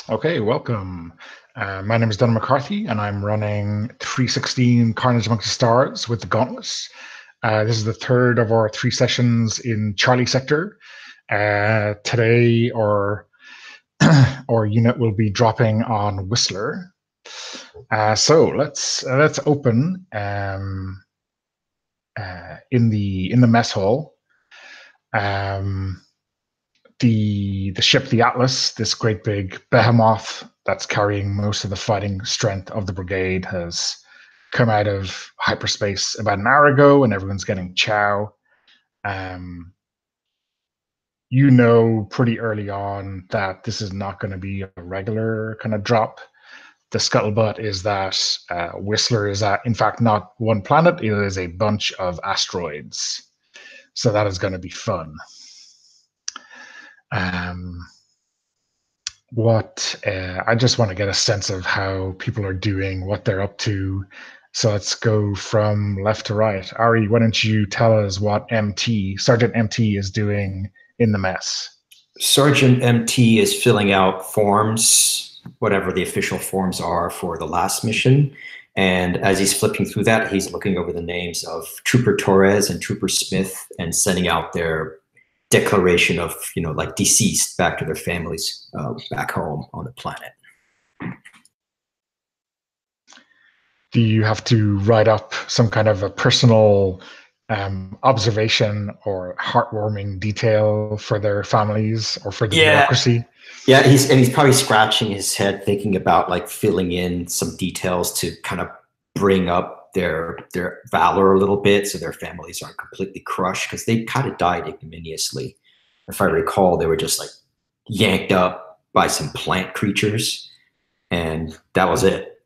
Okay, welcome. My name is Don McCarthy, and I'm running 316 Carnage Amongst the Stars with the Gauntlet. This is the third of our 3 sessions in Charlie Sector. Today, our unit will be dropping on Whistler. So let's open in the mess hall. The ship, the Atlas, this great big behemoth that's carrying most of the fighting strength of the Brigade, has come out of hyperspace about an hour ago, and everyone's getting chow. You know pretty early on that this is not going to be a regular kind of drop. The scuttlebutt is that Whistler is, in fact, not one planet. It is a bunch of asteroids. So that is going to be fun. I just want to get a sense of how people are doing, what they're up to. So let's go from left to right. Ari, why don't you tell us what Sergeant MT is doing in the mess? Sergeant MT is filling out forms, whatever the official forms are for the last mission. And as he's flipping through that, he's looking over the names of Trooper Torres and Trooper Smith and sending out their declaration of, like deceased back to their families back home on the planet. Do you have to write up some kind of a personal observation or heartwarming detail for their families or for the bureaucracy? Yeah, he's probably scratching his head thinking about like filling in some details to kind of bring up their valor a little bit so their families aren't completely crushed, because they kind of died ignominiously. If I recall, they were just like yanked up by some plant creatures, and that was it.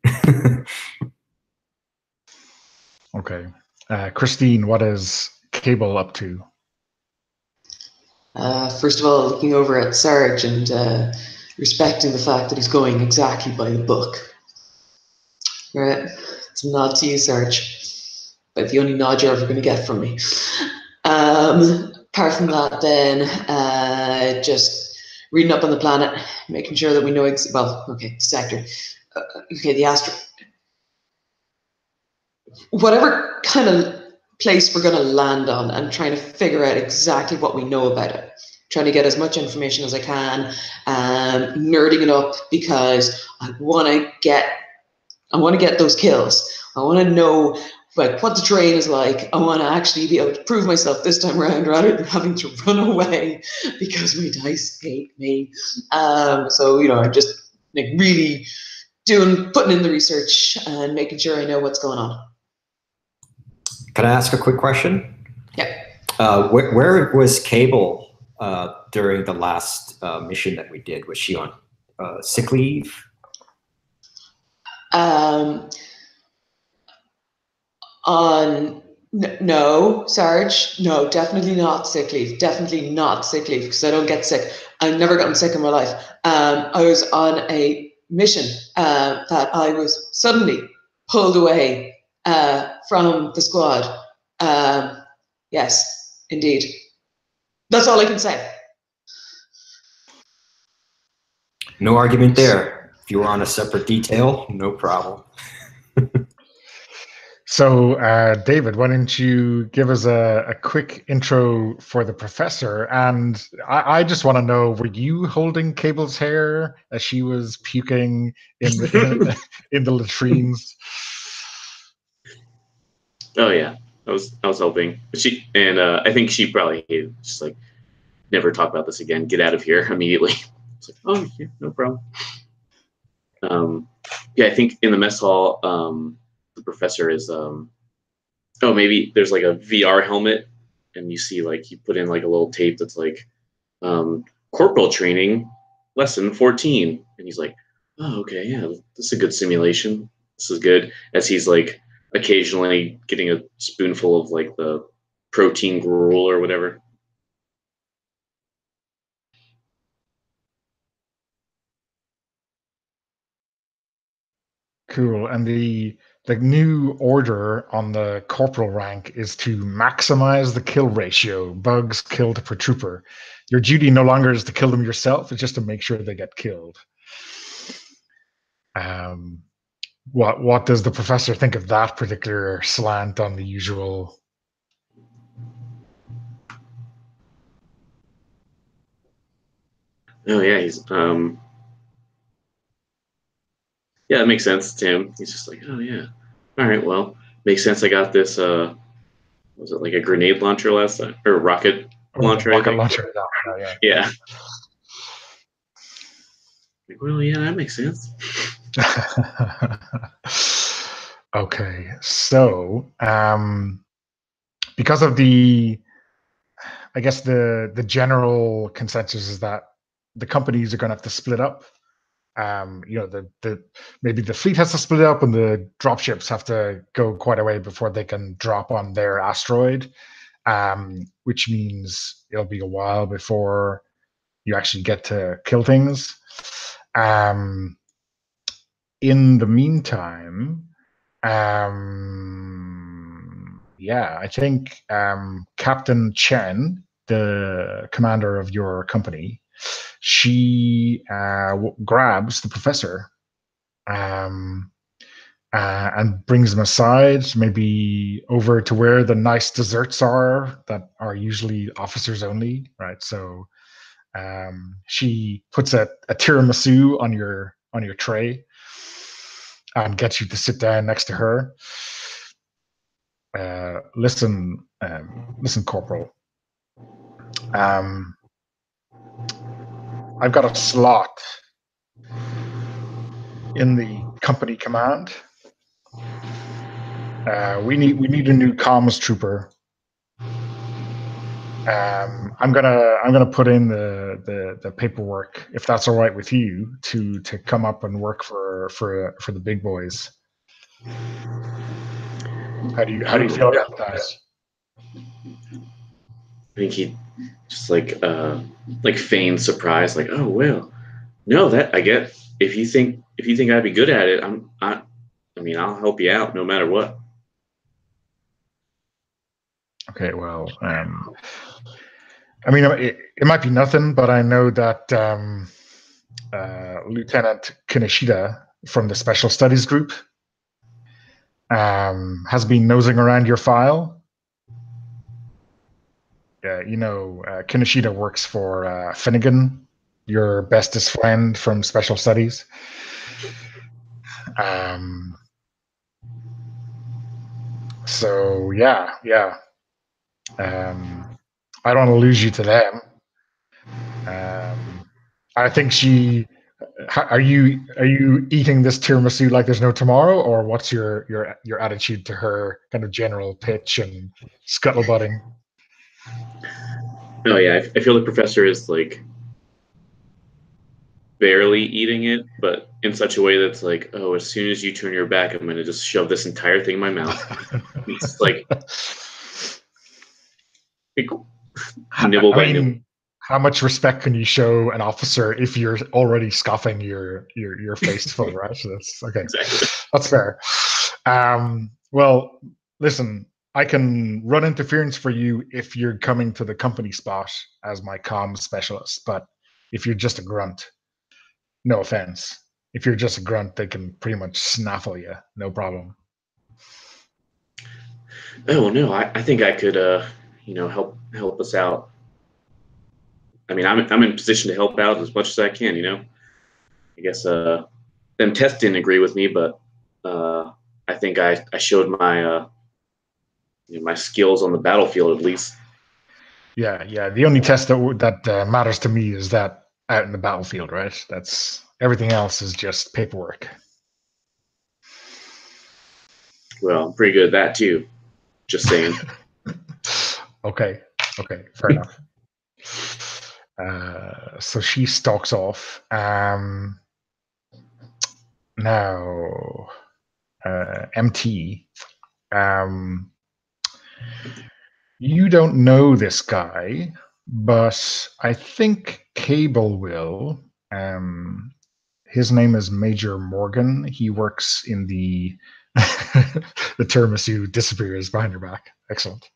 Okay. Christine, what is Cable up to? First of all, looking over at Sarge and respecting the fact that he's going exactly by the book. Right? It's a nod to you, Sarge. But the only nod you're ever going to get from me. Apart from that, then, just reading up on the planet, making sure that we know, sector. The astro. Whatever kind of place we're going to land on, and trying to figure out exactly what we know about it. Trying to get as much information as I can, nerding it up because I want to get those kills. I want to know like what the terrain is like. I want to actually be able to prove myself this time around rather than having to run away because my dice hate me. So I'm just like really putting in the research and making sure I know what's going on. Can I ask a quick question? Yeah. Where was Cable during the last mission that we did? Was she on sick leave? No, Sarge. No, definitely not sick leave. Definitely not sick leave because I don't get sick. I've never gotten sick in my life. I was on a mission that I was suddenly pulled away from the squad. Yes, indeed. That's all I can say. No argument there. If you were on a separate detail, no problem. So, David, why don't you give us a quick intro for the professor? And I just want to know, were you holding Cable's hair as she was puking in the latrines? Oh yeah, I was hoping. I think she probably hated, just like, never talk about this again. Get out of here immediately. It's like, oh yeah, no problem. Yeah, I think in the mess hall, the professor is maybe there's like a VR helmet, and you see like you put in like a little tape that's like corporal training lesson 14, and he's like, oh okay, yeah, this is a good simulation. This is good. As he's like occasionally getting a spoonful of like the protein gruel or whatever. Cool. And the new order on the corporal rank is to maximize the kill ratio, bugs killed per trooper. Your duty no longer is to kill them yourself, it's just to make sure they get killed. What does the professor think of that particular slant on the usual? Oh yeah, yeah, that makes sense to him. He's just like, oh yeah, all right, well, makes sense. I got this. Was it like a grenade launcher last time, or rocket launcher? I Rocket think. launcher. Yeah. Yeah. Like, well, yeah, that makes sense. Okay, so because of I guess the general consensus is that the companies are going to have to split up. The maybe the fleet has to split up, and the dropships have to go quite a way before they can drop on their asteroid, which means it'll be a while before you actually get to kill things. In the meantime, I think Captain Chen, the commander of your company, she grabs the professor and brings him aside, maybe over to where the nice desserts are that are usually officers only, right? So she puts a tiramisu on your tray and gets you to sit down next to her. Listen, Corporal. I've got a slot in the company command. We need a new comms trooper. I'm gonna put in the paperwork, if that's all right with you, to come up and work for the big boys. How do you feel about that? I think he just like feigns surprise, like, oh well, no, that I get. If you think I'd be good at it, I mean, I'll help you out no matter what. Okay, well, I mean, it might be nothing, but I know that Lieutenant Kaneshita from the Special Studies Group has been nosing around your file. Kaneshita works for Finnegan, your bestest friend from Special Studies. So yeah. I don't want to lose you to them. I think she. Are you eating this tiramisu like there's no tomorrow, or what's your attitude to her kind of general pitch and scuttlebutting? Oh yeah, I feel the professor is like barely eating it, but in such a way that's like, oh, as soon as you turn your back, I'm going to just shove this entire thing in my mouth. It's like nibble by nibble. How much respect can you show an officer if you're already scoffing your face full, right? So that's okay. Exactly. That's fair. Well, listen, I can run interference for you if you're coming to the company spot as my comms specialist, but if you're just a grunt, no offense. If you're just a grunt, they can pretty much snaffle you, no problem. Oh no, I think I could help us out. I mean, I'm in position to help out as much as I can, I guess them tests didn't agree with me, but I think I showed my my skills on the battlefield at least. Yeah. The only test that matters to me is that out in the battlefield, right? That's everything else is just paperwork. Well, I'm pretty good at that too. Just saying. Okay, fair enough. So she stalks off. Now, MT. You don't know this guy, but I think Cable will. His name is Major Morgan. He works in the the tiramisu disappears behind your back. Excellent.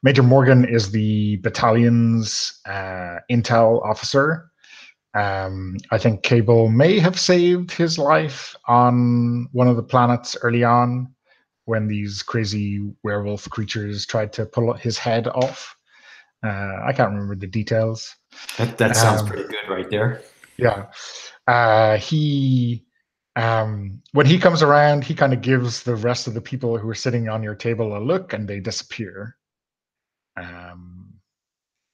Major Morgan is the battalion's intel officer. I think Cable may have saved his life on one of the planets early on when these crazy werewolf creatures tried to pull his head off. I can't remember the details. That sounds pretty good right there. Yeah. When he comes around, he kind of gives the rest of the people who are sitting on your table a look, and they disappear.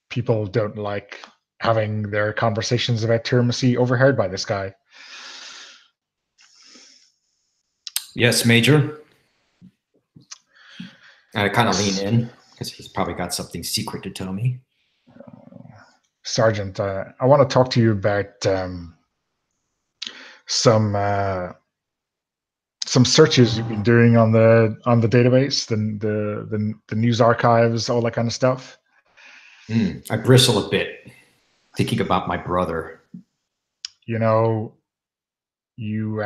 People don't like having their conversations about tiramisu overheard by this guy. Yes, Major. I kind of lean in because he's probably got something secret to tell me. Sergeant, I want to talk to you about some searches you've been doing on the database, the news archives, all that kind of stuff. I bristle a bit, thinking about my brother. You know, you've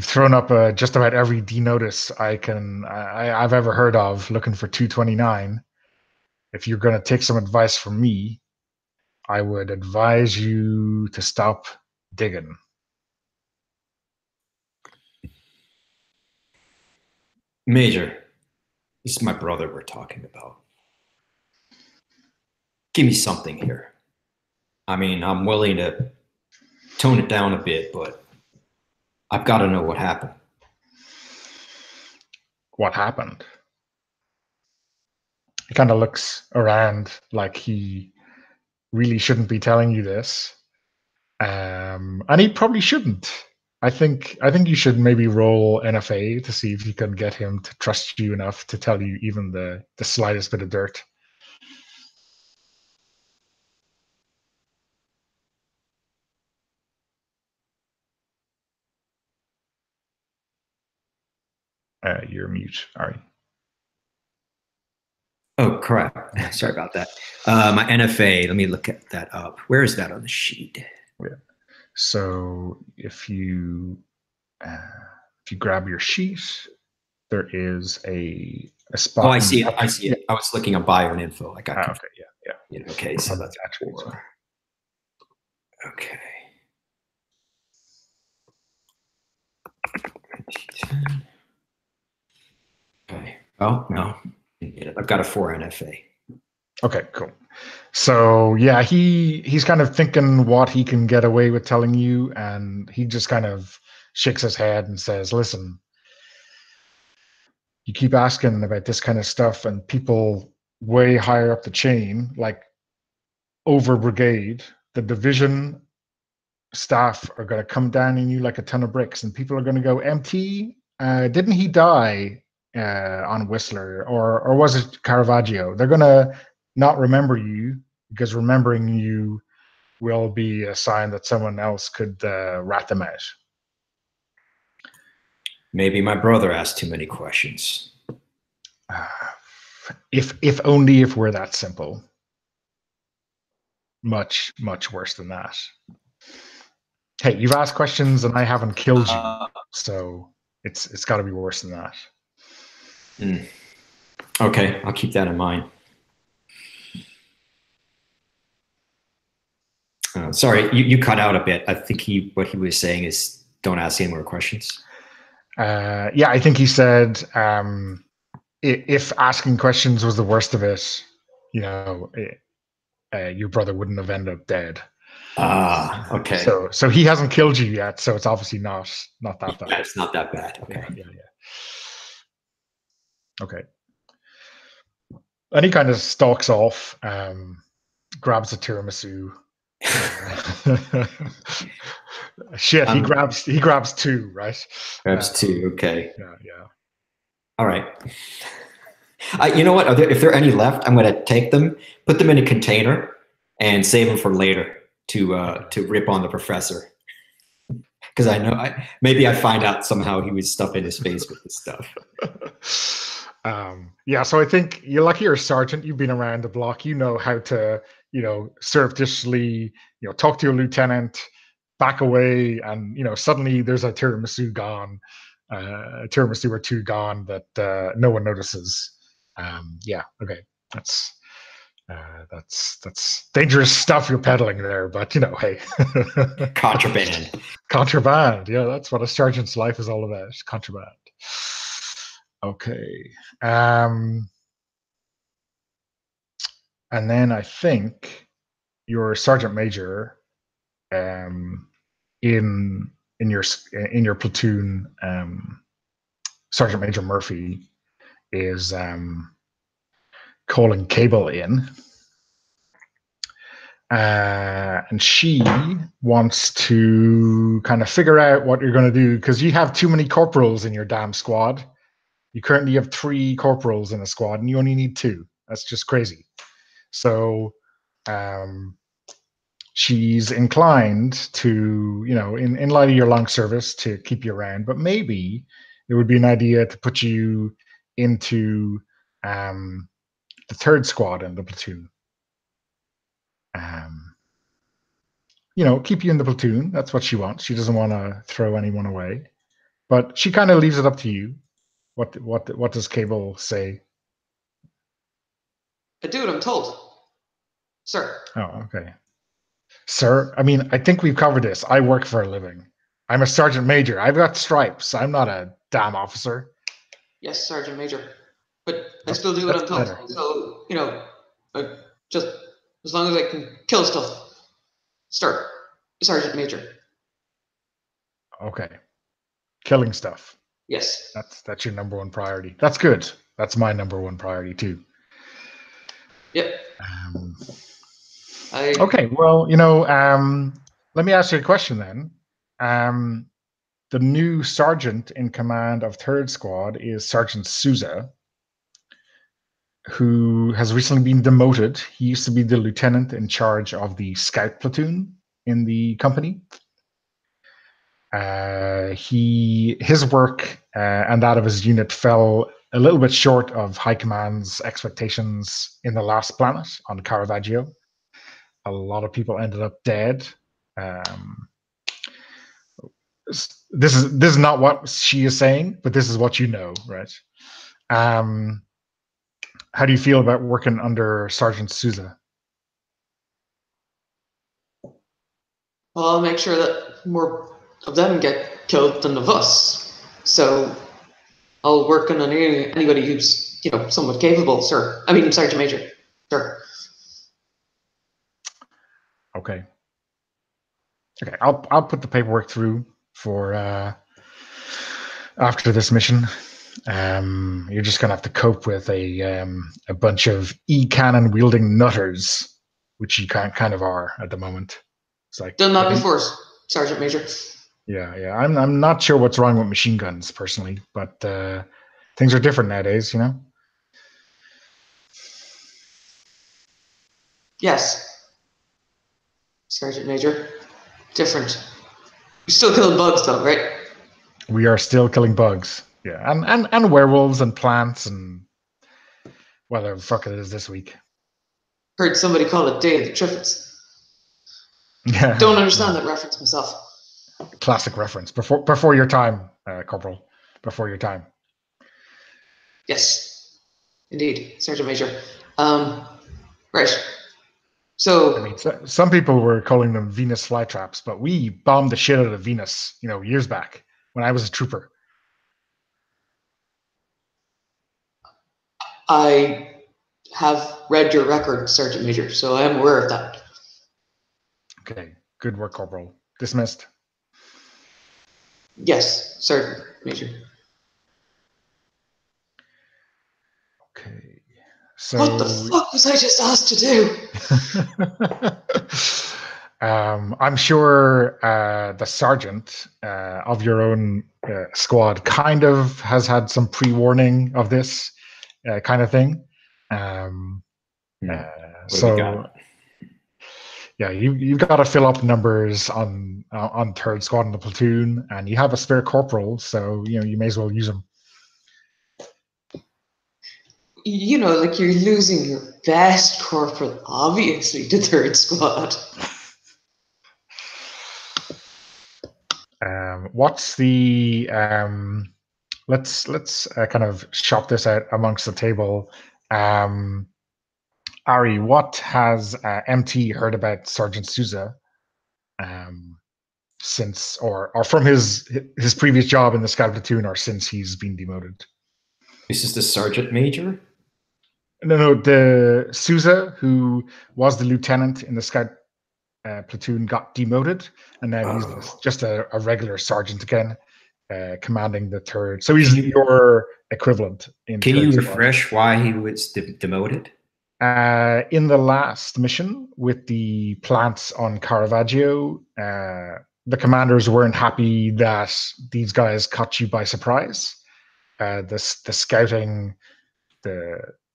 thrown up just about every D-notice I've ever heard of looking for 229. If you're going to take some advice from me, I would advise you to stop digging. Major, this is my brother we're talking about. Give me something here. I mean, I'm willing to tone it down a bit, but I've got to know what happened. What happened? He kind of looks around like he really shouldn't be telling you this. And he probably shouldn't. I think you should maybe roll NFA to see if you can get him to trust you enough to tell you even the slightest bit of dirt. You're mute, Ari. Oh, crap. Sorry about that. My NFA, let me look at that up. Where is that on the sheet? Yeah. So if you grab your sheet, there is a spot. Oh, I see it. I see it. I was looking at bio and info. I got okay, yeah. Okay, so that's actually. Okay. Okay. Oh, no. I've got a 4 NFA. Okay, cool. So yeah, he's kind of thinking what he can get away with telling you, and he just kind of shakes his head and says, "Listen, you keep asking about this kind of stuff, and people way higher up the chain, like over Brigade, the division staff are going to come down on you like a ton of bricks, and people are going to go, MT, didn't he die on Whistler, or was it Caravaggio? They're going to not remember you, because remembering you will be a sign that someone else could rat them out." Maybe my brother asked too many questions. If only if we're that simple. Much, much worse than that. Hey, you've asked questions and I haven't killed you, so it's got to be worse than that. Okay, I'll keep that in mind. Sorry, you cut out a bit. I think what he was saying is don't ask any more questions. Yeah, I think he said if asking questions was the worst of it, you know, your brother wouldn't have ended up dead. Okay. So he hasn't killed you yet, so it's obviously not that bad. Yeah, it's not that bad. Okay. Yeah. Okay. And he kind of stalks off, grabs a tiramisu. Shit, he grabs 2, right? Grabs 2. Okay. Yeah. All right. You know what? If there are any left, I'm going to take them, put them in a container, and save them for later to rip on the professor. Because I know maybe I find out somehow he was stuffing his face with this stuff. Yeah, so I think you're lucky you're a sergeant. You've been around the block. You know how to, surreptitiously, talk to your lieutenant, back away, and suddenly there's a tiramisu gone, a tiramisu or 2 gone that no one notices. Yeah, okay, that's dangerous stuff you're peddling there. But you know, hey, Contraband. Contraband. Yeah, that's what a sergeant's life is all about. Contraband. Okay. And then I think your sergeant major, in your platoon, Sergeant Major Murphy is calling Cable in, and she wants to kind of figure out what you're going to do because you have too many corporals in your damn squad. You currently have 3 corporals in a squad, and you only need 2. That's just crazy. So she's inclined to, you know, in light of your long service, to keep you around, but maybe it would be an idea to put you into the 3rd squad in the platoon. You know, keep you in the platoon. That's what she wants. She doesn't want to throw anyone away, but she kind of leaves it up to you. What does Cable say? I do what I'm told, sir. Oh, okay. Sir, I mean, I think we've covered this. I work for a living. I'm a sergeant major. I've got stripes. I'm not a damn officer. Yes, Sergeant Major. But I still do what I'm told. Better. So, you know, just as long as I can kill stuff. Sir, Sergeant Major. Okay. Killing stuff. Yes. That's your number 1 priority. That's good. That's my number 1 priority too. Yep. Okay, well, you know, let me ask you a question then. The new sergeant in command of 3rd Squad is Sergeant Souza, who has recently been demoted. He used to be the lieutenant in charge of the scout platoon in the company. His work and that of his unit fell a little bit short of High Command's expectations in the last planet on Caravaggio. A lot of people ended up dead. This is not what she is saying, but this is what you know, right? How do you feel about working under Sergeant Souza? Well, I'll make sure that more of them get killed than of us. So I'll work on anybody who's, you know, somewhat capable, sir. I mean, Sergeant Major, sir. Okay. Okay, I'll put the paperwork through for after this mission. You're just gonna have to cope with a bunch of e-cannon wielding nutters, which you kind of are at the moment. It's like Done that before, Sergeant Major. Yeah. I'm not sure what's wrong with machine guns personally, but things are different nowadays, you know. Yes, Sergeant Major. Different. You're still killing bugs, though, right? We are still killing bugs. Yeah, and werewolves and plants and whatever the fuck it is this week. Heard somebody call it Day of the Triffids. Yeah. Don't understand that reference myself. Classic reference. Before your time, Corporal. Before your time. Yes, indeed, Sergeant Major. Right. So I mean, some people were calling them Venus flytraps, but we bombed the shit out of Venus, you know, years back when I was a trooper. I have read your record, Sergeant Major, so I am aware of that. Okay, good work, Corporal. Dismissed. Yes, Sergeant Major. Okay, so What the fuck was I just asked to do? I'm sure the sergeant of your own squad kind of has had some pre-warning of this kind of thing. So yeah, you've got to fill up numbers on 3rd Squad in the platoon, and you have a spare corporal, so you know you may as well use them. You know, like you're losing your best corporal, obviously, to 3rd Squad. What's the let's kind of shop this out amongst the table. Ari, what has MT heard about Sergeant Souza since, or from his previous job in the Scout platoon, or since he's been demoted? This is the sergeant major? No, the Souza, who was the lieutenant in the Scout platoon, got demoted, and now he's just a regular sergeant again, commanding the third. So he's your equivalent in. Can you refresh why he was demoted? In the last mission with the plants on Caravaggio, the commanders weren't happy that these guys caught you by surprise. The scouting,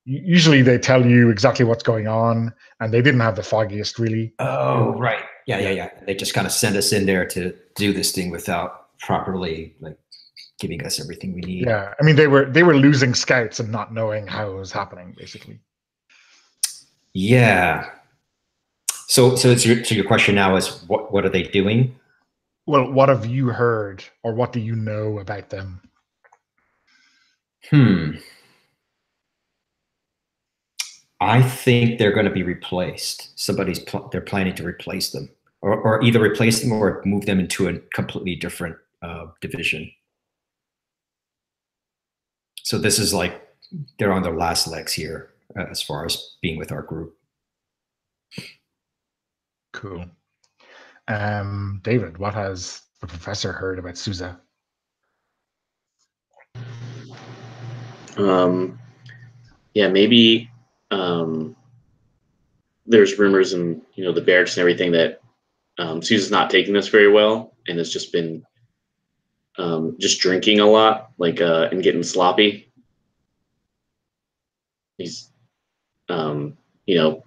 usually they tell you exactly what's going on, and they didn't have the foggiest, really. Oh, right. Yeah. They just kind of sent us in there to do this thing without properly giving us everything we need. Yeah, I mean they were losing scouts and not knowing how it was happening, basically. Yeah. So your question now is what are they doing? Well, what have you heard, or what do you know about them? I think they're going to be replaced. They're planning to replace them, or either replace them or move them into a completely different division. So this is they're on their last legs here as far as being with our group. Cool. David, what has the professor heard about Souza? Yeah, maybe there's rumors in the barracks and everything that Souza's not taking this very well, and has just been just drinking a lot, and getting sloppy. He's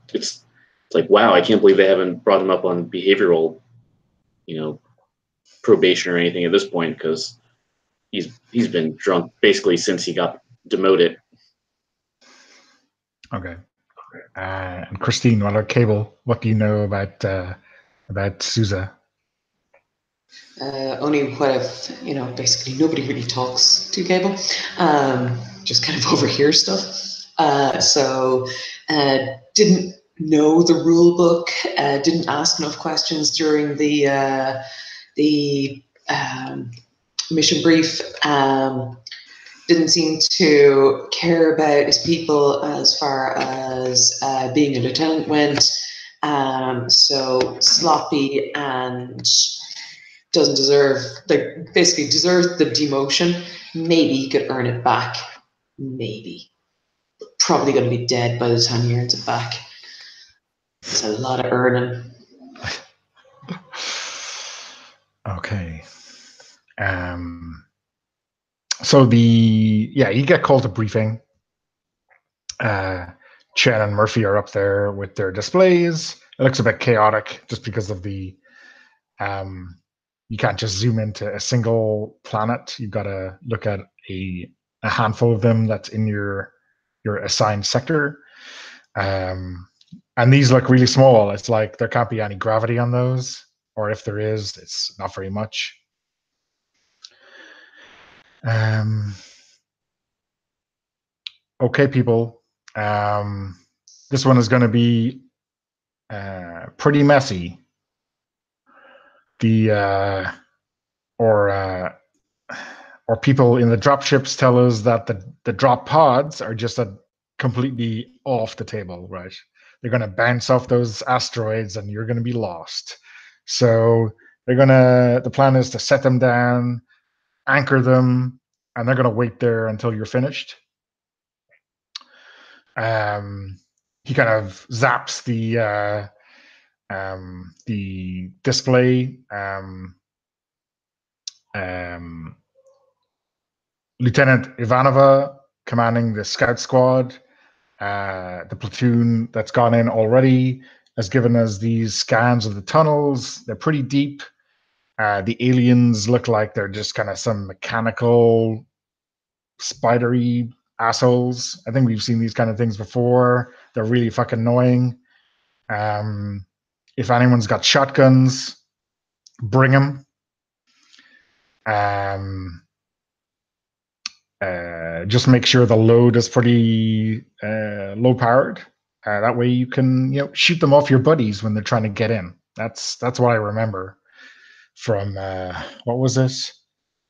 it's like, wow, I can't believe they haven't brought him up on behavioral probation or anything at this point, because he's been drunk basically since he got demoted. Okay. And Christine, what about Cable? What do you know about Souza? Only what I've, basically nobody really talks to Cable. Just kind of overhear stuff. So didn't know the rule book, didn't ask enough questions during the mission brief, didn't seem to care about his people as far as being a lieutenant went, so sloppy and doesn't deserve, basically deserves the demotion. Maybe he could earn it back, maybe. Probably going to be dead by the time he earns it back. It's a lot of earning. Okay. So you get called to briefing. Chen and Murphy are up there with their displays. It looks a bit chaotic just because of the you can't just zoom into a single planet. You've got to look at a handful of them that's in your assigned sector. And these look really small. It's like there can't be any gravity on those, or if there is, it's not very much. Okay, people. This one is going to be pretty messy. Or people in the drop ships tell us that the drop pods are just completely off the table, right? They're going to bounce off those asteroids and you're going to be lost. So the plan is to set them down, anchor them, and they're going to wait there until you're finished. He kind of zaps the display. Lieutenant Ivanova, commanding the scout squad, the platoon that's gone in already, has given us these scans of the tunnels. They're pretty deep. The aliens look like they're just kind of some mechanical, spidery assholes. I think we've seen these kind of things before. They're really fucking annoying. If anyone's got shotguns, bring them. Just make sure the load is pretty low powered. That way you can, shoot them off your buddies when they're trying to get in. That's what I remember from what was this?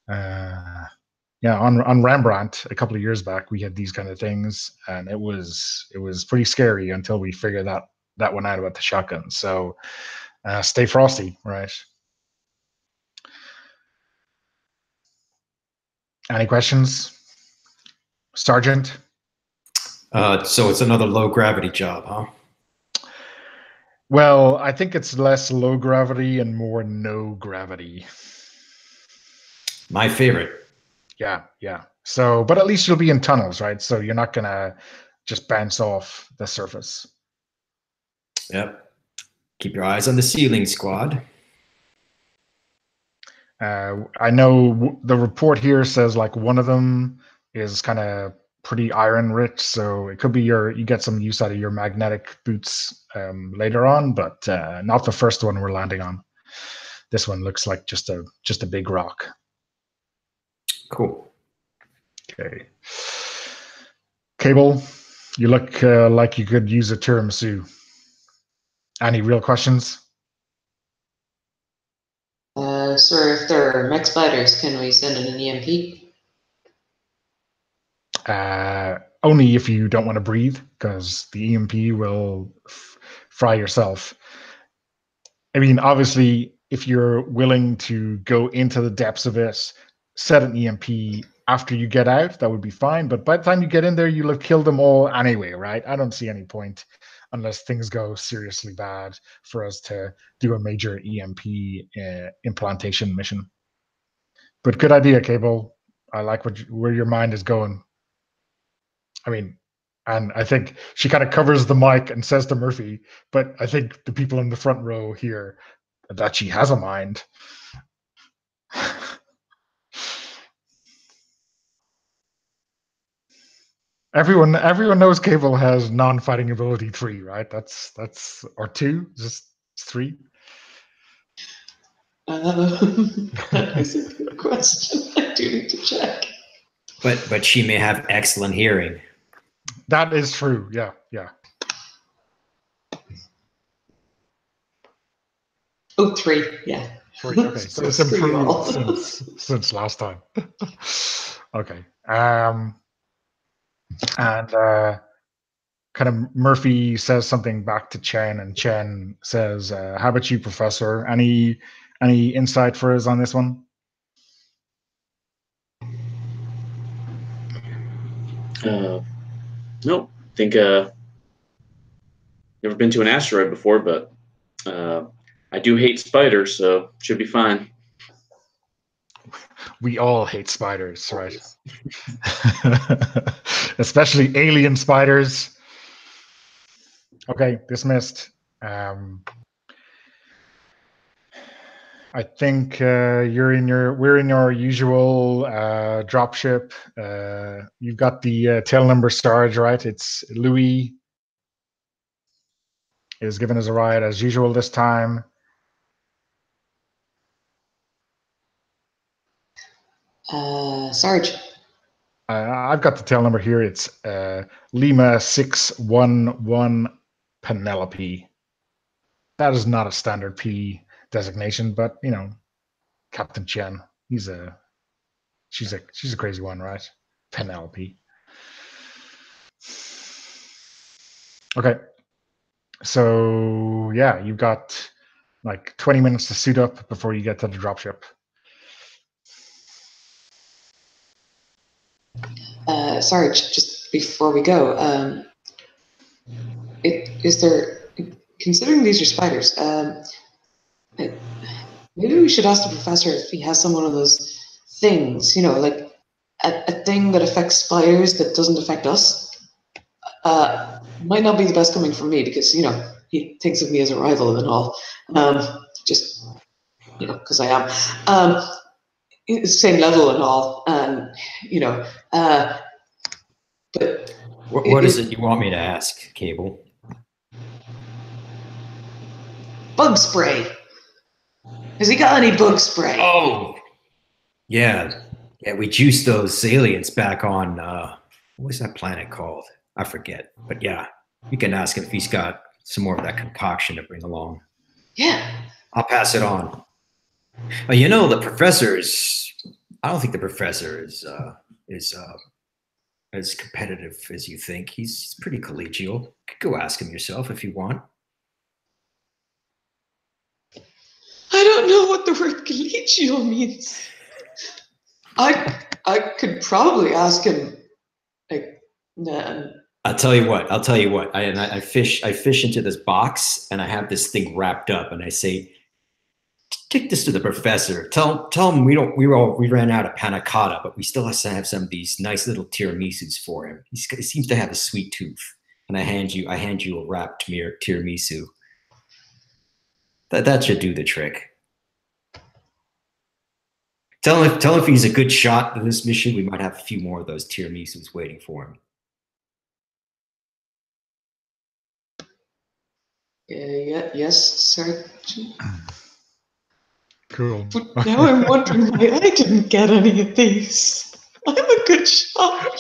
Yeah, on Rembrandt a couple of years back, we had these kind of things, and it was pretty scary until we figured that one out about the shotgun. So stay frosty, right? Any questions, Sergeant? So it's another low gravity job, huh? Well, I think it's less low gravity and more no gravity. My favorite. Yeah. So, but at least you'll be in tunnels, right? So you're not gonna just bounce off the surface. Yep. Keep your eyes on the ceiling, squad. I know the report here says like one of them is kind of pretty iron rich, so it could be you get some use out of your magnetic boots later on, but not the first one we're landing on. This one looks like just a big rock. Cool. Okay. Cable, you look like you could use a tiramisu. Any real questions? Sir, if there are mech spiders, can we send in an EMP? Only if you don't want to breathe, because the EMP will fry yourself. I mean, obviously, if you're willing to go into the depths of it, set an EMP after you get out, that would be fine. But by the time you get in there, you'll have killed them all anyway, right? I don't see any point, unless things go seriously bad, for us to do a major EMP implantation mission. But good idea, Cable. I like where your mind is going. I mean, and I think she kind of covers the mic and says to Murphy, but I think the people in the front row hear that she has a mind. Everyone knows Cable has non-fighting ability 3, right? That's or 2, just 3. That is a good question. I do need to check. But she may have excellent hearing. That is true. Yeah. Oh, 3. Yeah. 3. Okay, so it's improved since last time. Okay. And kind of Murphy says something back to Chen, and Chen says, "How about you, Professor? Any insight for us on this one?" Nope. Think never been to an asteroid before, but I do hate spiders, so should be fine. We all hate spiders, right? Especially alien spiders. Okay, dismissed. I think we're in your usual dropship. You've got the tail number Sarge, right? It's Louis is giving us a ride as usual this time. Sarge. I've got the tail number here. It's Lima 611 Penelope. That is not a standard P designation, but Captain Chen, she's a crazy one, right? Penelope. Okay. So yeah, you've got like 20 minutes to suit up before you get to the dropship. Sarge, just before we go, is there, considering these are spiders, maybe we should ask the professor if he has some one of those things, like a thing that affects spiders that doesn't affect us. Might not be the best coming from me because, he thinks of me as a rival and all. Just, because I am. Same level and all. And, but What is it you want me to ask, Cable? Bug spray. Has he got any bug spray? Oh, yeah. We juiced those aliens back on. What was that planet called? I forget. But yeah, You can ask him if he's got some more of that concoction to bring along. Yeah. I'll pass it on. You know, the professor is. I don't think the professor is as competitive as you think. He's pretty collegial. You could go ask him yourself if you want. I don't know what the word collegial means. I could probably ask him. Like, I'll tell you what. I fish into this box, and I have this thing wrapped up, and I say, "Take this to the professor. Tell him we ran out of panna cotta, but we still have to have some of these nice little tiramisus for him. He seems to have a sweet tooth." And I hand you a wrapped tiramisu. That should do the trick. Tell him if he's a good shot in this mission, we might have a few more of those tiramisus waiting for him. Yes, Sergeant. Cool. But now I'm wondering why I didn't get any of these. I'm a good shot.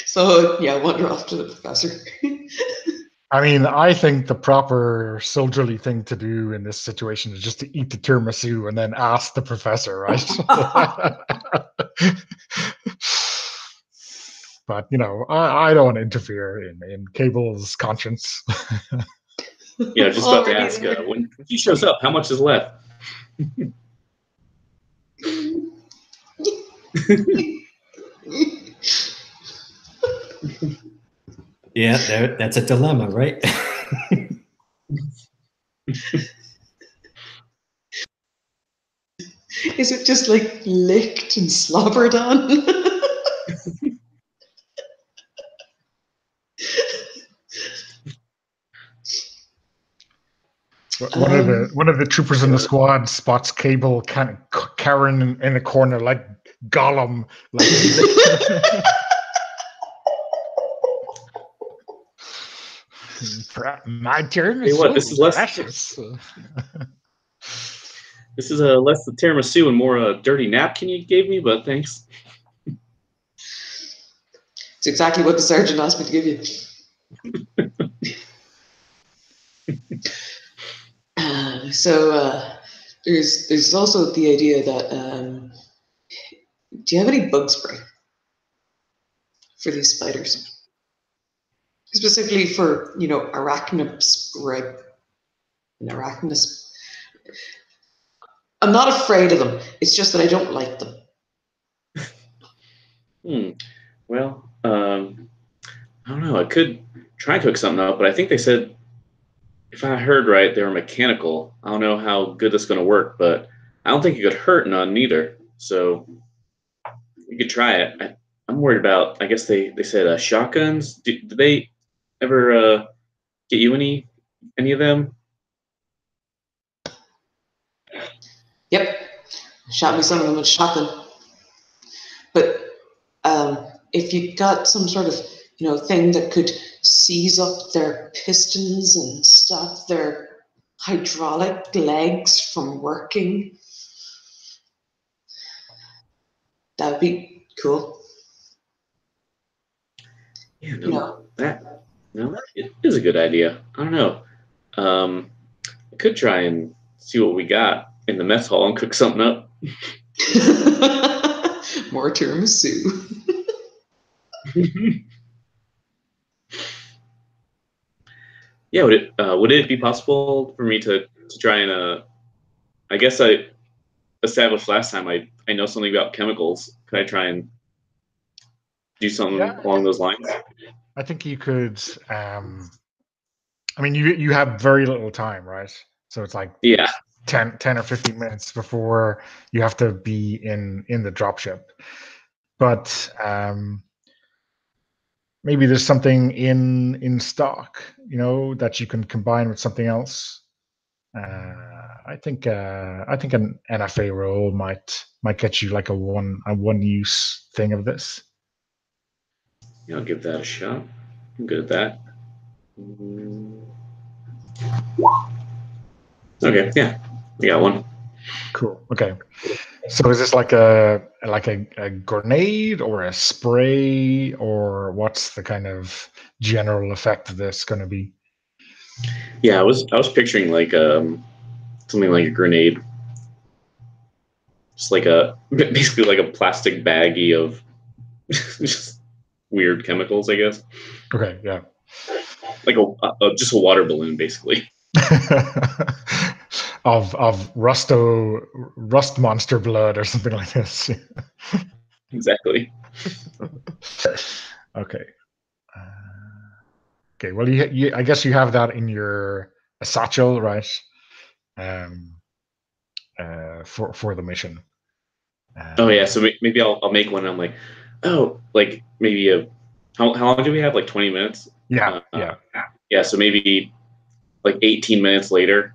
So yeah, wander off to the professor. I mean, I think the proper soldierly thing to do in this situation is just to eat the tiramisu and then ask the professor, right? But you know, I don't want to interfere in Cable's conscience. Yeah, just about to ask when he shows up, how much is left? Yeah, that's a dilemma, right? Is it just like licked and slobbered on? One of the troopers in the squad spots Cable kind of cowering in a corner like Gollum, like. My turn. Hey, what? This is less. This is less the tiramisu and more dirty napkin you gave me, but thanks. It's exactly what the sergeant asked me to give you. There's also the idea that do you have any bug spray for these spiders? Specifically for, you know, arachnid spray. I'm not afraid of them. It's just that I don't like them. Well, I don't know. I could try and cook something up, but I think they said, if I heard right, they were mechanical. I don't know how good that's going to work, but I don't think it could hurt none neither. So you could try it. I'm worried about, I guess they said shotguns. Did they ever get you any of them? Yep. Shot me some of them with shotgun. But if you got some sort of, you know, thing that could seize up their pistons and stop their hydraulic legs from working, that would be cool. Yeah, it is a good idea. I don't know. I could try and see what we got in the mess hall and cook something up. More tiramisu. Yeah, would it be possible for me to try and I guess I established last time I know something about chemicals. Could I try and do something along those lines? I think you could. I mean, you have very little time, right? So it's like 10 or 15 minutes before you have to be in the dropship. But maybe there's something in stock, you know, that you can combine with something else. I think an NFA role might get you like a one use thing of this. Yeah, I'll give that a shot. I'm good at that. Okay, yeah, we got one. Cool. Okay. So is this like a grenade or a spray, or what's the kind of general effect of this going to be? Yeah, I was picturing like something like a grenade, just like a basically like a plastic baggie of just weird chemicals, I guess. Okay, yeah. Like a just a water balloon, basically. of rust monster blood or something like this. Exactly. Okay. Okay. Well, I guess you have that in your satchel, right? Um, for the mission. Oh yeah, so maybe I'll make one. And I'm like, oh, like maybe how long do we have? Like 20 minutes. Yeah, yeah. Yeah. So maybe like 18 minutes later,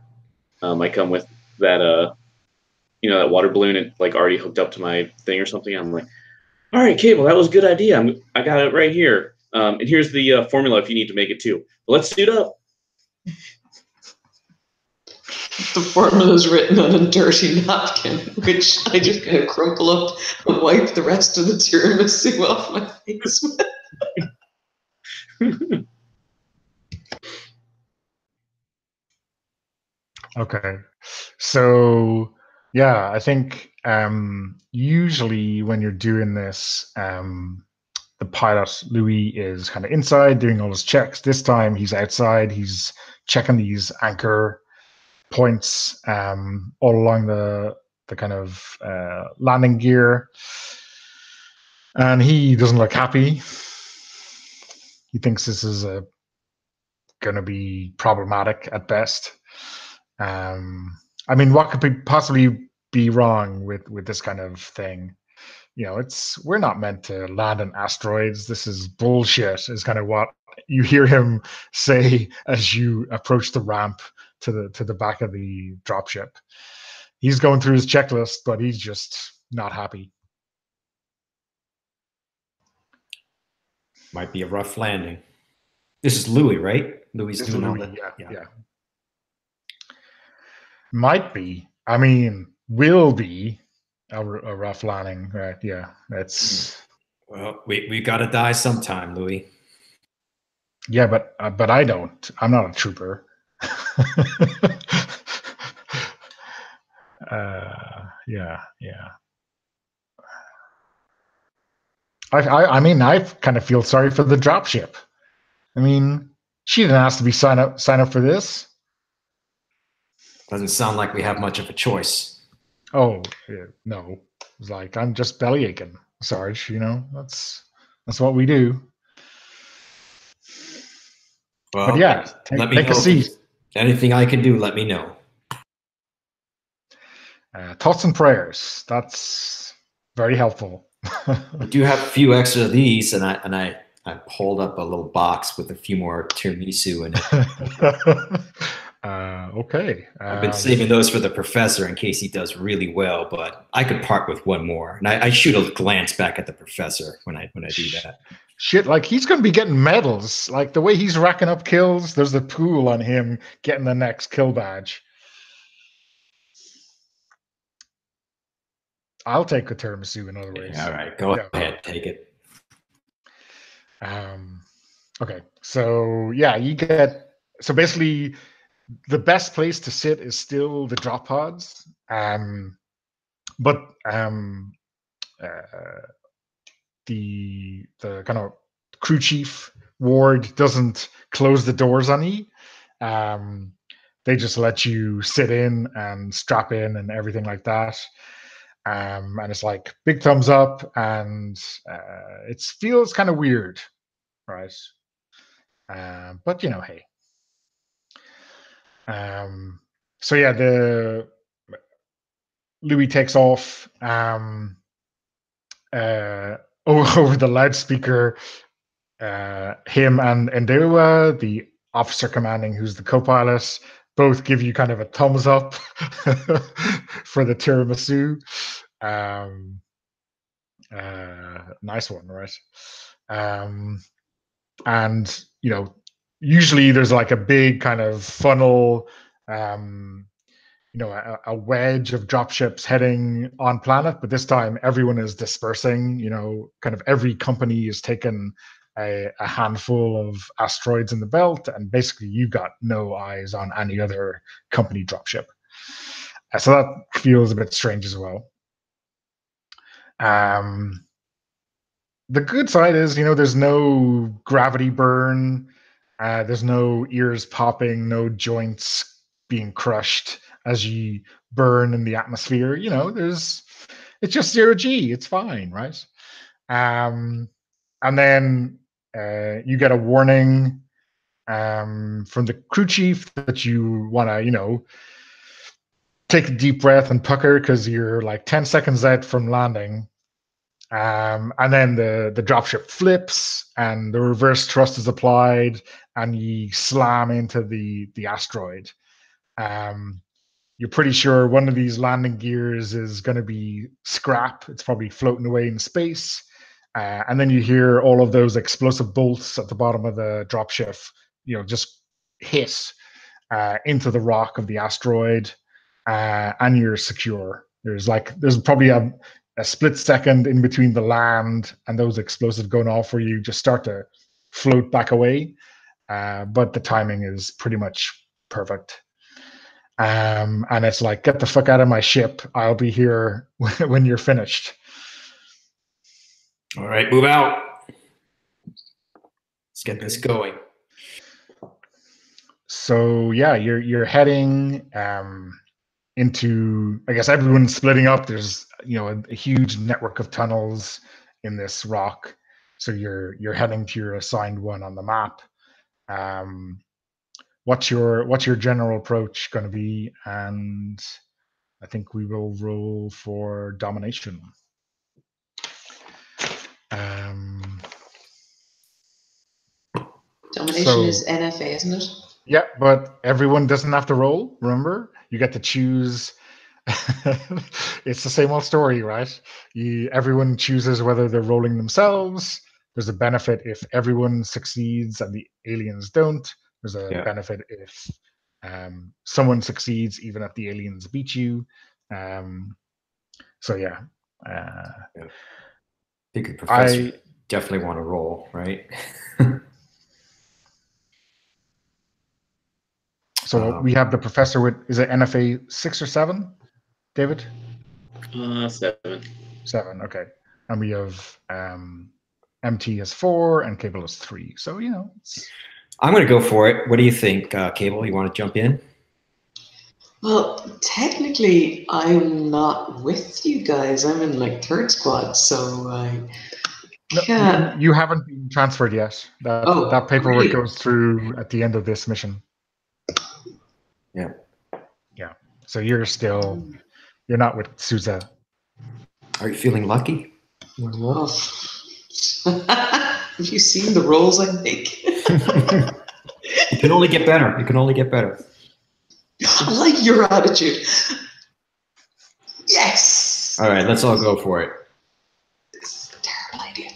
I come with that that water balloon and like already hooked up to my thing or something. I'm like, all right, Cable, that was a good idea. I got it right here. And here's the formula if you need to make it too. Well, let's suit up. The formula is written on a dirty napkin, which I just kind of crumple up and wipe the rest of the tiramisu off my face with. Okay. So yeah, I think usually when you're doing this, the pilot Louis is kind of inside doing all his checks. This time he's outside. He's checking these anchor points all along the kind of landing gear, and he doesn't look happy. He thinks this is going to be problematic at best. I mean, what could possibly be wrong with this kind of thing? We're not meant to land on asteroids. This is bullshit. Is kind of what you hear him say as you approach the ramp to the back of the dropship. He's going through his checklist, but he's just not happy. Might be a rough landing. This is Louis, right? Louis doing all that. Yeah. Might be. I mean, will be a rough landing, right? Yeah, that's. Well, we got to die sometime, Louis. Yeah, but I don't. I'm not a trooper. Yeah. I mean, I kind of feel sorry for the dropship. I mean, she didn't ask to be sign up for this. Doesn't sound like we have much of a choice. Oh no, it's like I'm just belly aching, Sarge. That's what we do. Well, but yeah, take a seat. Anything I can do, let me know. Thoughts and prayers. That's very helpful. I do have a few extra of these, and I pulled up a little box with a few more tiramisu in it. Okay. I've been saving those for the professor in case he does really well, but I could part with one more. And I shoot a glance back at the professor when I do that. Shit, like he's going to be getting medals. Like the way he's racking up kills, there's a pool on him getting the next kill badge. I'll take a tiramisu, in other words. Yeah, all right, go ahead, take it. Okay, so yeah, you get. So basically, the best place to sit is still the drop pods, but the kind of crew chief ward doesn't close the doors on you. They just let you sit in and strap in and everything like that. And it's like big thumbs up, and it feels kind of weird, right? But hey. So yeah, the Louis takes off over the loudspeaker. Him and Endewa, the officer commanding, who's the co-pilot, both give you kind of a thumbs up for the tiramisu. Nice one, right? And usually there's like a big kind of funnel, a wedge of dropships heading on planet, but this time everyone is dispersing. Kind of every company is taking a handful of asteroids in the belt, and basically you got no eyes on any other company dropship. So that feels a bit strange as well. The good side is, there's no gravity burn. There's no ears popping, no joints being crushed as you burn in the atmosphere. It's just 0G. It's fine, right? And then you get a warning from the crew chief that you want to, take a deep breath and pucker because you're like 10 seconds out from landing. And then the dropship flips and the reverse thrust is applied and you slam into the asteroid. You're pretty sure one of these landing gears is going to be scrap. It's probably floating away in space. And then you hear all of those explosive bolts at the bottom of the dropship, just hit into the rock of the asteroid, and you're secure. There's probably a split second in between the land and those explosives going off where you just start to float back away. But the timing is pretty much perfect. And it's like, get the fuck out of my ship. I'll be here when you're finished. All right, move out. Let's get this going. So yeah, you're heading into, I guess everyone's splitting up. There's a huge network of tunnels in this rock. So you're heading to your assigned one on the map. What's your general approach going to be? And I think we will roll for domination. Domination is NFA, isn't it? Yeah, but everyone doesn't have to roll. Remember, you get to choose. It's the same old story, right? Everyone chooses whether they're rolling themselves. There's a benefit if everyone succeeds and the aliens don't. There's a benefit if someone succeeds, even if the aliens beat you. So yeah. I think the professor definitely want to roll, right? So we have the professor with, is it NFA 6 or 7, David? 7. 7, okay. And we have MT as 4 and Cable as 3. So, I'm going to go for it. What do you think, Cable? You want to jump in? Well, technically, I'm not with you guys. I'm in like 3rd squad, so I can't. You haven't been transferred yet. That paperwork really goes through at the end of this mission. Yeah. Yeah. So you're not with Souza. Are you feeling lucky? You want to roll? Have you seen the rolls I make? You can only get better. You can only get better. I like your attitude. Yes. All right, let's all go for it. This is a terrible idea.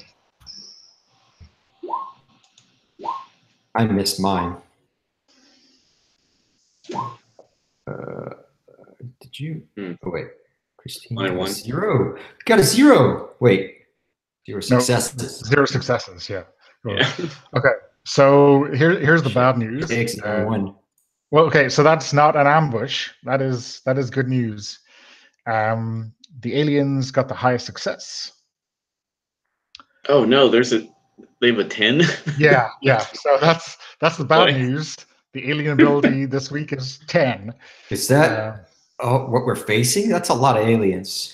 I missed mine. Did you? Oh wait, Christine got a 0. You got a 0. Wait, 0 successes. No, 0 successes. Yeah. Okay. So here's the bad news. One. Well, okay. So that's not an ambush. That is good news. The aliens got the highest success. Oh no, they have a 10. Yeah. So that's the bad news. The alien ability this week is 10. Is that what we're facing? That's a lot of aliens.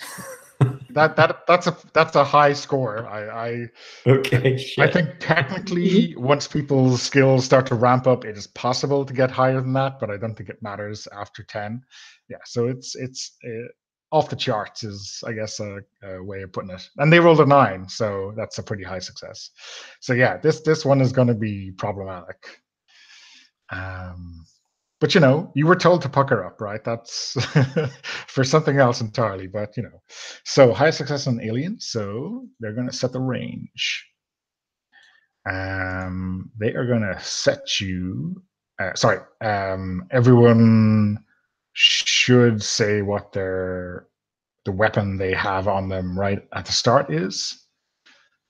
That's a high score. Okay. Shit. I think technically, once people's skills start to ramp up, it is possible to get higher than that, but I don't think it matters after 10. Yeah. So it's off the charts is, I guess, a way of putting it. And they rolled a 9, so that's a pretty high success. So yeah, this one is going to be problematic. But you were told to pucker up, right? That's for something else entirely. But so high success on aliens. So they're going to set the range. They are going to set you. Everyone should say what the weapon they have on them right at the start is.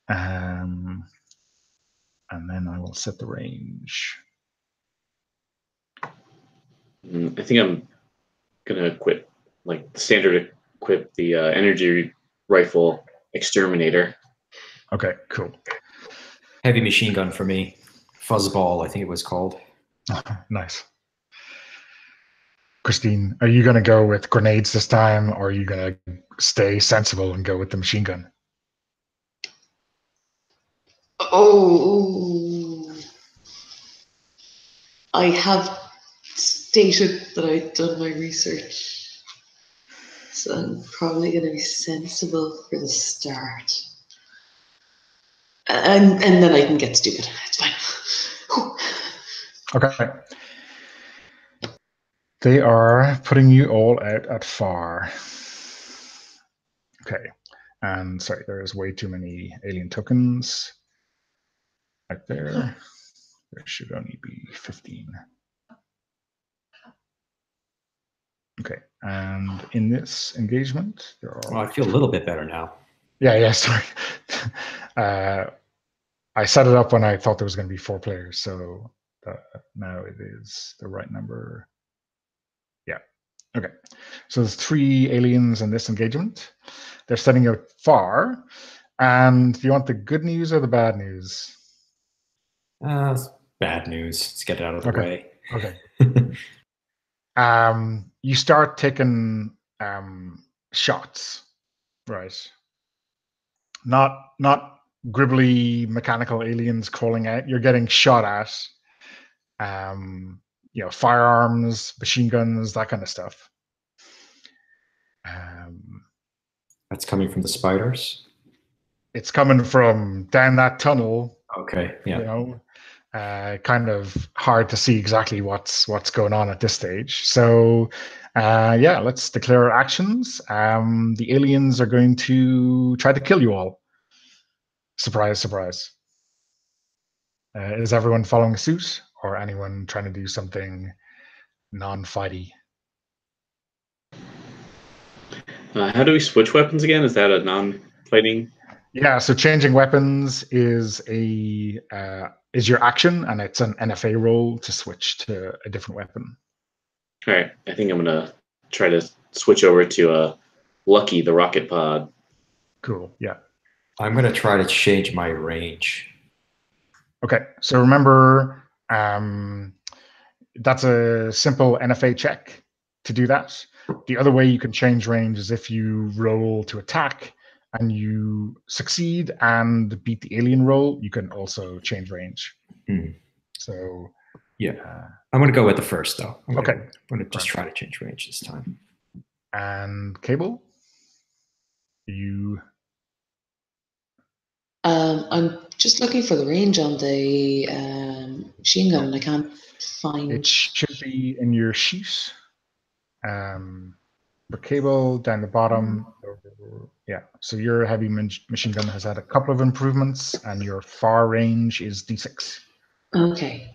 And then I will set the range. I think I'm gonna equip, like the standard equip, the energy rifle exterminator. Okay, cool. Heavy machine gun for me. Fuzzball, I think it was called. Nice. Christine, are you going to go with grenades this time, or are you going to stay sensible and go with the machine gun? Oh, I have stated that I've done my research, so I'm probably going to be sensible for the start. And then I can get stupid. It's fine. Okay. They are putting you all out at far. Okay. And sorry, there's way too many alien tokens out there. There should only be 15. Okay. And in this engagement, there are... Well, I feel a little bit better now. Yeah, sorry. I set it up when I thought there was going to be 4 players, so now it is the right number. Yeah. Okay. So there's 3 aliens in this engagement. They're setting out far. And do you want the good news or the bad news? It's bad news. Let's get it out of the way. Okay. You start taking shots, right? Not gribbly mechanical aliens crawling out. You're getting shot at. Firearms, machine guns, that kind of stuff. That's coming from the spiders? It's coming from down that tunnel. Okay, yeah. Kind of hard to see exactly what's going on at this stage. So, let's declare our actions. The aliens are going to try to kill you all. Surprise, surprise. Is everyone following suit, or anyone trying to do something non-fighty? How do we switch weapons again? Is that a non-fighting? Yeah, so changing weapons is your action, and it's an NFA roll to switch to a different weapon. All right, I think I'm gonna try to switch over to Lucky, the rocket pod. Cool. Yeah. I'm gonna try to change my range. Okay, so remember, that's a simple NFA check to do that. The other way you can change range is if you roll to attack and you succeed and beat the alien roll, you can also change range. So, yeah, I'm going to go with the first, though. I'm going to just try to change range this time. And Cable, you... I'm just looking for the range on the machine gun, and I can't find... It should be in your sheet. For Cable, down the bottom. Yeah, so your heavy machine gun has had a couple of improvements, and your far range is D6. Okay.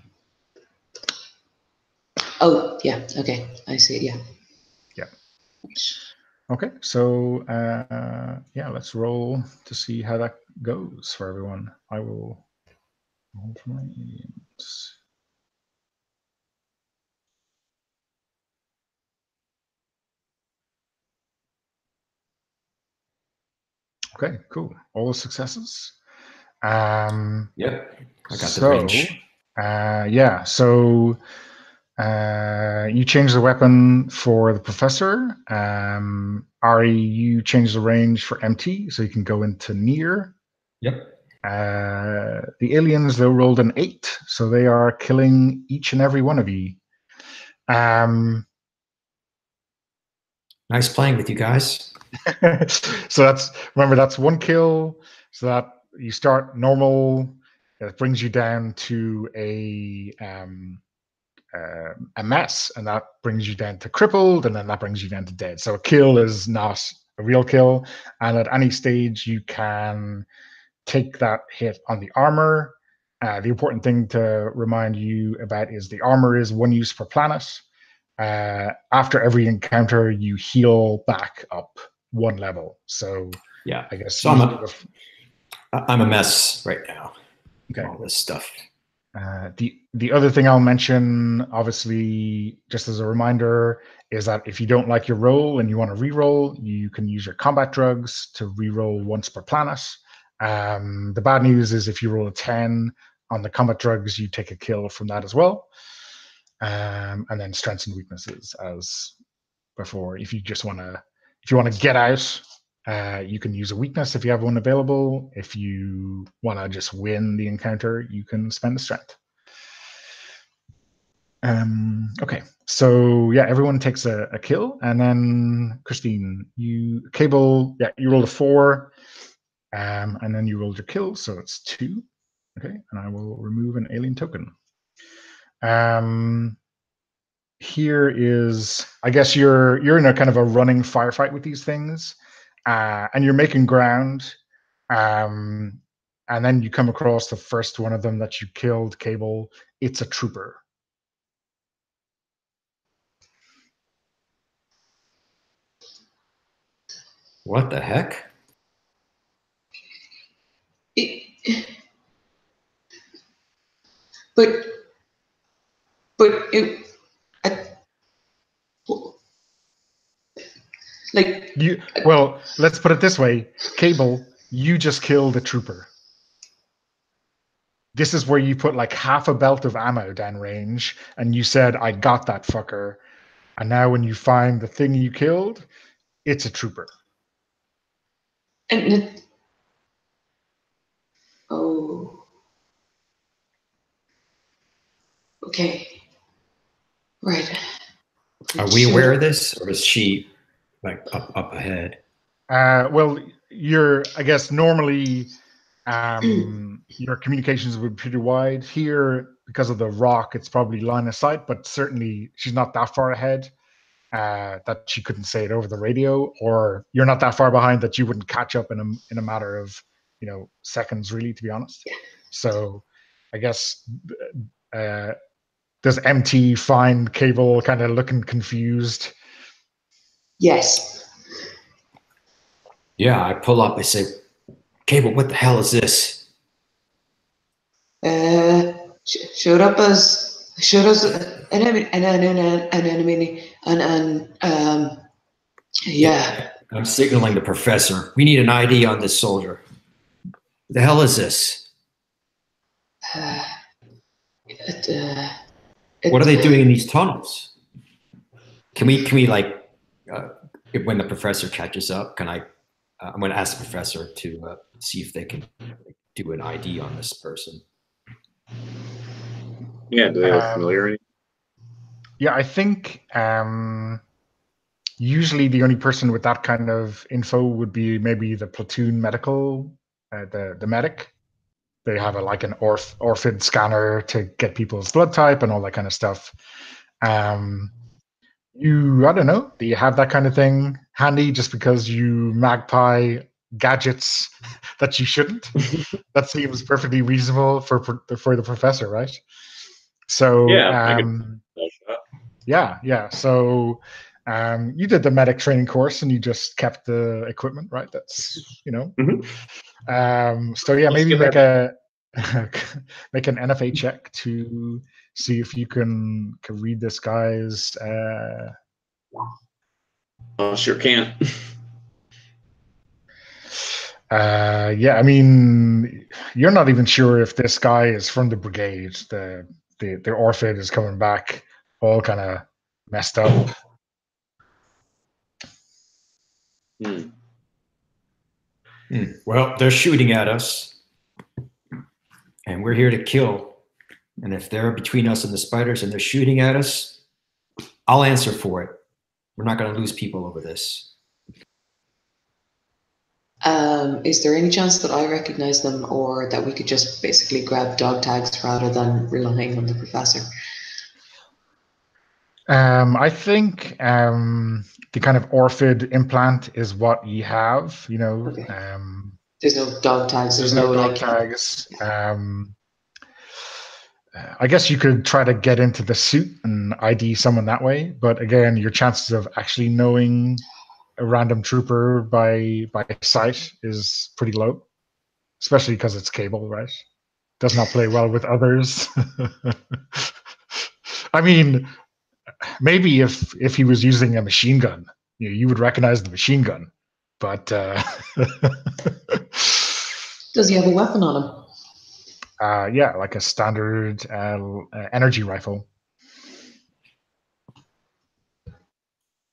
Oh, yeah, okay. I see it, yeah. Yeah. Okay, so let's roll to see how that goes for everyone. I will roll for my aliens. Okay, cool. All the successes. Yep, I got the range. So you change the weapon for the professor. Ari, you change the range for MT, so you can go into near. Yep. The aliens, they rolled an 8, so they are killing each and every one of you. Nice playing with you guys. So that's 1 kill. So that you start normal. It brings you down to a mess, and that brings you down to crippled, and then that brings you down to dead. So a kill is not a real kill, and at any stage you can take that hit on the armor. The important thing to remind you about is the armor is 1 use per planet. after every encounter, you heal back up 1 level. So yeah, I guess so I'm a mess right now. Okay. All this stuff. The other thing I'll mention, obviously, just as a reminder, is that if you don't like your roll and you want to re-roll, you can use your combat drugs to re-roll once per planet. The bad news is if you roll a 10 on the combat drugs, you take a kill from that as well. And then strengths and weaknesses as before. If you want to get out, you can use a weakness if you have one available. If you want to just win the encounter, you can spend a strength. Okay, so yeah, everyone takes a kill, and then Christine, you rolled a 4, and then you rolled your kill, so it's 2. Okay, and I will remove an alien token. Here is, I guess you're in a kind of a running firefight with these things, and you're making ground, and then you come across the first one of them that you killed, Cable. It's a trooper. What the heck? Well, let's put it this way, Cable, you just killed a trooper. This is where you put like half a belt of ammo down range, and you said, I got that fucker. And now when you find the thing you killed, it's a trooper. Oh. Okay. Right. Are we aware of this, or is she like up ahead? Well, I guess normally your communications would be pretty wide. Here, because of the rock, it's probably line of sight, but certainly she's not that far ahead that she couldn't say it over the radio, or you're not that far behind that you wouldn't catch up in a matter of seconds, really, to be honest. So I guess does MT find Cable kind of looking confused? Yes. Yeah, I pull up. I say, Cable, what the hell is this? Showed us an enemy, and yeah. I'm signaling the professor. We need an ID on this soldier. The hell is this? What are they doing in these tunnels? Can we like, when the professor catches up, I'm going to ask the professor to see if they can do an ID on this person. Yeah, do they look familiar? Yeah, I think usually the only person with that kind of info would be maybe the platoon medical, the medic. They have an orphid scanner to get people's blood type and all that kind of stuff. I don't know, do you have that kind of thing handy just because you magpie gadgets that you shouldn't? That seems perfectly reasonable for the professor, right? So yeah. So you did the medic training course and you just kept the equipment, right? That's so yeah, maybe make an NFA check to see if you can read this guy's. Sure can't. Yeah, I mean, you're not even sure if this guy is from the Brigade. The orphid is coming back all kind of messed up. Well, they're shooting at us, and we're here to kill. And if they're between us and the spiders and they're shooting at us, I'll answer for it. We're not going to lose people over this. Is there any chance that I recognize them, or that we could just basically grab dog tags rather than relying on the professor? I think the kind of orphid implant is what you have. Okay. There's no dog tags. There's no dog tags. I guess you could try to get into the suit and ID someone that way, but again, your chances of actually knowing a random trooper by sight is pretty low, especially because it's Cable, right? Does not play well with others. I mean, maybe if he was using a machine gun, you would recognize the machine gun, but Does he have a weapon on him? yeah, like a standard energy rifle.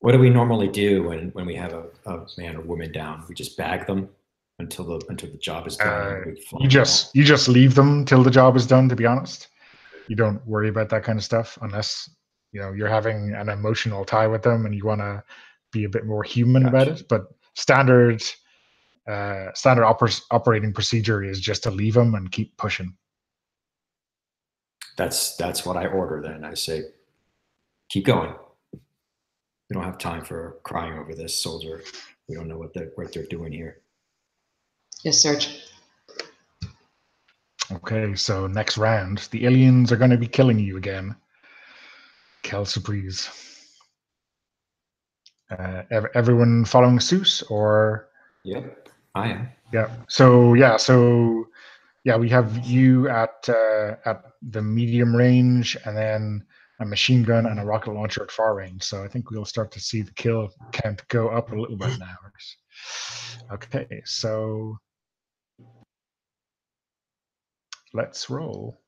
What do we normally do when we have a man or woman down? We just bag them until the job is done. You just leave them till the job is done. To be honest, you don't worry about that kind of stuff unless you're having an emotional tie with them and you want to be a bit more human about it. But standard operating procedure is just to leave them and keep pushing. That's what I order. Then I say, keep going. We don't have time for crying over this, soldier. We don't know what they're doing here. Yes, Serge. Okay, so next round, the aliens are going to be killing you again. Quelle surprise. Everyone following suit, or? Yep, I am. Yeah. So we have you at the medium range, and then a machine gun and a rocket launcher at far range. So I think we'll start to see the kill count go up a little bit now. Okay, so let's roll.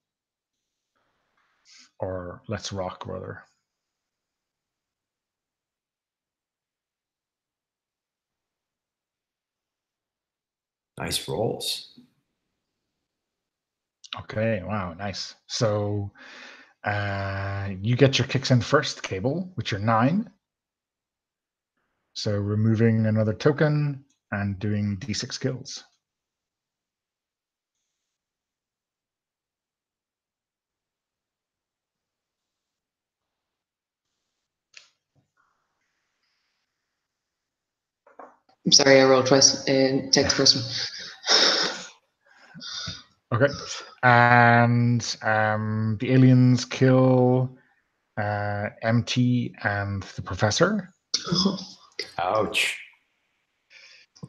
Or let's rock, rather. Nice rolls. Okay, wow, nice. So you get your kicks in first, Cable, with your 9. So removing another token and doing d6 kills. I'm sorry, I rolled twice. Take the first one. Okay. And the aliens kill MT and the professor. Ouch.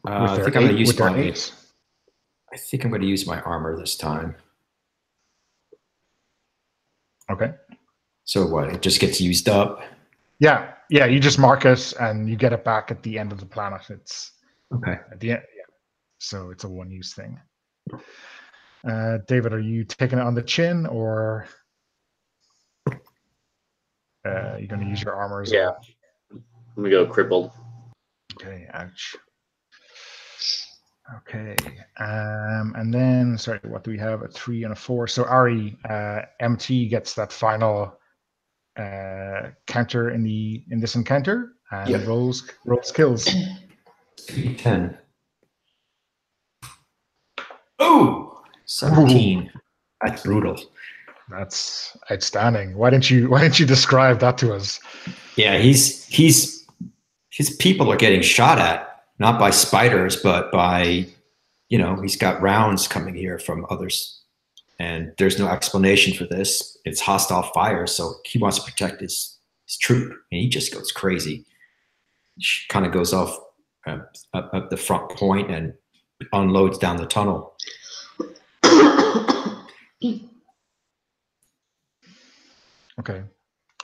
I think I'm going to use my armor this time. Okay. So what? It just gets used up? Yeah. You just mark it and you get it back at the end of the planet. It's okay. At the end, yeah. So it's a one-use thing. David, are you taking it on the chin, or you're going to use your armor as well? I'm going to go crippled. Okay, ouch. Okay, and then, sorry, what do we have? A 3 and a 4. So Ari, MT gets that final counter in this encounter and rolls kills. 10. Oh, 17. Ooh. That's brutal. That's outstanding. Why didn't you describe that to us? Yeah, his people are getting shot at, not by spiders, but by, he's got rounds coming here from others, and there's no explanation for this. It's hostile fire, so he wants to protect his troop, and he just goes crazy. He kind of goes off up the front point and unloads down the tunnel. Okay.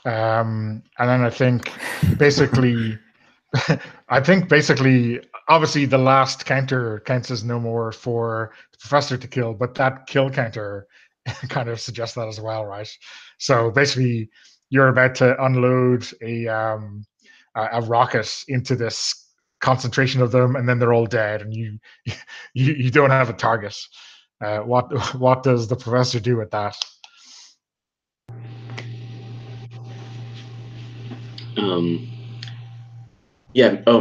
And then I think basically, obviously the last counter counts as no more for the professor to kill, but that kill counter kind of suggests that as well, right? So basically, you're about to unload a rocket into this concentration of them, and then they're all dead, and you don't have a target. What does the professor do with that?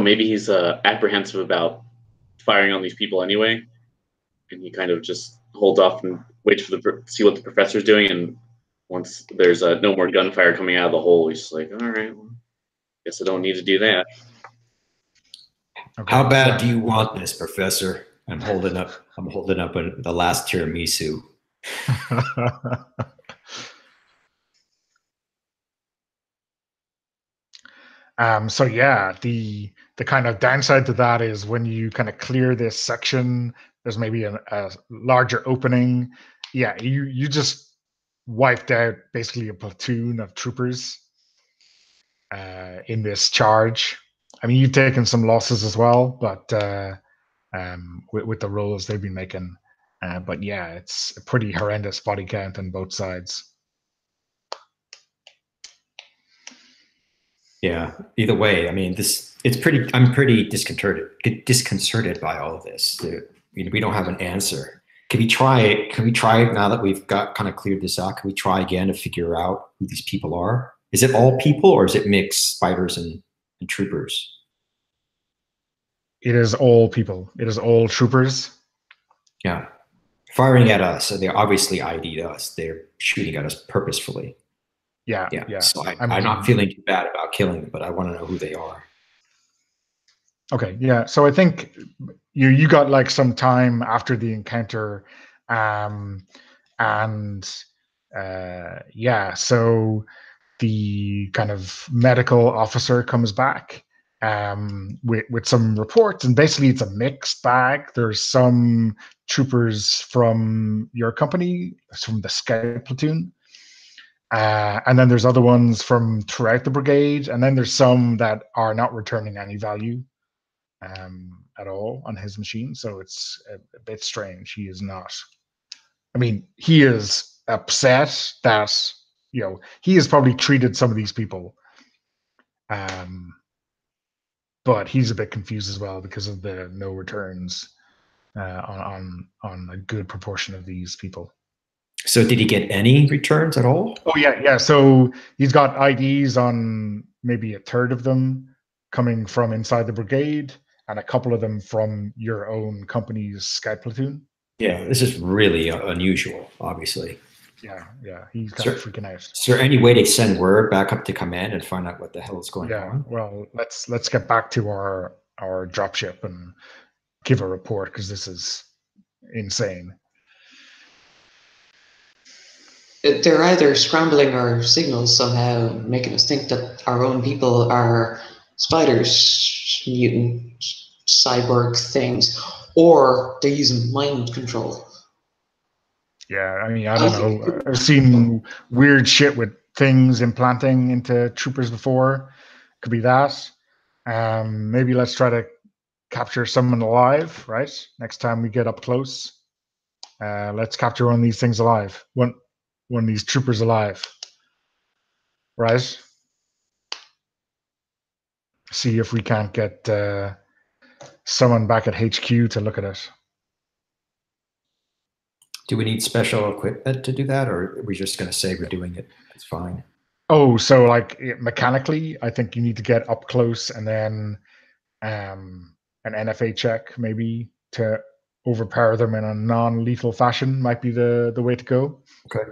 Maybe he's apprehensive about firing on these people anyway, and he kind of just holds off and waits for see what the professor's doing, and once there's no more gunfire coming out of the hole, he's just like, all right, well, guess I don't need to do that. Okay. How bad do you want this, Professor? I'm holding up the last tiramisu. So yeah, the kind of downside to that is when you kind of clear this section, there's maybe a larger opening. Yeah, you just wiped out basically a platoon of troopers in this charge. I mean, you've taken some losses as well, but with the rolls they've been making. But yeah, it's a pretty horrendous body count on both sides. Yeah. Either way, I mean, I'm pretty disconcerted by all of this. We don't have an answer. Can we try? Can we try now that we've got kind of cleared this out? Can we try again to figure out who these people are? Is it all people, or is it mixed spiders and troopers? It is all people. It is all troopers. Yeah. Firing at us. So they obviously ID'd us. They're shooting at us purposefully. Yeah. So I'm not feeling too bad about killing them, but I want to know who they are. Okay, yeah. So I think you got like some time after the encounter, and yeah. So the kind of medical officer comes back with some reports, and basically it's a mixed bag. There's some troopers from your company, from the scout platoon. And then there's other ones from throughout the brigade, and then there's some that are not returning any value at all on his machine. So it's a bit strange. He is not. I mean, he is upset that he has probably treated some of these people, but he's a bit confused as well because of the no returns on a good proportion of these people. So did he get any returns at all? Oh yeah. So he's got IDs on maybe a third of them coming from inside the brigade, and a couple of them from your own company's scout platoon. Yeah, this is really unusual, obviously. Yeah, he's kind of freaking out. Is there any way to send word back up to command and find out what the hell is going on? Well, let's get back to our dropship and give a report, because this is insane. They're either scrambling our signals somehow, making us think that our own people are spiders, mutant, cyborg things, or they're using mind control. Yeah, I mean, I don't know. I've seen weird shit with things implanting into troopers before. Could be that. Maybe let's try to capture someone alive, right? Next time we get up close. Let's capture one of these things alive. One of these troopers alive. Right? See if we can't get someone back at HQ to look at it. Do we need special equipment to do that, or are we just going to say we're doing it? It's fine. Oh, so like mechanically, I think you need to get up close, and then an NFA check maybe to overpower them in a non-lethal fashion might be the way to go. Okay.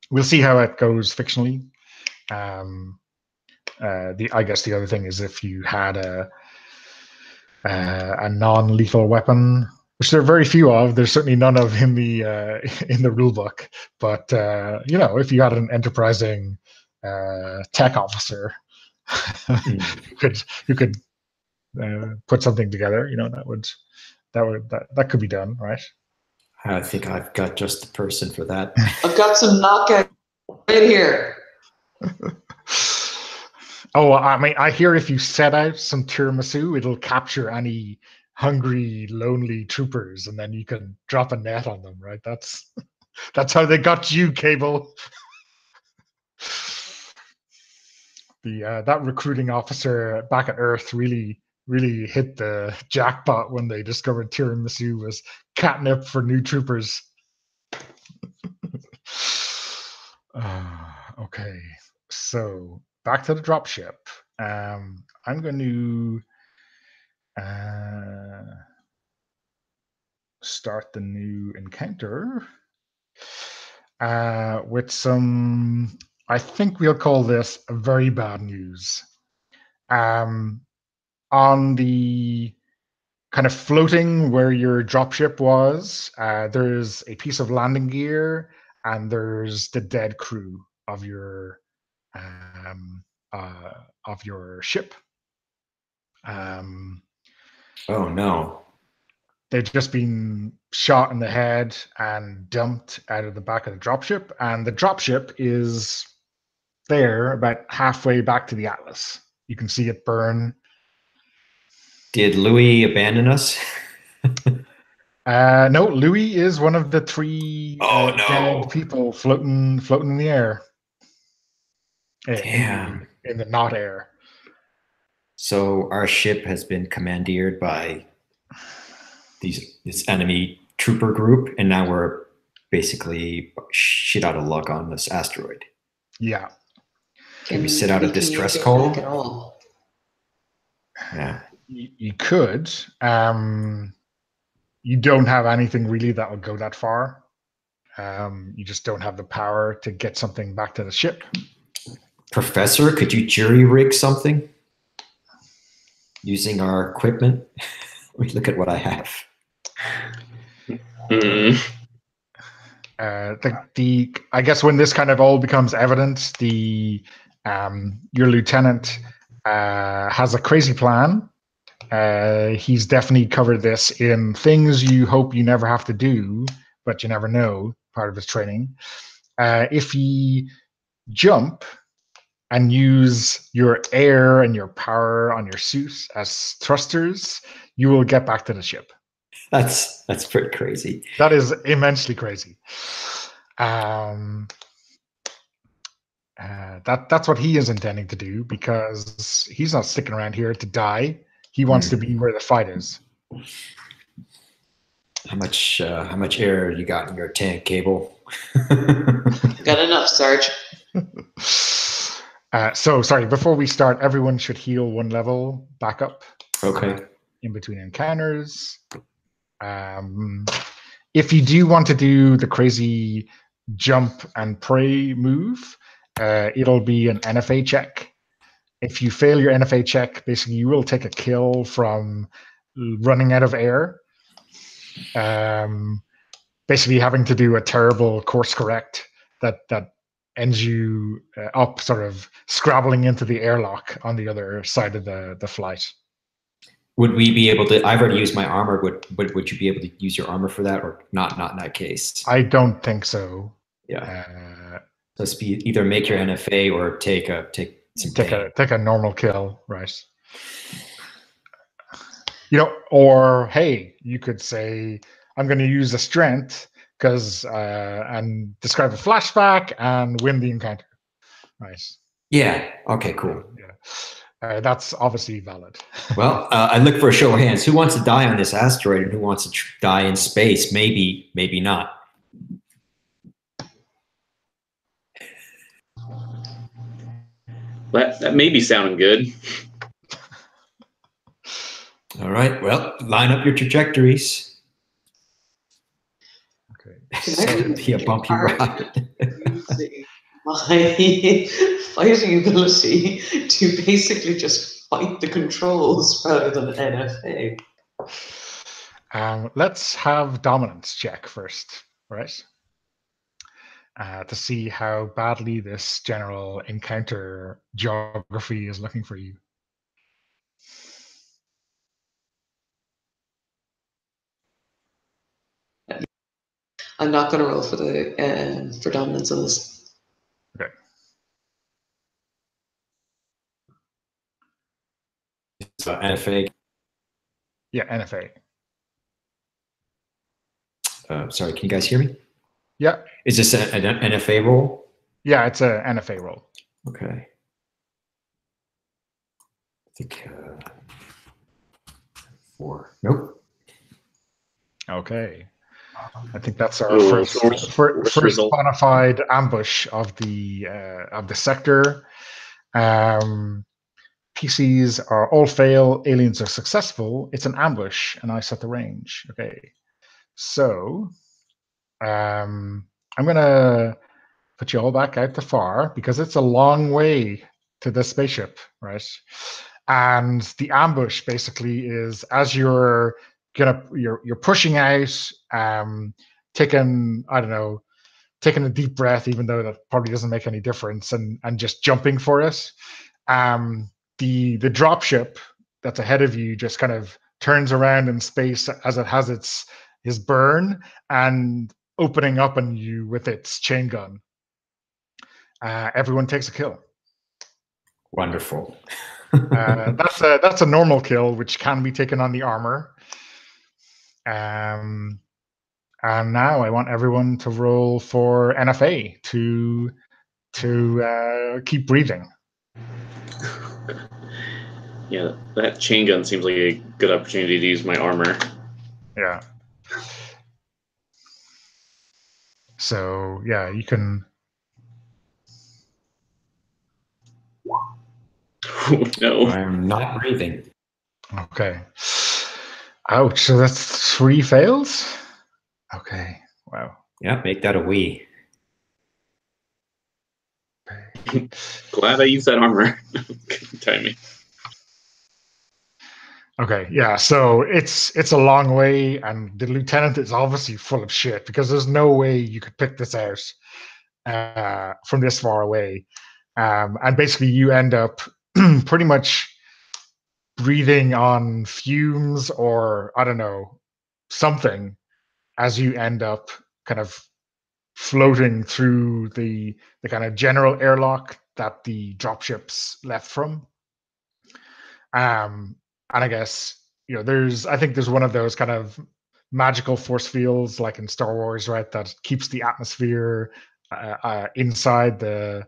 We'll see how it goes fictionally. I guess the other thing is if you had a non-lethal weapon, which there are very few of. There's certainly none of in the rule book. But if you had an enterprising tech officer who could put something together, that could be done, right? I think I've got just the person for that. I've got some knockout right here. Oh, I mean, I hear if you set out some tiramisu, it'll capture any hungry, lonely troopers, and then you can drop a net on them, right? That's how they got you, Cable. That recruiting officer back at Earth really hit the jackpot when they discovered tiramisu was catnip for new troopers. Okay, so back to the dropship. I'm going to start the new encounter with some, I think we'll call this very bad news. On the kind of floating where your dropship was, there's a piece of landing gear, and there's the dead crew of your ship. Oh no. They've just been shot in the head and dumped out of the back of the dropship, and the dropship is there about halfway back to the Atlas. You can see it burn. Did Louis abandon us? No, Louis is one of the three dead no. people floating in the air. Damn. In the not air. So our ship has been commandeered by this enemy trooper group, and now we're basically shit out of luck on this asteroid. Yeah. Can we sit out a distress call? At all? Yeah. You could. You don't have anything really that will go that far. You just don't have the power to get something back to the ship. Professor, could you jury rig something using our equipment? Look at what I have. I guess when this kind of all becomes evident, your lieutenant has a crazy plan. He's definitely covered this in things you hope you never have to do, but you never know, part of his training. If you jump and use your air and your power on your suit as thrusters, you will get back to the ship. That's pretty crazy. That is immensely crazy. That's what he is intending to do, because he's not sticking around here to die. He wants to be where the fight is. How much air you got in your tank, Cable? Got enough, Sarge. So sorry, before we start, everyone should heal 1 level back up. Okay. In between encounters. If you do want to do the crazy jump and pray move, it'll be an NFA check. If you fail your NFA check, basically you will take a kill from running out of air. Basically having to do a terrible course correct that ends you up sort of scrabbling into the airlock on the other side of the flight. Would we be able to? I've already used my armor. Would you be able to use your armor for that, or not? Not in that case. I don't think so. Yeah. Let's be either make your NFA or take a normal kill, right? Or hey, you could say I'm going to use a strength and describe a flashback and win the encounter, right? Yeah. Okay. Cool. Yeah. That's obviously valid. Well, I look for a show of hands. Who wants to die on this asteroid and who wants to die in space? Maybe not. That may be sounding good. All right. Well, line up your trajectories. Okay. It's going to be a bumpy ride. My fighting ability to basically just fight the controls rather than NFA. Let's have dominance check first, right? To see how badly this general encounter geography is looking for you. I'm not going to roll for the for dominance on this. Okay. NFA. Yeah, NFA. Sorry, can you guys hear me? Yeah. Is this an NFA roll? Yeah, it's an NFA roll. Okay. I think 4. Nope. Okay. I think that's our first quantified ambush of the sector. PCs are all fail, aliens are successful. It's an ambush, and I set the range. Okay. So I'm gonna put you all back out the far because it's a long way to the spaceship, right? And the ambush basically is as you're pushing out, taking a deep breath, even though that probably doesn't make any difference, and just jumping for it. The dropship that's ahead of you just kind of turns around in space as it has his burn and opening up on you with its chain gun. Everyone takes a kill. Wonderful. That's a normal kill, which can be taken on the armor. And now I want everyone to roll for NFA to keep breathing. Yeah, that chain gun seems like a good opportunity to use my armor. Yeah. So yeah, you can. Oh, no. I'm not breathing. Okay. Ouch. So that's 3 fails. Okay. Wow. Yeah, make that a we. Glad I used that armor. Good timing. Okay, yeah, so it's a long way, and the lieutenant is obviously full of shit because there's no way you could pick this out from this far away. And basically you end up pretty much breathing on fumes or, I don't know, something as you end up kind of floating through the kind of general airlock that the dropships left from. And I guess, I think there's one of those kind of magical force fields like in Star Wars, right? That keeps the atmosphere inside the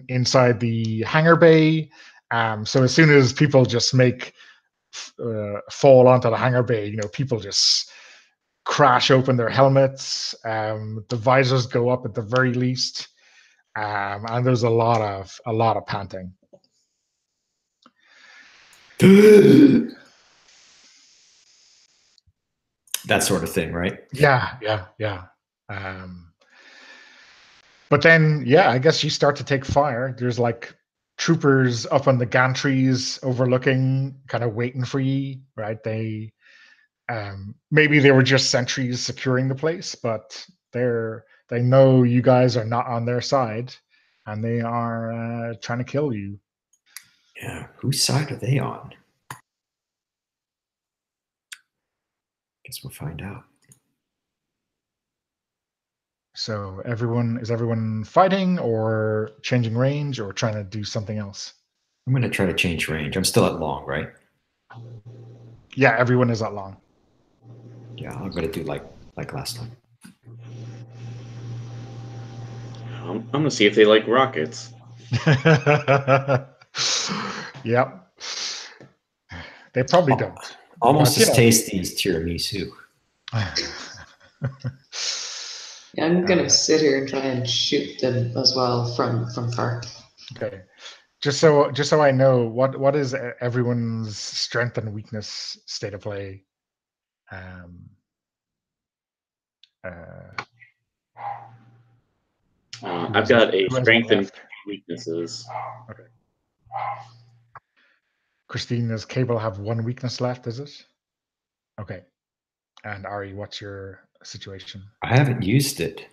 inside the hangar bay. So as soon as people just fall onto the hangar bay, people just crash open their helmets. The visors go up at the very least, and there's a lot of panting. That sort of thing, right? Yeah. But then, yeah, I guess you start to take fire. There's like troopers up on the gantries overlooking, kind of waiting for you, right? They maybe they were just sentries securing the place, but they know you guys are not on their side, and they are trying to kill you. Yeah, whose side are they on? Guess we'll find out. So is everyone fighting or changing range or trying to do something else? I'm going to try to change range. I'm still at long, right? Yeah, everyone is at long. Yeah, I'm going to do like last time. I'm going to see if they like rockets. Yep. They probably don't. Almost as tasty as tiramisu. Yeah, I'm gonna sit here and try and shoot them as well from far. Okay. Just so I know, what is everyone's strength and weakness state of play? I've got a strength and weaknesses. Okay. Christina's Cable have 1 weakness left, is it? Okay. And Ari, what's your situation? I haven't used it.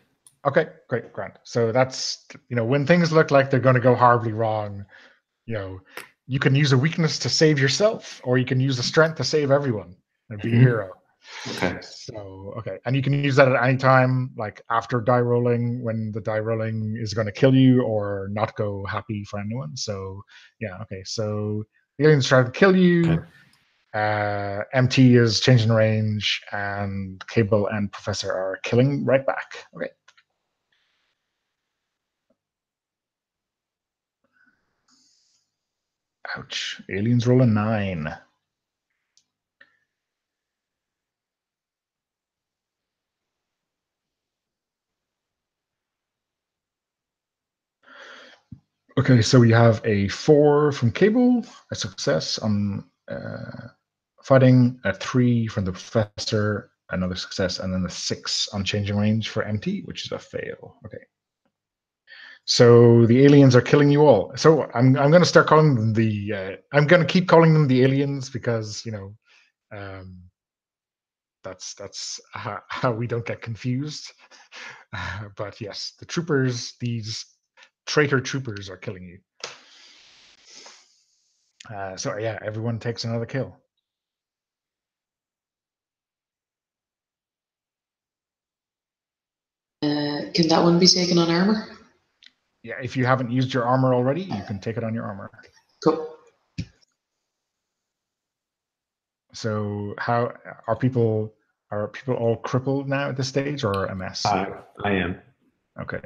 Okay, great, Grant. So that's, when things look like they're going to go horribly wrong, you can use a weakness to save yourself, or you can use a strength to save everyone and be a hero. Okay. So, okay. And you can use that at any time, like after die rolling, when the die rolling is going to kill you or not go happy for anyone. So, yeah, okay. So the aliens try to kill you. Okay. MT is changing range, and Cable and Professor are killing right back. Okay. Ouch. Aliens roll a 9. Okay, so we have a 4 from Cable, a success on fighting, a 3 from the Professor, another success, and then a 6 on changing range for MT, which is a fail. Okay. So the aliens are killing you all. So I'm going to start calling them I'm going to keep calling them the aliens because that's how we don't get confused. But yes, the troopers, these traitor troopers, are killing you. So yeah, everyone takes another kill. Can that one be taken on armor? Yeah, if you haven't used your armor already, you can take it on your armor. Cool. So how are people? Are people all crippled now at this stage, or a mess? I am. Okay.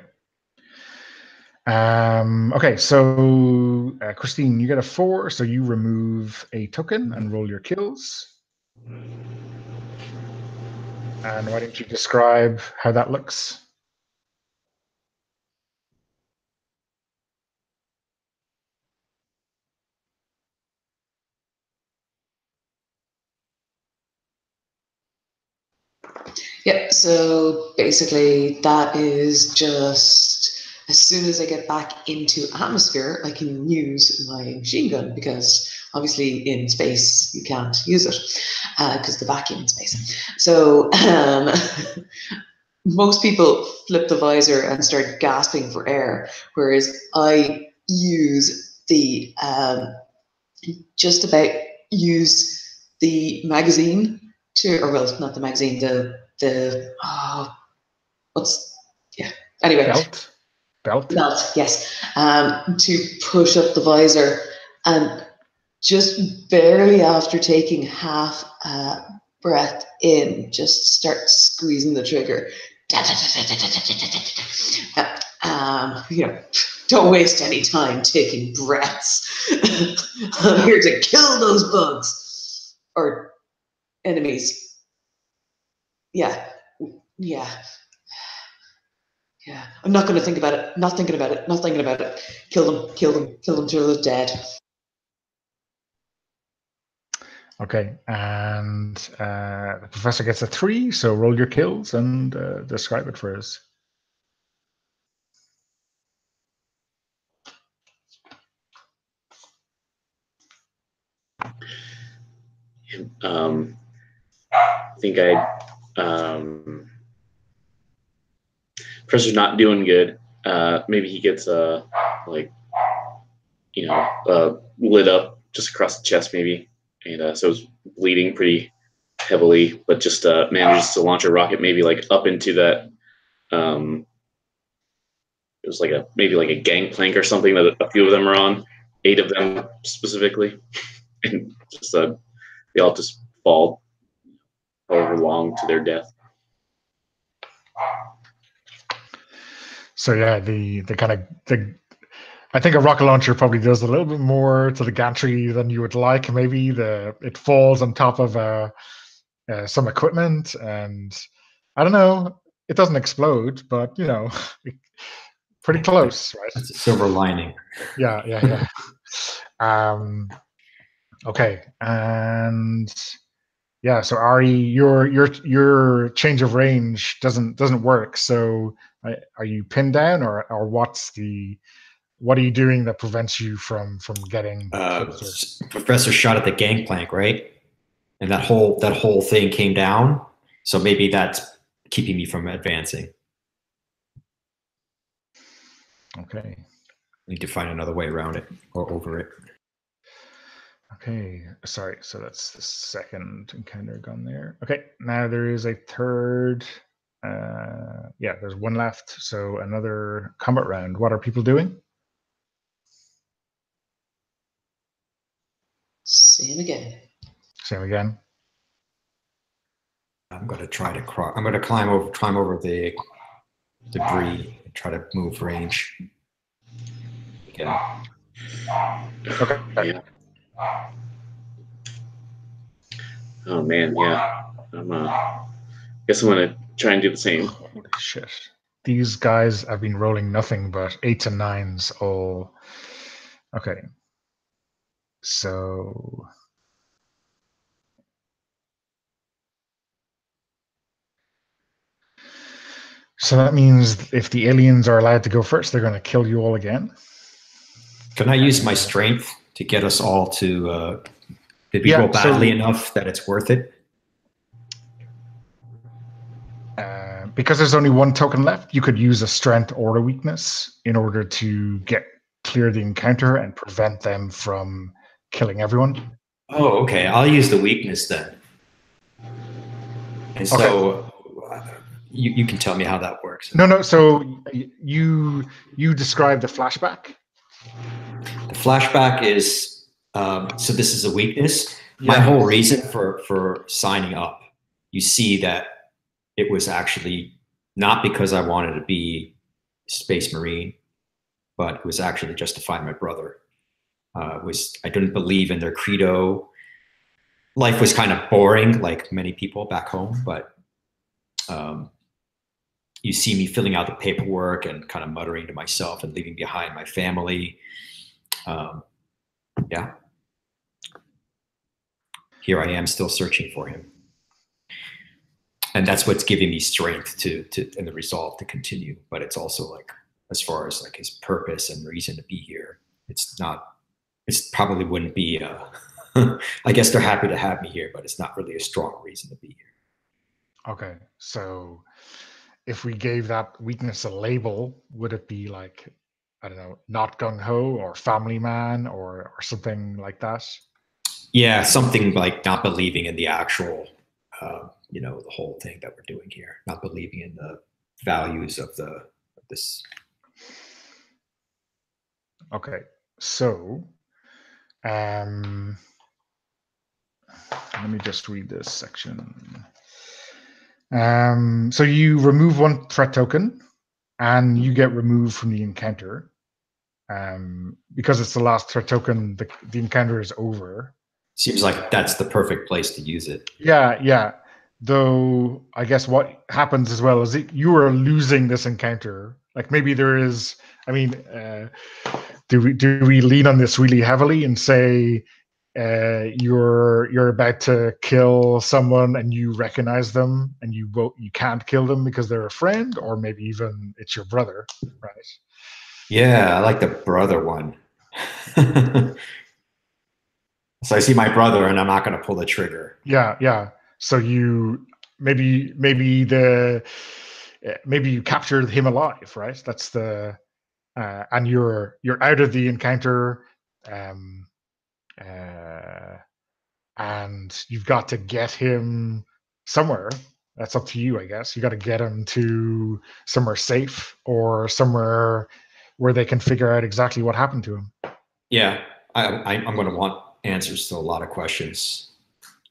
Okay, so Christine, you get a 4, so you remove a token and roll your kills. And why don't you describe how that looks? Yep, so basically that is just as soon as I get back into atmosphere, I can use my machine gun because obviously in space you can't use it because the vacuum in space. So most people flip the visor and start gasping for air, whereas I use the just about use the magazine to, or well, not the magazine, the what's, yeah, anyway. Belt, yes. To push up the visor, and just barely after taking half breath in, just start squeezing the trigger. Don't waste any time taking breaths. I'm here to kill those bugs or enemies. Yeah. I'm not going to think about it. Not thinking about it. Kill them till they're dead. Okay, and the professor gets a 3, so roll your kills and describe it for us. I think Professor's not doing good. Maybe he gets lit up just across the chest, maybe, and so it's bleeding pretty heavily, but just manages to launch a rocket, maybe like up into that. It was maybe like a gangplank or something that a few of them are on, 8 of them specifically, and just they all just fall however long to their death. So yeah, I think a rocket launcher probably does a little bit more to the gantry than you would like. Maybe it falls on top of some equipment, and I don't know. It doesn't explode, but pretty close, right? That's a silver lining. Yeah. Okay, and yeah, so Ari, your change of range doesn't work. So are you pinned down, or what are you doing that prevents you from getting closer? Professor shot at the gangplank, right? And that whole thing came down. So maybe that's keeping me from advancing. Okay. Need to find another way around it or over it. Okay, sorry. So that's the second encounter gone there. Okay, now there is a third. Yeah, there's one left. So another combat round. What are people doing? Same again. Same again. I'm going to try to cross. I'm going to climb over the debris and try to move range. Again. Okay. Yeah. Oh man, yeah. Guess I'm gonna try and do the same. Holy shit! These guys have been rolling nothing but 8s and 9s all. Okay. So. So that means if the aliens are allowed to go first, they're going to kill you all again. Can I use my strength to get us all to? Did we go badly enough that it's worth it? Because there's only one token left, you could use a strength or a weakness in order to clear the encounter and prevent them from killing everyone. Oh, okay. I'll use the weakness then. And so you can tell me how that works. No. So you describe the flashback. The flashback is so this is a weakness. My Yeah. whole reason for signing up, you see that it was actually not because I wanted to be Space Marine, but it was actually just to find my brother. I didn't believe in their credo. Life was kind of boring, like many people back home, but you see me filling out the paperwork and kind of muttering to myself and leaving behind my family. Yeah. Here I am still searching for him. And that's what's giving me strength to and the resolve to continue. But it's also like, as far as like his purpose and reason to be here, it's probably wouldn't be, I guess they're happy to have me here, but it's not really a strong reason to be here. Okay. So if we gave that weakness a label, would it be like, I don't know, not gung-ho or family man or something like that? Yeah, something like not believing in the actual, the whole thing that we're doing here, not believing in the values of this. Okay, so let me just read this section. So you remove one threat token, and you get removed from the encounter. Because it's the last threat token, the encounter is over. Seems like that's the perfect place to use it. Yeah. Though I guess what happens as well is that you are losing this encounter. Like maybe there is. I mean, do we lean on this really heavily and say you're about to kill someone and you recognize them and you can't kill them because they're a friend, or maybe even it's your brother, right? Yeah, I like the brother one. So I see my brother and I'm not going to pull the trigger. Yeah. So you maybe you captured him alive, right? That's the and you're out of the encounter, and you've got to get him somewhere. That's up to you, I guess. You got to get him to somewhere safe or somewhere where they can figure out exactly what happened to him. Yeah, I'm going to want answers to a lot of questions.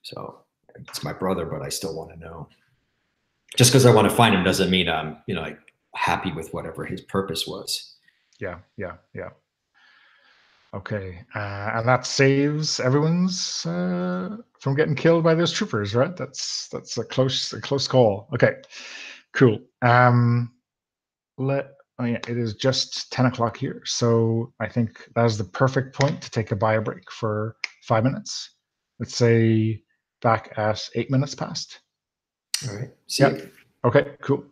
So it's my brother, but I still want to know. Just because I want to find him doesn't mean I'm, like happy with whatever his purpose was. Yeah. Okay, and that saves everyone's from getting killed by those troopers, right? That's a close call. Okay, cool. It is just 10 o'clock here, so I think that is the perfect point to take a bio break for 5 minutes. Let's say back at 8 minutes past. All right. See you. Okay, cool.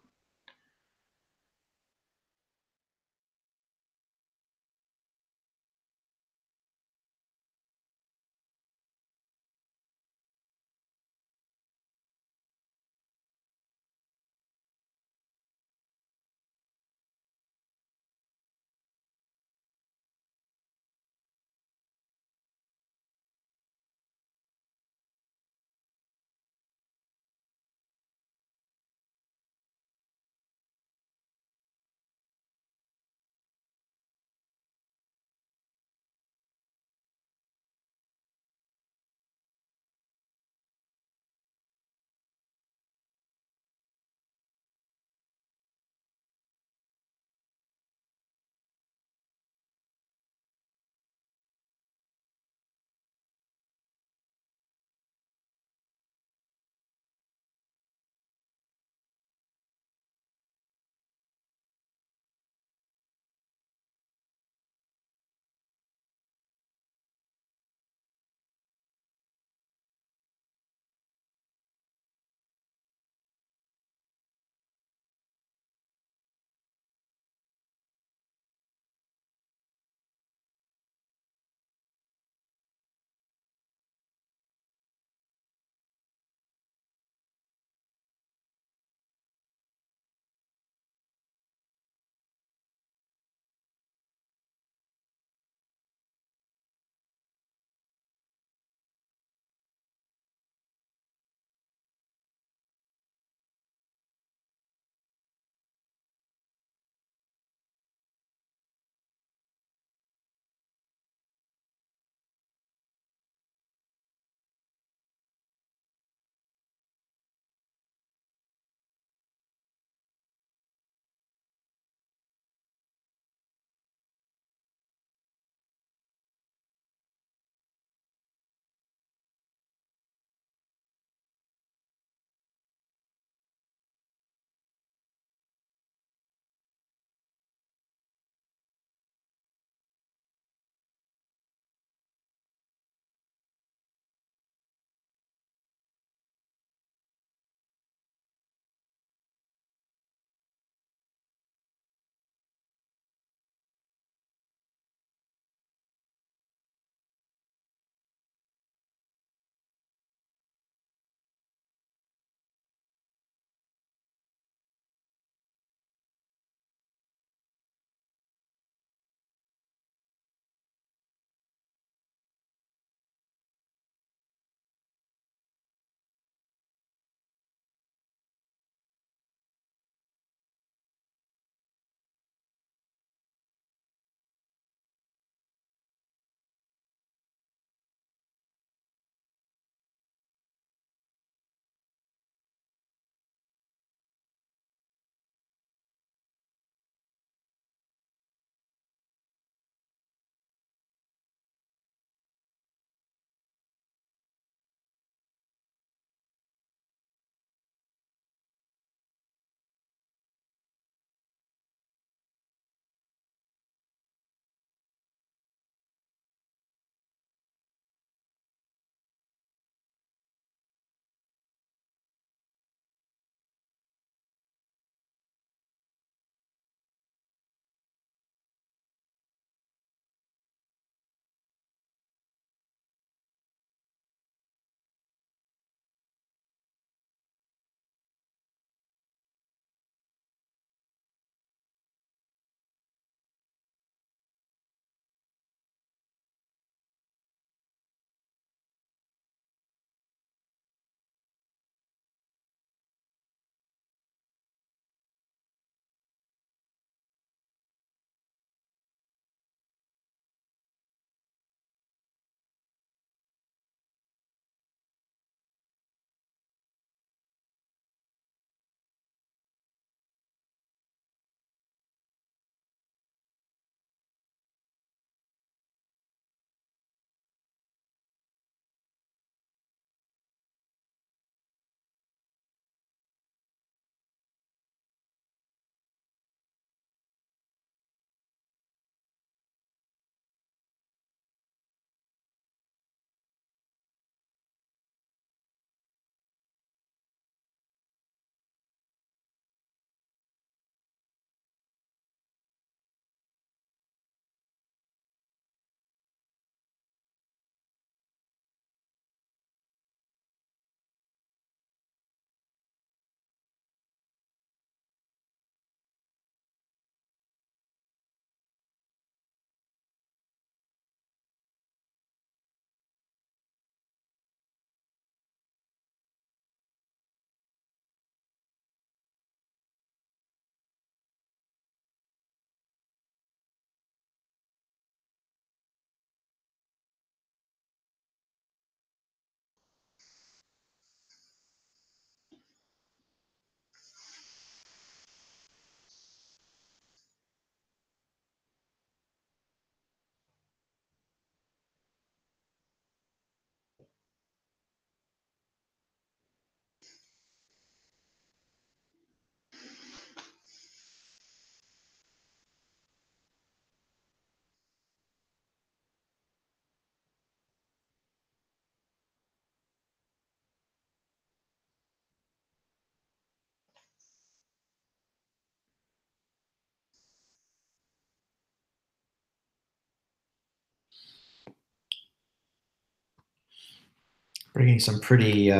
Bringing some pretty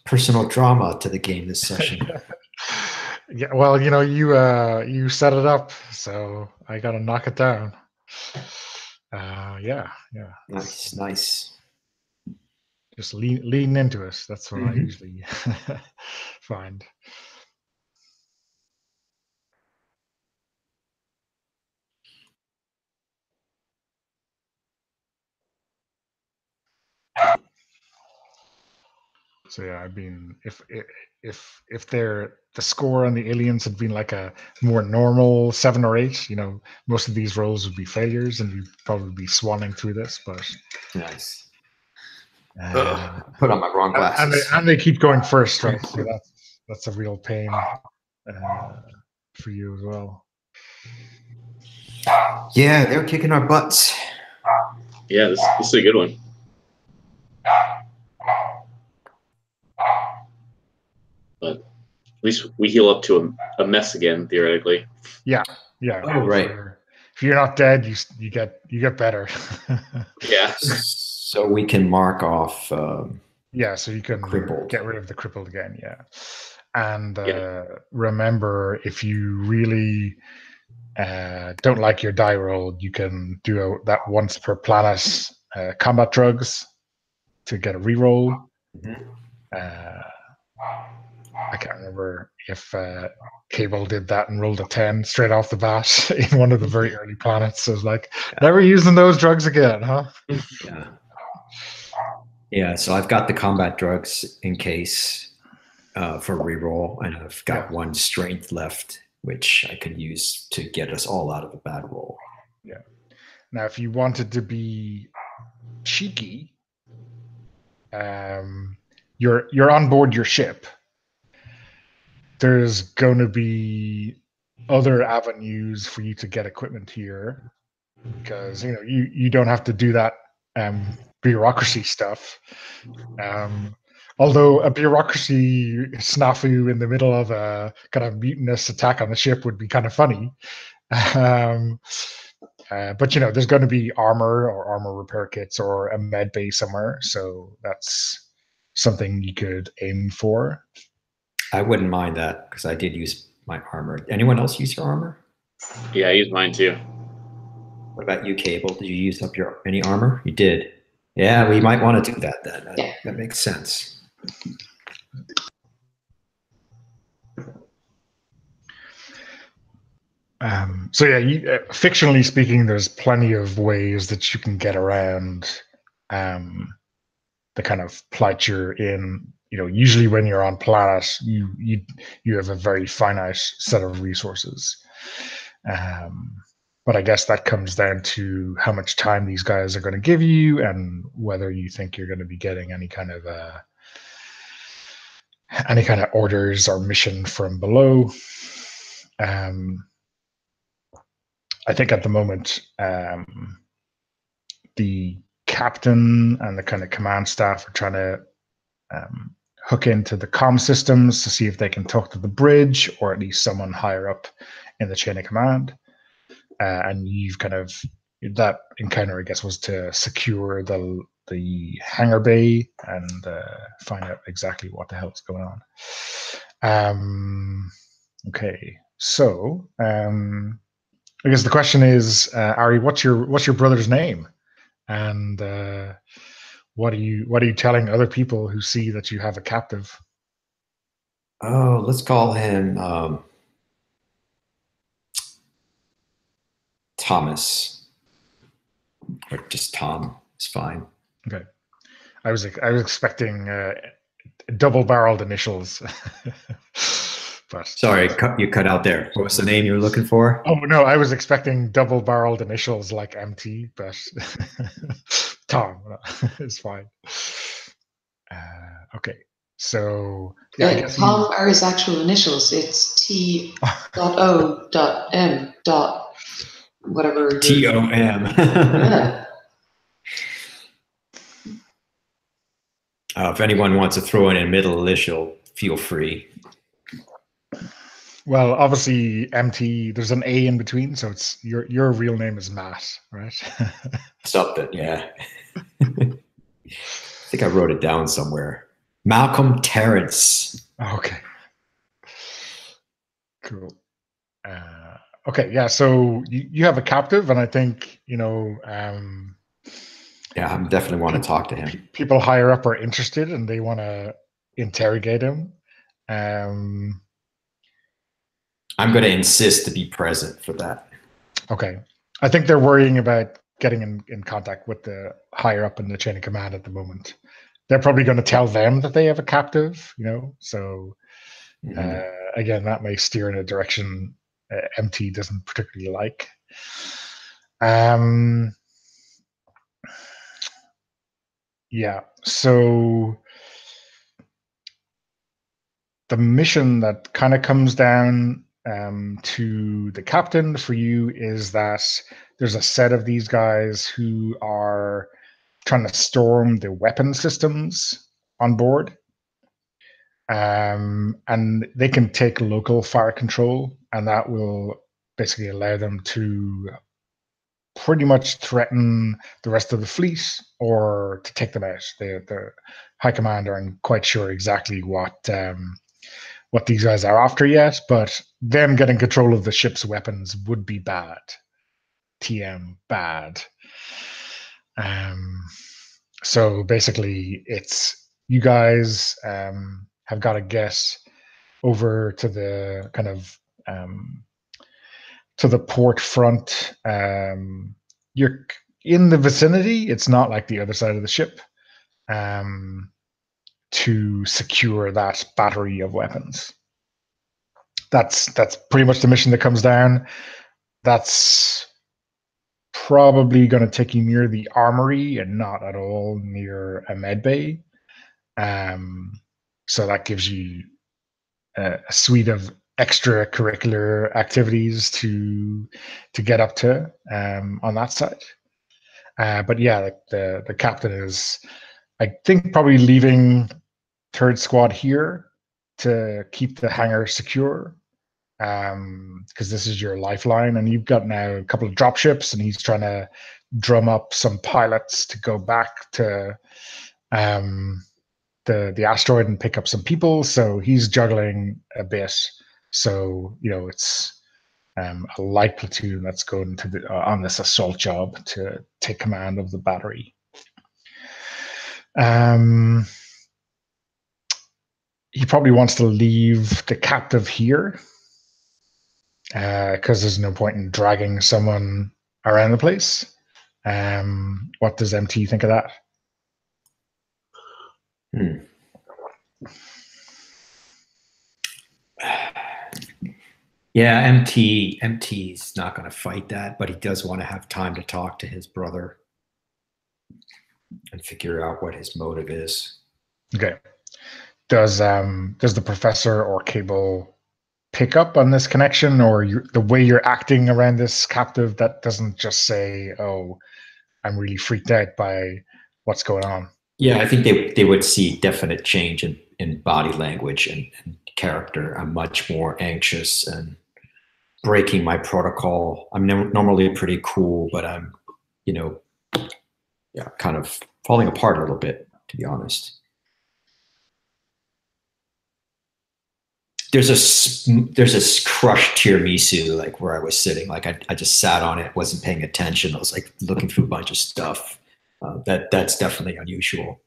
personal drama to the game this session. Yeah, well, you set it up, so I got to knock it down. Yeah. Nice. Just lean into it. That's what I Mhm. usually find. So yeah, I mean, if the score on the aliens had been like a more normal 7 or 8, most of these rolls would be failures, and you'd probably be swanning through this. But Nice. uh, Put on my wrong glasses. and they keep going first, right? So that's a real pain for you as well. Yeah, they're kicking our butts. Yeah, this is a good one. But at least we heal up to a mess again, theoretically. Yeah. Oh, right. If you're not dead, you get better. Yeah. So we can mark off. Yeah, so you can crippled. get rid of the crippled again. Yeah, and remember, if you really don't like your die roll, you can do that once per planet combat drugs to get a reroll. I can't remember if Cable did that and rolled a 10 straight off the bat in one of the very early planets. So it's like, never using those drugs again, huh? Yeah, so I've got the combat drugs in case for reroll, and I've got one strength left, which I can use to get us all out of a bad roll. Yeah. Now, if you wanted to be cheeky, you're on board your ship. There's going to be other avenues for you to get equipment here, because you don't have to do that bureaucracy stuff. Although a bureaucracy snafu in the middle of a kind of mutinous attack on the ship would be kind of funny. But there's going to be armor or armor repair kits or a med bay somewhere, so that's something you could aim for. I wouldn't mind that, because I did use my armor. Anyone else use your armor? Yeah, I used mine too. What about you, Cable? Did you use up any armor? You did. Yeah, we might want to do that then. That makes sense. So yeah, fictionally speaking, there's plenty of ways that you can get around the kind of plight you're in. Usually when you're on planet, you have a very finite set of resources. But I guess that comes down to how much time these guys are going to give you, and whether you think you're going to be getting any kind of orders or mission from below. I think at the moment, the captain and the kind of command staff are trying to hook into the comm systems to see if they can talk to the bridge, or at least someone higher up in the chain of command. And you've kind of, that encounter, I guess, was to secure the hangar bay and find out exactly what the hell is going on. Okay, so I guess the question is, Ari, what's your brother's name, and what are you telling other people who see that you have a captive? Oh, let's call him Thomas, or just Tom. It's fine. Okay, I was expecting double-barreled initials. But sorry, you cut out there. What was the name you were looking for? Oh no, I was expecting double-barreled initials like MT, but Tom is fine. Okay, so yeah, I guess Tom are his actual initials. It's T.O.M. Whatever. TOM. Yeah. If anyone wants to throw in a middle initial, feel free. Well, obviously MT, there's an A in between, so it's your real name is Matt, right? Something, yeah. think I wrote it down somewhere. Malcolm Terrence. Okay. Cool. Okay, yeah. So you have a captive, and I think Yeah, I definitely want to talk to him. People higher up are interested, and they want to interrogate him. I'm going to insist to be present for that. Okay. I think they're worrying about getting in contact with the higher up in the chain of command at the moment. They're probably going to tell them that they have a captive, so again, that may steer in a direction MT doesn't particularly like. Yeah, so the mission that kind of comes down to the captain for you is that there's a set of these guys who are trying to storm the weapon systems on board. And they can take local fire control, and that will basically allow them to pretty much threaten the rest of the fleet or to take them out. The high command aren't quite sure exactly what these guys are after yet, but them getting control of the ship's weapons would be bad. TM bad. So basically, it's you guys have got to get over to the kind of to the port front. You're in the vicinity. It's not like the other side of the ship. To secure that battery of weapons. That's pretty much the mission that comes down. That's probably going to take you near the armory and not at all near a med bay. So that gives you a suite of extracurricular activities to get up to on that side. But yeah, the captain is, I think, probably leaving third squad here to keep the hangar secure, because this is your lifeline, and you've got now a couple of drop ships, and he's trying to drum up some pilots to go back to the asteroid and pick up some people. So he's juggling a bit. So it's a light platoon that's going to on this assault job to take command of the battery. He probably wants to leave the captive here because there's no point in dragging someone around the place. What does MT think of that? Yeah, MT's not going to fight that, but he does want to have time to talk to his brother and figure out what his motive is. Okay. Does the professor or Cable pick up on this connection, or the way you're acting around this captive that doesn't just say, "Oh, I'm really freaked out by what's going on"? Yeah, I think they would see definite change in body language and character. I'm much more anxious and breaking my protocol. I'm normally pretty cool, but I'm, kind of falling apart a little bit, to be honest. There's a crushed tiramisu, like where I was sitting. Like I just sat on it, wasn't paying attention. I was like looking through a bunch of stuff. That's definitely unusual.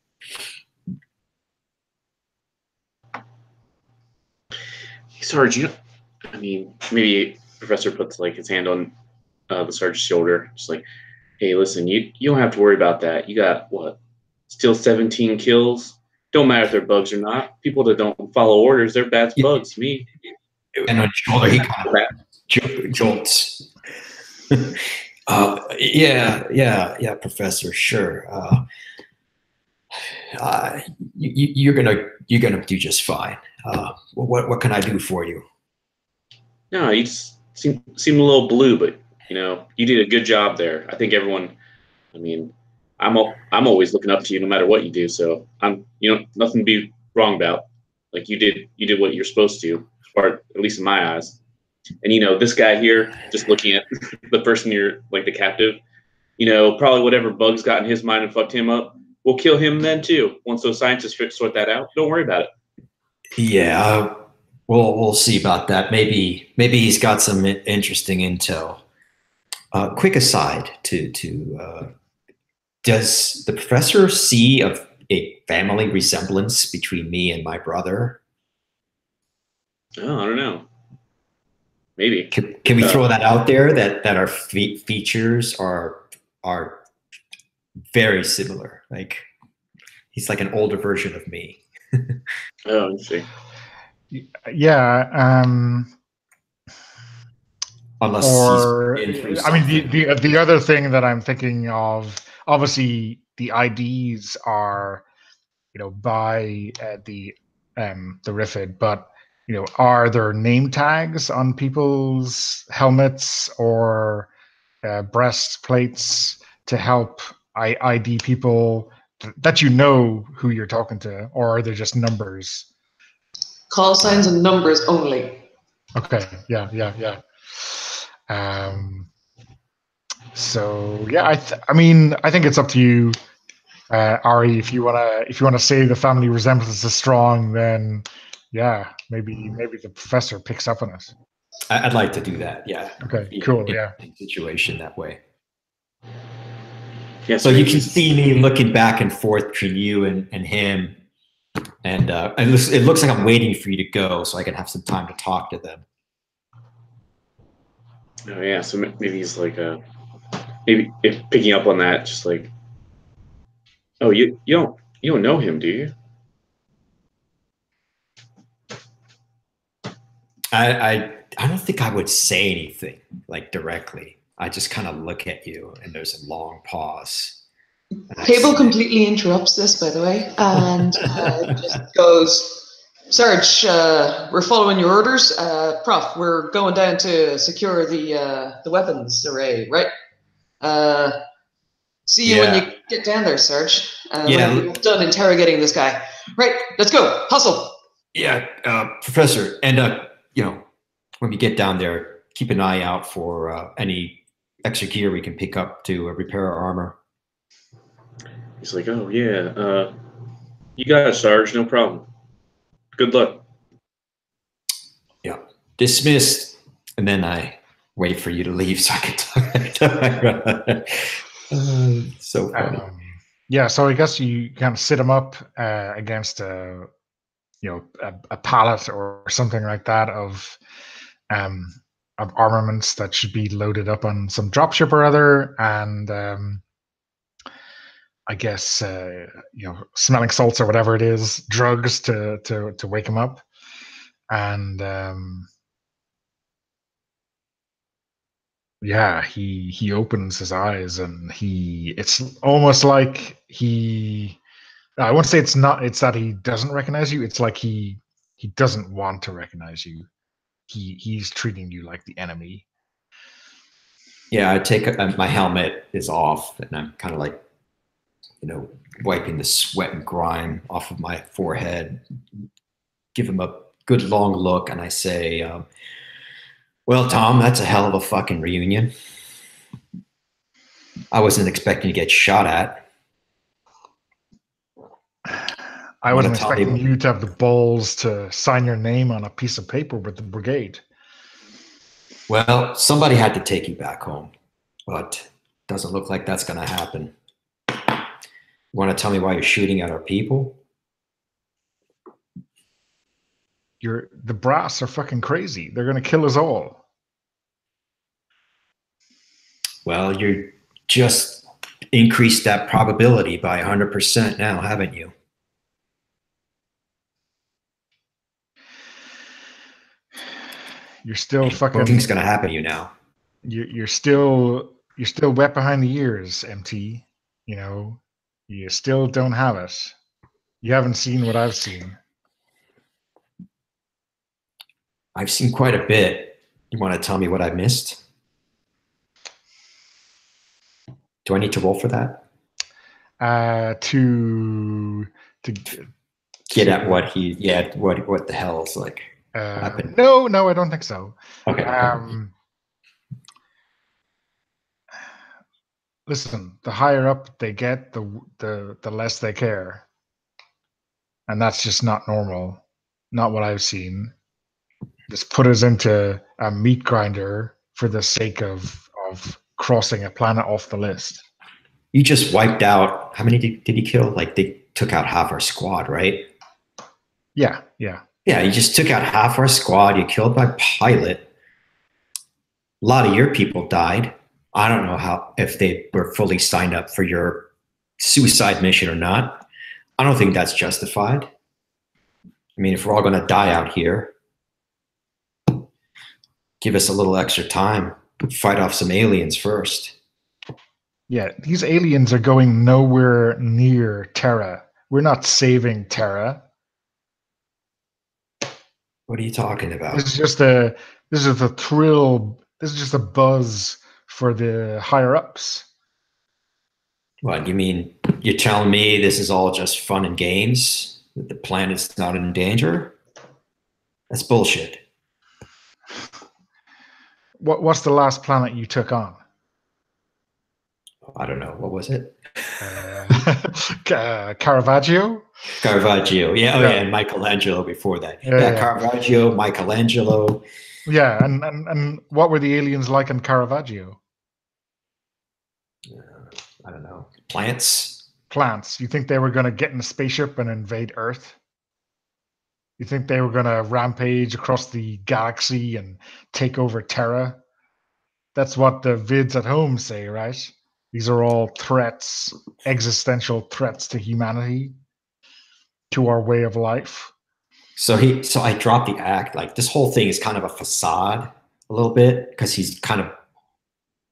Sarge, I mean, maybe Professor puts like his hand on the sergeant's shoulder, just like, "Hey, listen, you don't have to worry about that. You got what? Still 17 kills. Don't matter if they're bugs or not. People that don't follow orders, they're bad bugs to me." And on his shoulder, he kind of jolts. Yeah, Professor. Sure. You're gonna do just fine. What can I do for you? No, you just seem a little blue, but you did a good job there. I think everyone. I mean, I'm always looking up to you no matter what you do. So I'm nothing to be wrong about. Like you did what you're supposed to, at least in my eyes. And this guy here, just looking at the person you're like the captive, probably whatever bugs got in his mind and fucked him up. we'll kill him then too. Once those scientists sort that out, don't worry about it. Yeah, we'll see about that. Maybe he's got some interesting intel. Quick aside does the professor see a family resemblance between me and my brother? Oh, I don't know. Maybe. Can we throw that out there that our features are very similar? Like he's like an older version of me. Oh, I see. Yeah. Unless or he's been through I mean, something. the other thing that I'm thinking of, obviously the IDs are, by the RIFID, but are there name tags on people's helmets or breastplates to help ID people that who you're talking to, or are they just numbers? Call signs and numbers only. Okay. Yeah. So yeah, I mean, I think it's up to you, Ari. If you wanna say the family resemblance is strong, then yeah, maybe the professor picks up on it. I'd like to do that. Yeah. Okay. Cool. Yeah. Situation that way. Yeah. So you can see me looking back and forth between you and him, and it looks like I'm waiting for you to go so I can have some time to talk to them. Oh yeah. So maybe he's like maybe if picking up on that, just like, oh, you don't know him, do you? I don't think I would say anything like directly. I just kind of look at you, and there's a long pause. Cable completely interrupts this, by the way, and just goes, Sarge, we're following your orders. Prof, we're going down to secure the weapons array, right? See you when you get down there, Sarge. When you're done interrogating this guy. Right, let's go. Hustle. Yeah, Professor, and when we get down there, keep an eye out for any extra gear we can pick up to repair our armor. He's like, oh yeah, you got it, Sarge, no problem. Good luck. Yeah, dismissed. And then I wait for you to leave so I can talk. So funny. Yeah, so I guess you kind of sit him up against a pallet or something like that of armaments that should be loaded up on some dropship or other, and I guess smelling salts or whatever it is, drugs to wake him up, and yeah, he opens his eyes and it's almost like I won't say it's that he doesn't recognize you. It's like he doesn't want to recognize you. He's treating you like the enemy. Yeah, I take my helmet is off, and I'm kind of like, wiping the sweat and grime off of my forehead. Give him a good long look, and I say, "Well, Tom, that's a hell of a fucking reunion. I wasn't expecting to get shot at." I wasn't expecting you to have the balls to sign your name on a piece of paper with the brigade. Well, somebody had to take you back home, but doesn't look like that's going to happen. You want to tell me why you're shooting at our people? The brass are fucking crazy. They're going to kill us all. Well, you just increased that probability by 100% now, haven't you? You're still fucking. Nothing's going to happen to you now. You're still wet behind the ears, MT. You still don't have it. You haven't seen what I've seen. I've seen quite a bit. You want to tell me what I missed? Do I need to roll for that? To get at what what the hell is like happened? No, I don't think so. Okay. listen, the higher up they get, the less they care. And that's just not normal. Not what I've seen. Just put us into a meat grinder for the sake of crossing a planet off the list. You just wiped out, how many did he kill? Like they took out half our squad, right? Yeah. Yeah, you just took out half our squad. You killed my pilot. A lot of your people died. I don't know if they were fully signed up for your suicide mission or not. I don't think that's justified. I mean, if we're all going to die out here, give us a little extra time. Fight off some aliens first. Yeah, these aliens are going nowhere near Terra. We're not saving Terra. What are you talking about? This is just a thrill. This is just a buzz for the higher ups. What, you mean you're telling me this is all just fun and games? That the planet's not in danger? That's bullshit. What's the last planet you took on? I don't know. What was it? Caravaggio? Caravaggio. Yeah. Oh, yeah. And Michelangelo before that. Yeah. Caravaggio, Michelangelo. Yeah. And what were the aliens like in Caravaggio? I don't know. Plants. You think they were going to get in a spaceship and invade Earth? You think they were going to rampage across the galaxy and take over Terra? That's what the vids at home say, right? These are all threats, existential threats to humanity, to our way of life. So I dropped the act. Like this whole thing is kind of a facade a little bit because he's kind of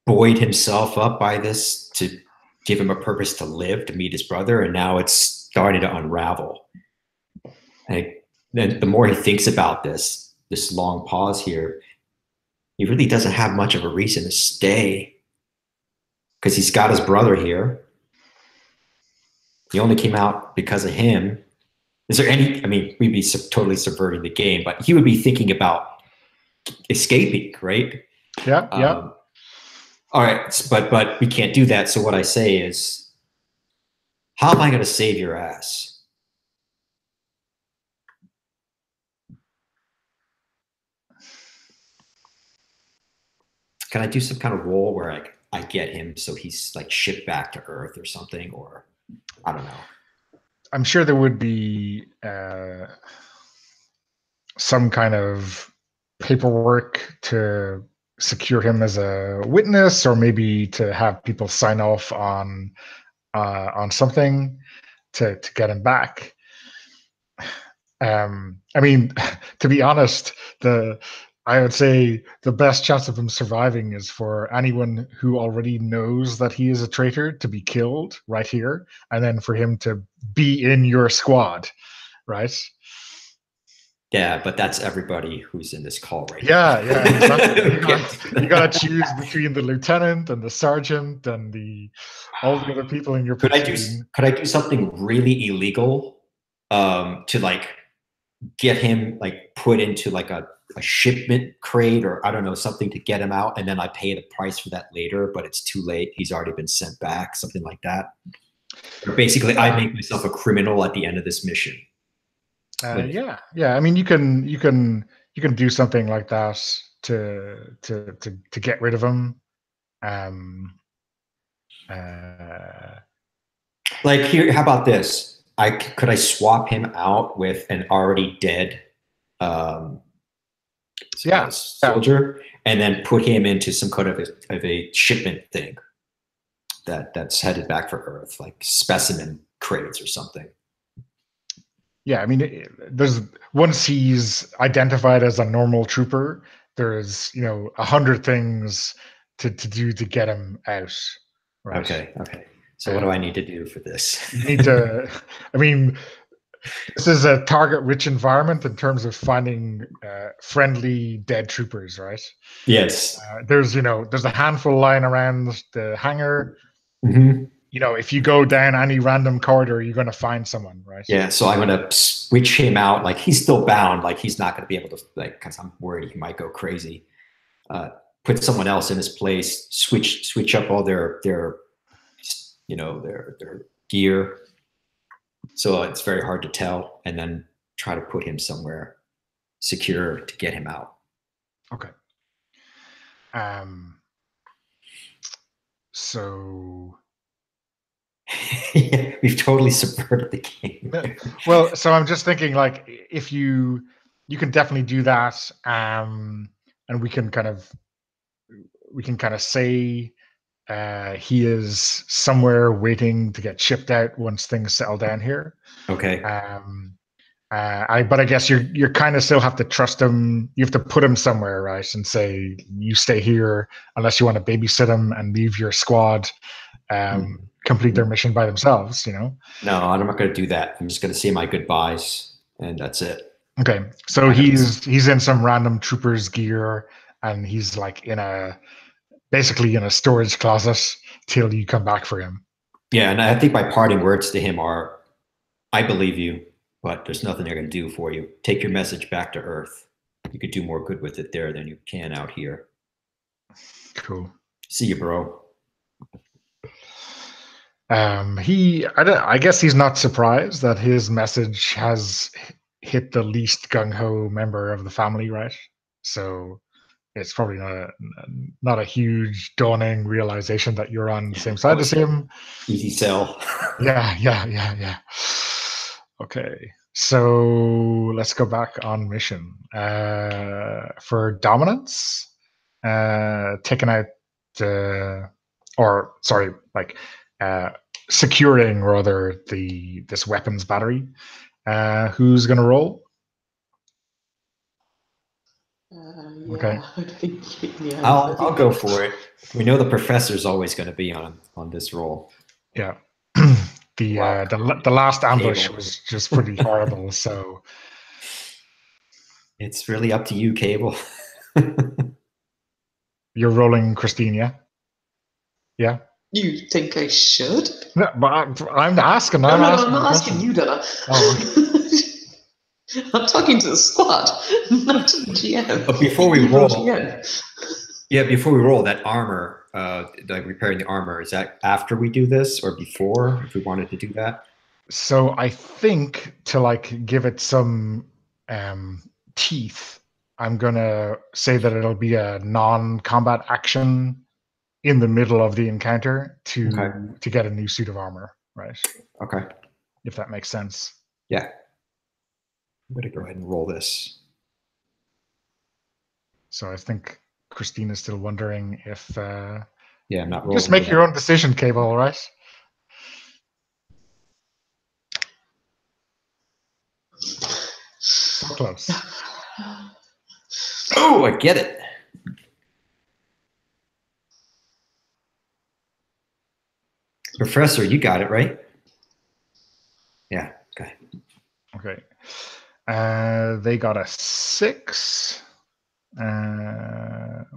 buoyed himself up by this to give him a purpose to live, to meet his brother. And now it's starting to unravel. And then the more he thinks about this long pause here, he really doesn't have much of a reason to stay because he's got his brother here. He only came out because of him. Is there any, I mean, we'd be totally subverting the game, but he would be thinking about escaping, right? Yeah. All right, but we can't do that. So what I say is, how am I going to save your ass? Can I do some kind of role where I get him so he's like shipped back to Earth or something, or I don't know. I'm sure there would be some kind of paperwork to secure him as a witness, or maybe to have people sign off on something to get him back. I mean, to be honest, I would say the best chance of him surviving is for anyone who already knows that he is a traitor to be killed right here, and then for him to be in your squad, right? Yeah, but that's everybody who's in this call right now. Yeah, exactly. You gotta choose between the lieutenant and the sergeant and all the other people in your platoon. Could I do something really illegal to like get him like put into like a shipment crate, or I don't know, something to get him out, and then I pay the price for that later, but it's too late. He's already been sent back, something like that. Or basically, I make myself a criminal at the end of this mission. Yeah. I mean, you can do something like that to get rid of him. Like here, how about this? Could I swap him out with an already dead soldier, and then put him into some kind of a shipment thing that's headed back for Earth, like specimen crates or something. Yeah, I mean, once he's identified as a normal trooper, there's 100 things to do to get him out. Right? Okay. So what do I need to do for this? You need to. I mean, this is a target-rich environment in terms of finding friendly dead troopers, right? Yes. There's a handful lying around the hangar. Mm-hmm. If you go down any random corridor, you're going to find someone, right? Yeah, so I'm going to switch him out. Like, he's still bound. Like, he's not going to be able to, like, because I'm worried he might go crazy. Put someone else in his place, switch up all their you know, their gear. So it's very hard to tell, and then try to put him somewhere secure to get him out. Okay. So Yeah, we've totally subverted the game. well, so I'm just thinking, like, if you can definitely do that, and we can kind of say he is somewhere waiting to get shipped out once things settle down here. Okay. But I guess you're kind of still have to trust him. You have to put him somewhere, right? And say, you stay here unless you want to babysit him and leave your squad complete their mission by themselves, you know? No, I'm not going to do that. I'm just going to say my goodbyes, and that's it. Okay, so he's in some random trooper's gear, and he's like basically in a storage closet till you come back for him. Yeah, and I think my parting words to him are, I believe you, but there's nothing they're going to do for you. Take your message back to Earth. You could do more good with it there than you can out here. Cool. See you, bro. I guess he's not surprised that his message has hit the least gung-ho member of the family, right? So it's probably not a huge dawning realization that you're on the same side as him. Easy sell. Yeah. Okay, so let's go back on mission. For dominance, taking out securing rather this weapons battery. Who's gonna roll? Yeah, Okay. I think, yeah, I'll go for it. We know the professor's always going to be on this roll. Yeah. The last ambush was just pretty horrible. So it's really up to you, Cable. You're rolling, Christine, yeah? Yeah. You think I should? No, but I'm asking. I'm not asking you, Donna. Oh. I'm talking to the squad, not to the GM. But before we roll, before we roll, that armor, like repairing the armor, is that after we do this or before? If we wanted to do that. So I think to like give it some teeth, I'm gonna say that it'll be a non-combat action in the middle of the encounter to get a new suit of armor, right? Okay. If that makes sense. Yeah. I'm going to go ahead and roll this. So I think Christine is still wondering if... I'm not rolling. Just make your own decision, Cable, all right? So close. Oh, I get it. Professor, you got it, right? Yeah, okay. Okay. They got a 6,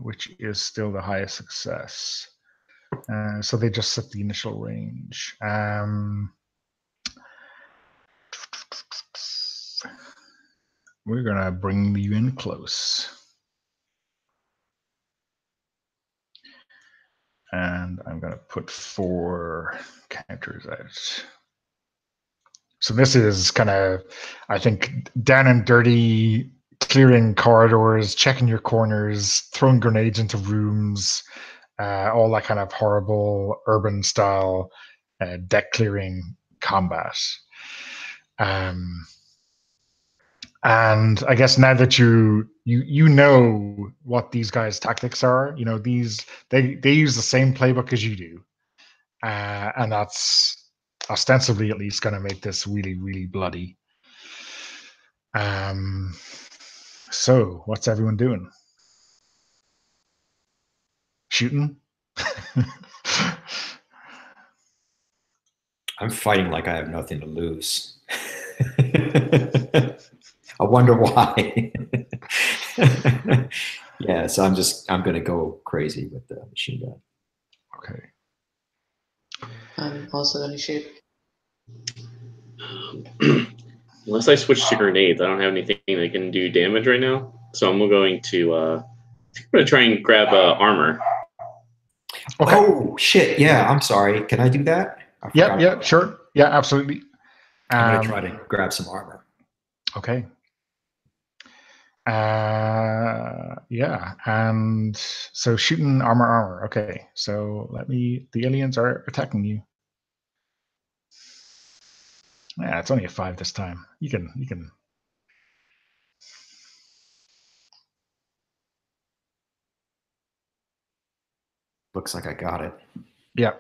which is still the highest success. So they just set the initial range. We're going to bring you in close. And I'm going to put 4 counters out. So this is kind of, I think, down and dirty, clearing corridors, checking your corners, throwing grenades into rooms, all that kind of horrible urban style deck clearing combat. And I guess now that you know what these guys' tactics are, you know, they use the same playbook as you do, and that's ostensibly at least going to make this really, really bloody. So what's everyone doing? Shooting? I'm fighting like I have nothing to lose. I wonder why. Yeah, so I'm going to go crazy with the machine gun. Okay. I'm also going to shoot. Unless I switch to grenades, I don't have anything that can do damage right now. So I'm going to try and grab armor. Okay. Oh shit! Yeah, I'm sorry. Can I do that? Yeah, sure. Yeah, absolutely. I'm going to try to grab some armor. Okay. Yeah, and so shooting armor. Okay, so the aliens are attacking you. Yeah, it's only a 5 this time. You can. Looks like I got it. Yeah.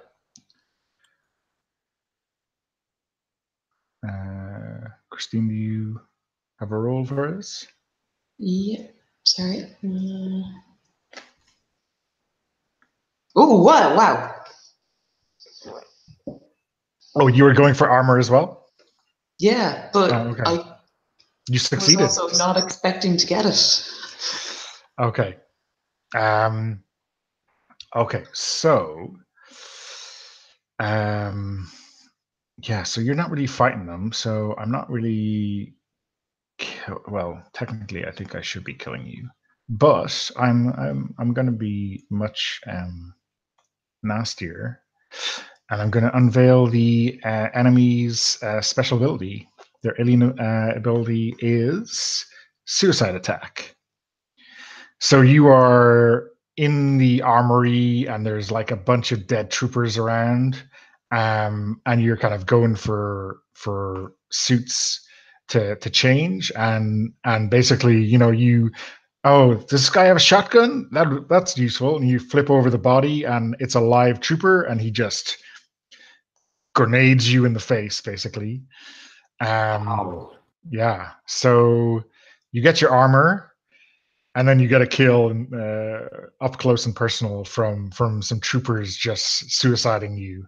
Christine, do you have a roll for us? Yeah, sorry. Oh, wow. Oh, you were going for armor as well? Yeah, but okay. You was succeeded. also not expecting to get it. Okay. Okay, so yeah, so you're not really fighting them, so I'm not really well, technically I think I should be killing you. But I'm gonna be much nastier. And I'm going to unveil the enemy's special ability. Their alien ability is Suicide Attack. So you are in the armory, and there's like a bunch of dead troopers around, and you're kind of going for suits to change, and basically, oh, does this guy have a shotgun? That's useful. And you flip over the body, and it's a live trooper, and he just grenades you in the face, basically. Wow. Yeah. So you get your armor, and then you get a kill up close and personal from some troopers just suiciding you.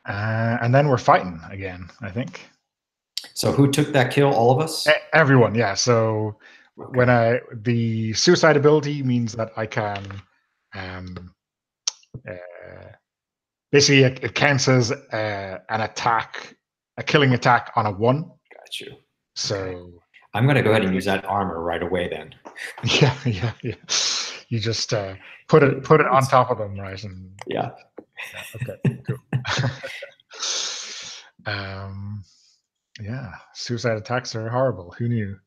And then we're fighting again, I think. So who took that kill? All of us? Everyone, yeah. So when the suicide ability means that I can basically it counts as an attack, a killing attack on a 1. Got you. So okay. I'm going to go ahead and use that armor right away then. Yeah. You just put it on top of them, right? And yeah. Okay. Cool. Yeah. Suicide attacks are horrible. Who knew?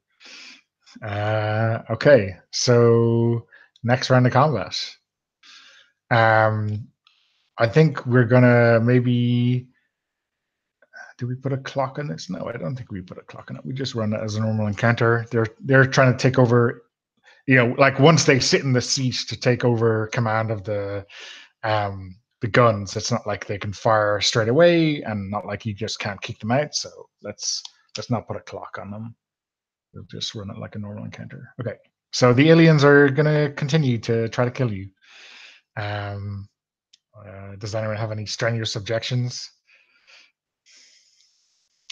Okay. So next round of combat. I think we're gonna maybe. Do we put a clock on this? No, I don't think we put a clock on it. We just run it as a normal encounter. They're trying to take over. Like once they sit in the seat to take over command of the guns, it's not like they can fire straight away, and not like you just can't kick them out. So let's not put a clock on them. We'll just run it like a normal encounter. Okay. So the aliens are gonna continue to try to kill you. Does anyone have any strenuous objections?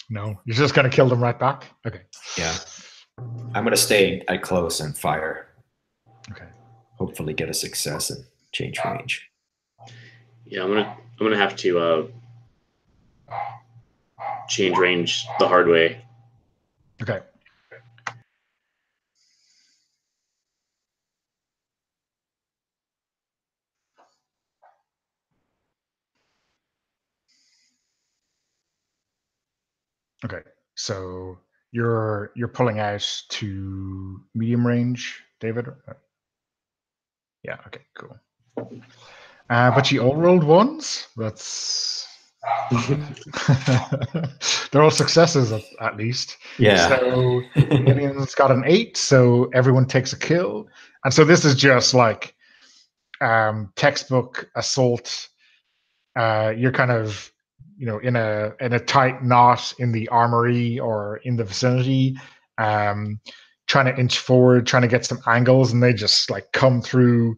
No, you're just gonna kill them right back. Okay. Yeah, I'm gonna stay at close and fire. Okay. Hopefully, get a success and change range. Yeah, I'm gonna have to change range the hard way. Okay. Okay, so you're pulling out to medium range, David? Yeah, okay, cool. But you all rolled 1s? That's... They're all successes, at least. Yeah. So the aliens got an 8, so everyone takes a kill. And so this is just like textbook assault. You're kind of in a tight knot in the armory or in the vicinity, trying to inch forward, trying to get some angles, and they just like come through.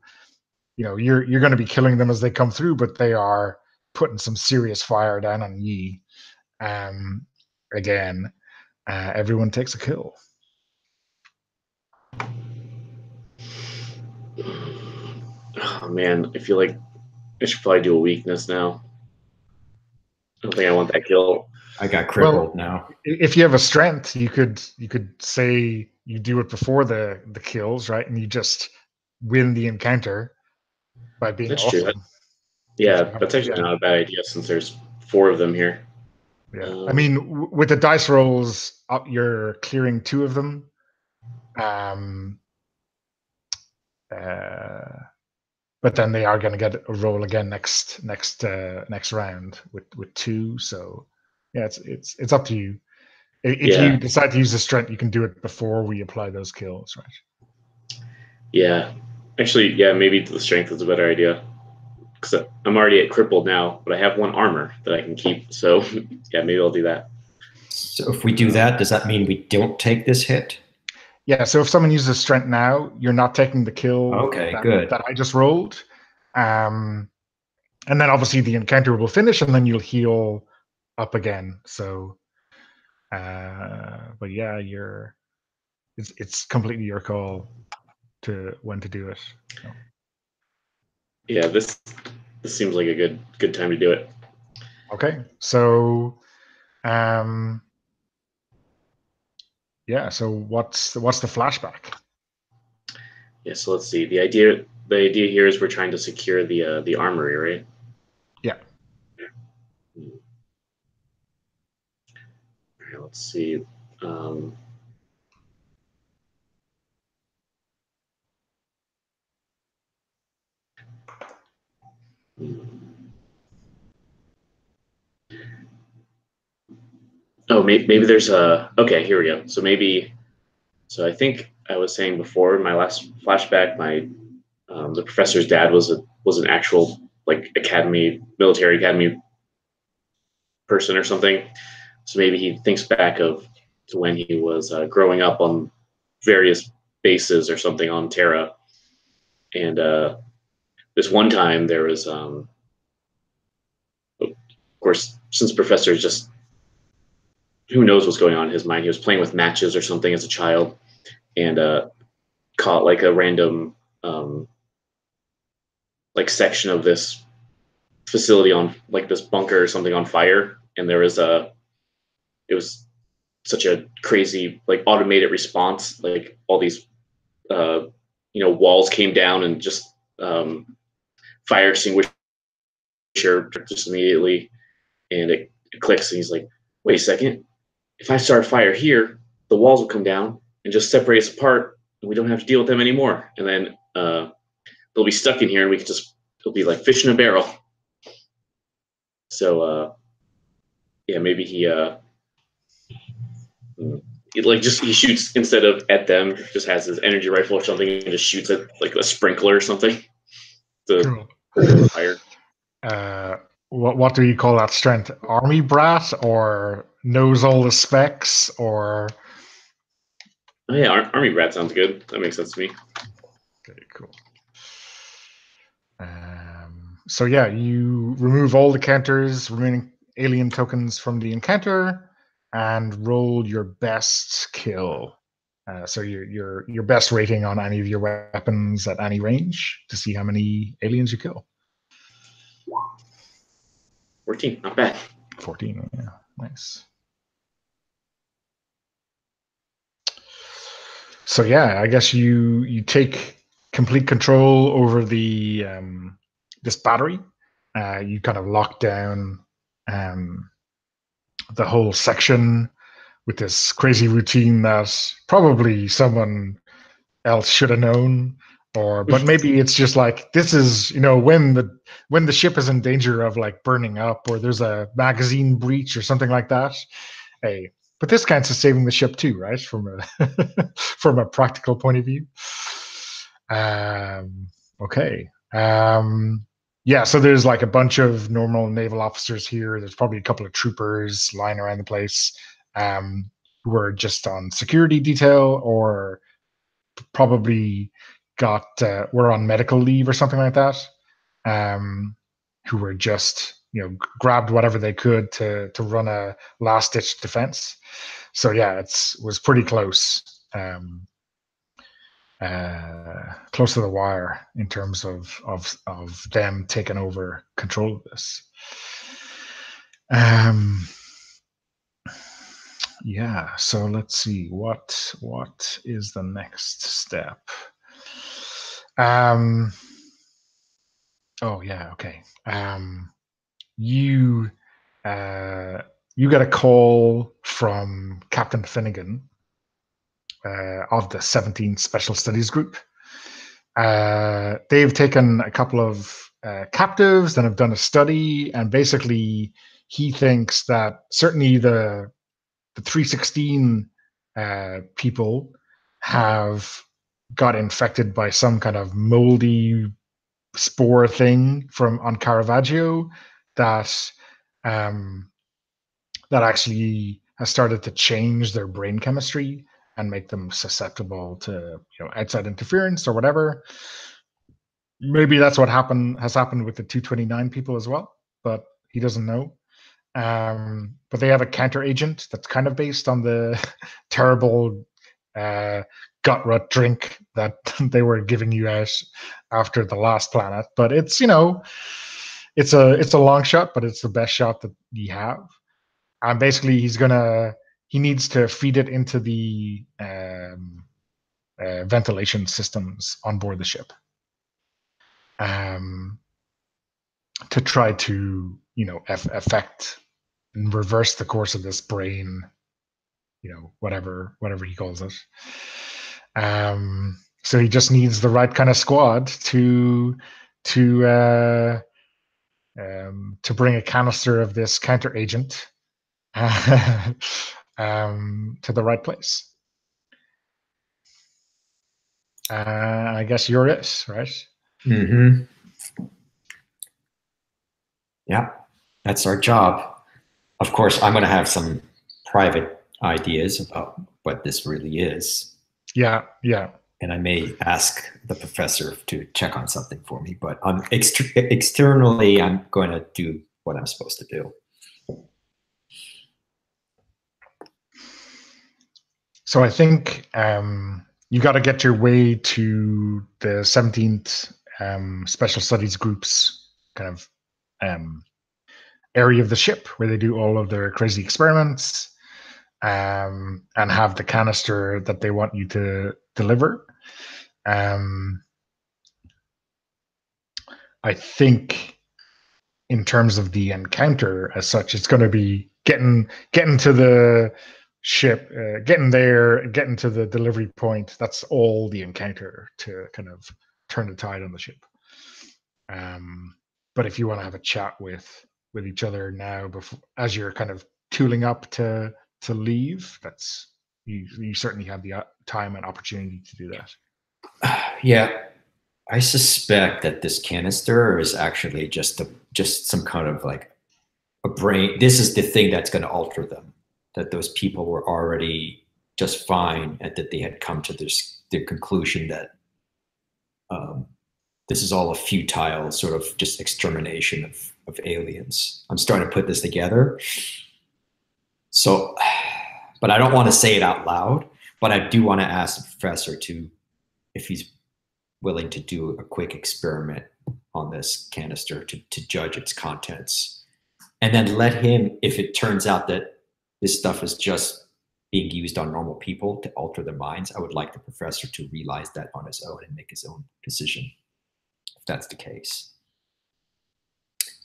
You're going to be killing them as they come through, but they are putting some serious fire down on ye. Again, everyone takes a kill. Oh man, I feel like I should probably do a weakness now. I don't think I want that kill. I got crippled now. If you have a strength, you could say you do it before the kills, right? And you just win the encounter. by being That's true. awesome. Yeah, that's actually not a bad idea since there's 4 of them here. Yeah, I mean, with the dice rolls up, you're clearing 2 of them. But then they are going to get a roll again next round with 2. So yeah, it's up to you. If you decide to use the strength, you can do it before we apply those kills, right? Yeah, actually, yeah, maybe the strength is a better idea because I'm already at crippled now, but I have 1 armor that I can keep. So yeah, maybe I'll do that. So if we do that, does that mean we don't take this hit? Yeah, so if someone uses strength now, you're not taking the kill that I just rolled. And then obviously the encounter will finish and then you'll heal up again. So, but yeah, it's completely your call to when to do it. So. Yeah, this seems like a good time to do it. Okay, so yeah, so what's the flashback? Yeah, so let's see. The idea here is we're trying to secure the armory, right? Yeah. All right, let's see. Oh, maybe there's a. Okay, here we go. So maybe. So I think I was saying before in my last flashback, the professor's dad was an actual like military academy person or something. So maybe he thinks back to when he was growing up on various bases or something on Terra, and this one time there was, of course, since Professor is just who knows what's going on in his mind. He was playing with matches or something as a child, and caught like a random like section of this facility on like this bunker or something on fire, and there was it was such a crazy like automated response, like all these walls came down and just fire extinguisher just immediately, and it clicks, and he's like, wait a second, if I start a fire here, the walls will come down and just separate us apart, and we don't have to deal with them anymore, and then they'll be stuck in here, and it'll be like fish in a barrel. So yeah, maybe he he shoots instead of at them, just has his energy rifle or something and just shoots at like a sprinkler or something. Cool. Fire. What do you call that strength? Army brat or knows all the specs or? Oh yeah, army brat sounds good. That makes sense to me. Okay, cool. So yeah, you remove all the counters, remaining alien tokens from the encounter, and roll your best kill. So your best rating on any of your weapons at any range to see how many aliens you kill. 14, not bad. 14, yeah, nice. So yeah, I guess you take complete control over the this battery. You kind of lock down the whole section with this crazy routine that probably someone else should have known, but maybe it's just like this is when the ship is in danger of like burning up or there's a magazine breach or something like that. Hey, but this counts as saving the ship too, right? From a from a practical point of view. Okay. Yeah, so there's like a bunch of normal naval officers here. There's probably a couple of troopers lying around the place who are just on security detail or probably were on medical leave or something like that, who were just grabbed whatever they could to run a last ditch defense. So yeah, was pretty close. Close to the wire in terms of them taking over control of this. Yeah, so let's see what is the next step. Oh yeah, okay. You you get a call from Captain Finnegan of the 17th Special Studies Group. They've taken a couple of captives and have done a study, and basically he thinks that certainly the 316 people have got infected by some kind of moldy spore thing from on Caravaggio that that actually has started to change their brain chemistry and make them susceptible to outside interference or whatever. Maybe that's what has happened with the 229 people as well, but he doesn't know. But they have a counter agent that's kind of based on the terrible gut rot drink that they were giving you out after the last planet. But it's it's a long shot, but it's the best shot that you have. And basically, he needs to feed it into the ventilation systems on board the ship. To try to affect and reverse the course of this brain, whatever he calls it. So he just needs the right kind of squad to bring a canister of this counter agent to the right place. I guess you're it, right? Mm-hmm. Yeah, that's our job. Of course, I'm going to have some private ideas about what this really is. Yeah. And I may ask the professor to check on something for me, but externally, I'm going to do what I'm supposed to do. So I think you got to get your way to the 17th Special Studies Group's kind of area of the ship where they do all of their crazy experiments and have the canister that they want you to deliver. I think in terms of the encounter as such, it's going to be getting to the ship, getting there, getting to the delivery point. That's all the encounter to kind of turn the tide on the ship. But if you want to have a chat with each other now, before as you're kind of tooling up to leave, that's you certainly have the time and opportunity to do that. Yeah, I suspect that this canister is actually just some kind of like a brain. This is the thing that's going to alter them. That those people were already just fine, and that they had come to their conclusion that this is all a futile sort of just extermination of aliens. I'm starting to put this together. So, but I don't want to say it out loud, but I do want to ask the professor if he's willing to do a quick experiment on this canister to judge its contents. And then let him, if it turns out that this stuff is just being used on normal people to alter their minds, I would like the professor to realize that on his own and make his own decision, if that's the case.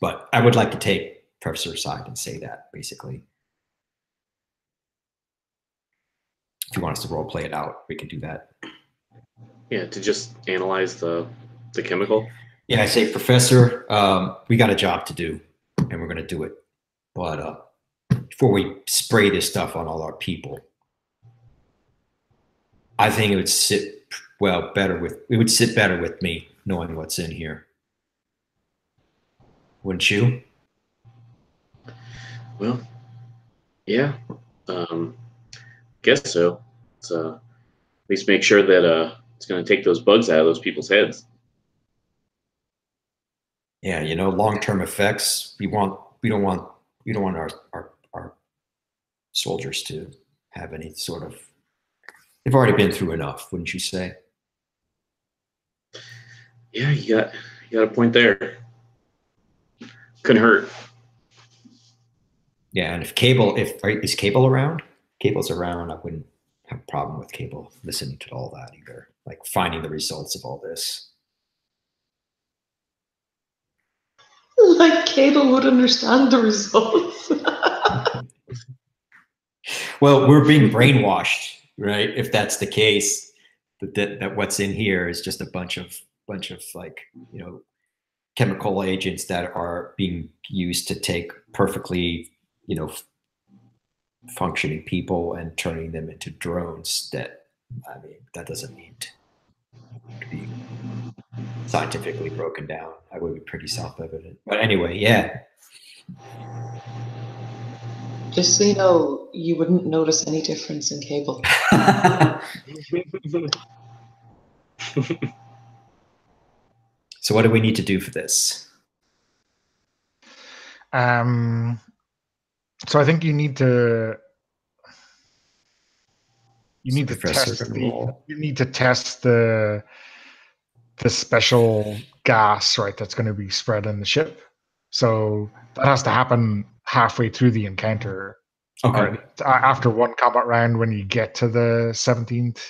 But I would like to take professor's side and say that, basically. If you want us to role play it out, we can do that. Yeah, to just analyze the chemical. Yeah, I say, Professor, we got a job to do, and we're going to do it. But before we spray this stuff on all our people, I think it would sit better with me knowing what's in here. Wouldn't you? Well, yeah, guess so. So at least make sure that it's going to take those bugs out of those people's heads. Yeah, long-term effects. We don't want our soldiers to have any sort of. They've already been through enough, wouldn't you say? Yeah, you got a point there. Couldn't hurt. Yeah, and is Cable around? Cable's around. I wouldn't have a problem with Cable listening to all that either. Like finding the results of all this. Like Cable would understand the results. Well, we're being brainwashed, right? If that's the case, that what's in here is just a bunch of like, you know, chemical agents that are being used to take perfectly, you know, functioning people and turning them into drones. That, I mean, that doesn't need to be scientifically broken down. That would be pretty self-evident. But anyway, yeah. Just so you know, you wouldn't notice any difference in Cable. So what do we need to do for this? So I think you need to test the special gas, right? That's going to be spread in the ship. So that has to happen halfway through the encounter. Okay. After one combat round, when you get to the 17th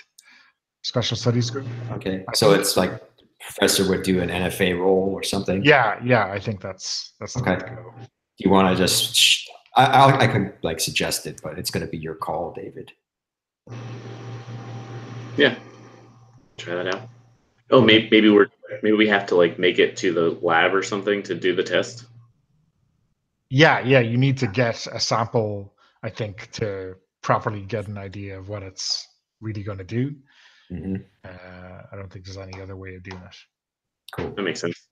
Special Studies Group. Okay. So it's like Professor would do an NFA roll or something. Yeah. I think that's the way to go. Do you want to just? I can like suggest it, but it's going to be your call, David. Yeah. Try that out. Oh, maybe we have to like make it to the lab or something to do the test. Yeah. You need to get a sample, I think, to properly get an idea of what it's really going to do. Mm-hmm. I don't think there's any other way of doing it. Cool. That makes sense.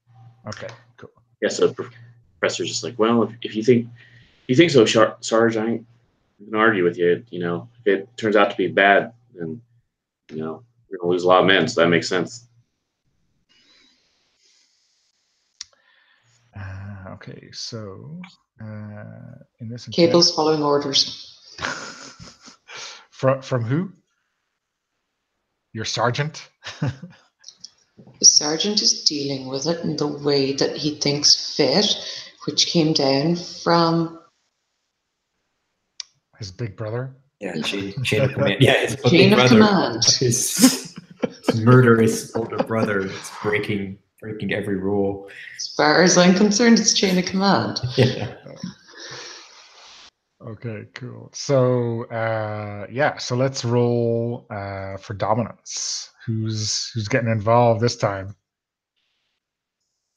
Okay, cool. Yeah, so Professor's just like, well, if you think so, Sarge, I ain't gonna argue with you. You know, if it turns out to be bad, then you know we're gonna lose a lot of men. So that makes sense. Okay, so in this Cable's following orders. from who? Your sergeant? The sergeant is dealing with it in the way that he thinks fit, which came down from his big brother. Yeah, chain of command. Yeah, his chain big of brother, command. His murderous older brother. It's breaking every rule. As far as I'm concerned, it's chain of command. Yeah. Okay, cool. So so let's roll for dominance. Who's getting involved this time?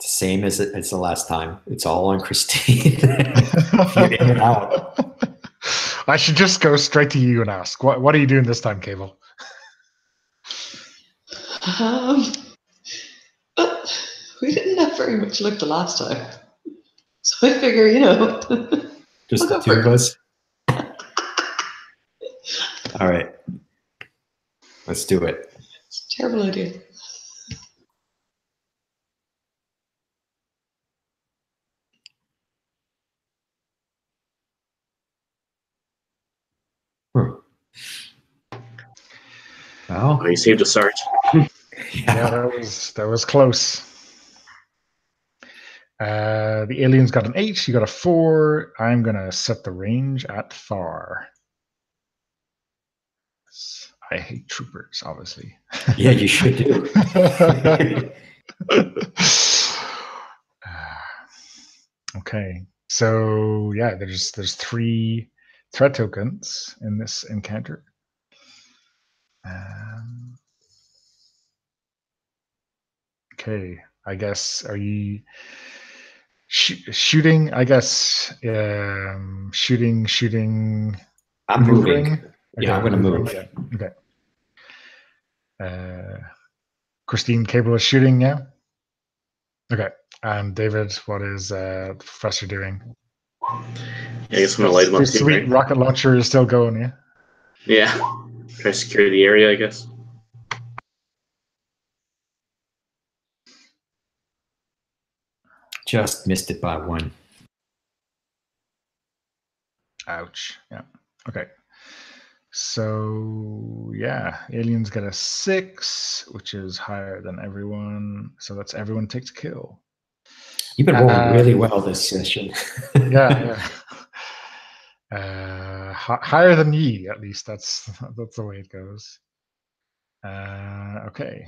Same as the last time. It's all on Christine. You're in and out. I should just go straight to you and ask, what are you doing this time, Cable? We didn't have very much luck the last time. So I figure, you know. Just the two of us? All right. Let's do it. It's a terrible idea. Well, he saved a Sarge. Yeah, that was close. The alien's got an 8, you got a 4. I'm gonna set the range at far. I hate troopers, obviously. Yeah, you should do. Okay, so yeah, there's 3 threat tokens in this encounter. Okay, I guess, are you shooting? I guess shooting. I'm moving. Okay, yeah, I'm gonna move. Okay. Christine, Cable is shooting. Yeah. Okay. And David, what is the Professor doing? Yeah, I guess I'm gonna light them up. Sweet right? Rocket launcher is still going. Yeah. Yeah. Try to secure the area, I guess. Just missed it by 1. Ouch. Yeah. Okay. So yeah, aliens get a 6, which is higher than everyone. So that's everyone takes a kill. You've been rolling really well this session. Yeah. Higher than ye, at least. That's the way it goes. Okay.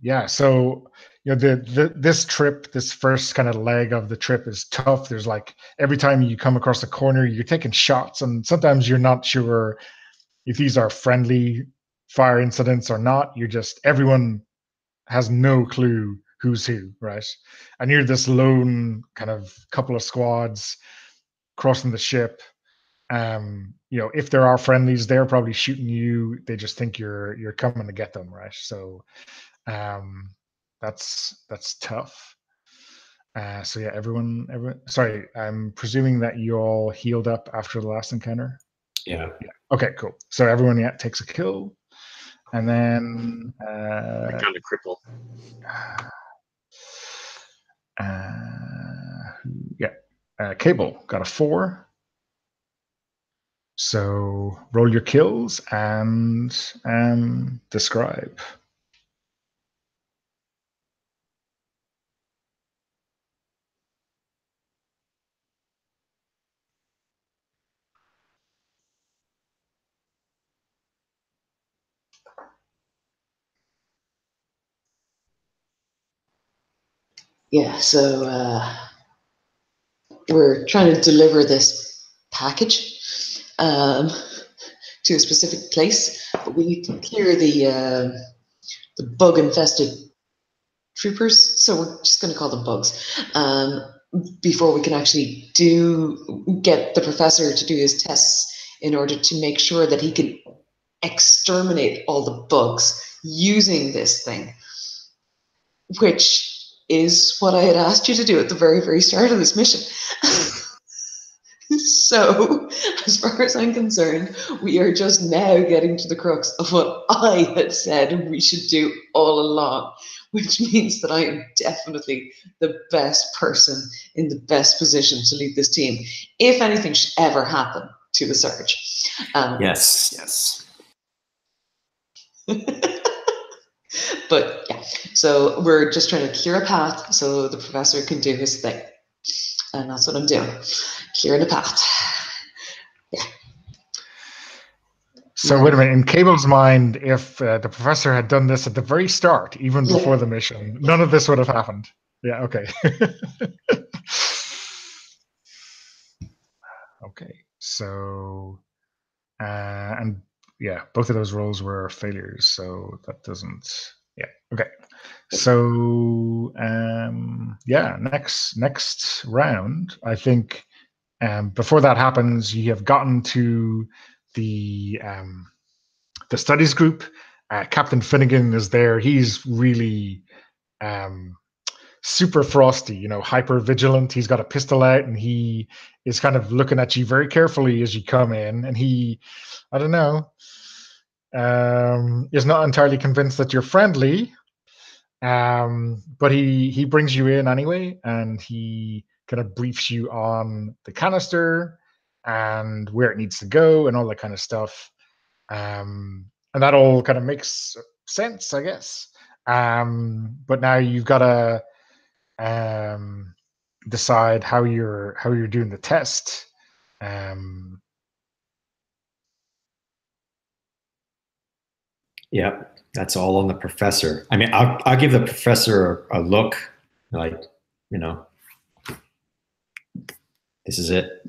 Yeah. So you know, this trip, this first kind of leg of the trip is tough. There's like every time you come across a corner, you're taking shots, and sometimes you're not sure if these are friendly fire incidents or not. You're just everyone has no clue who's who, right? And you're this lone kind of couple of squads crossing the ship. You know, if there are friendlies, they're probably shooting you. They just think you're coming to get them, right? So that's tough. So yeah, everyone. Sorry, I'm presuming that you all healed up after the last encounter. Yeah. Okay, cool. So everyone, yeah, takes a kill, and then I kind of cripple. Cable got a 4. So roll your kills and describe. Yeah, so we're trying to deliver this package to a specific place, but we need to clear the bug-infested troopers, so we're just going to call them bugs, before we can actually get the professor to do his tests in order to make sure that he can exterminate all the bugs using this thing, which is what I had asked you to do at the very, very start of this mission. So, as far as I'm concerned, we are just now getting to the crux of what I had said we should do all along, which means that I am definitely the best person in the best position to lead this team, if anything should ever happen to the Surge. Yes. But yeah, so we're just trying to clear a path so the professor can do his thing. And that's what I'm doing, clearing a path. Yeah. So wait a minute. In Cable's mind, if the professor had done this at the very start, even before the mission, none of this would have happened. Yeah. Okay. Okay. So, and yeah, both of those rolls were failures. So that doesn't. Yeah. Okay. So yeah, next round, I think. Before that happens, you have gotten to the studies group. Captain Finnegan is there. He's really super frosty, you know, hyper vigilant. He's got a pistol out, and he is kind of looking at you very carefully as you come in. And he, I don't know, is not entirely convinced that you're friendly. But he brings you in anyway, and he kind of briefs you on the canister and where it needs to go and all that kind of stuff. And that all kind of makes sense, I guess. But now you've got to decide how you're doing the test. Yeah, that's all on the professor. I mean, I'll give the professor a look, like, you know, this is it.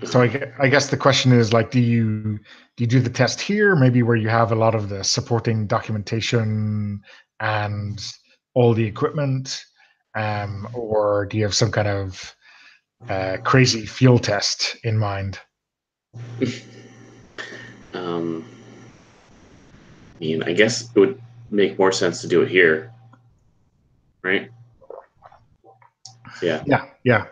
So I guess the question is, like, do you do the test here, maybe where you have a lot of the supporting documentation and all the equipment, or do you have some kind of crazy field test in mind? I mean, I guess it would make more sense to do it here, right? Yeah. Yeah.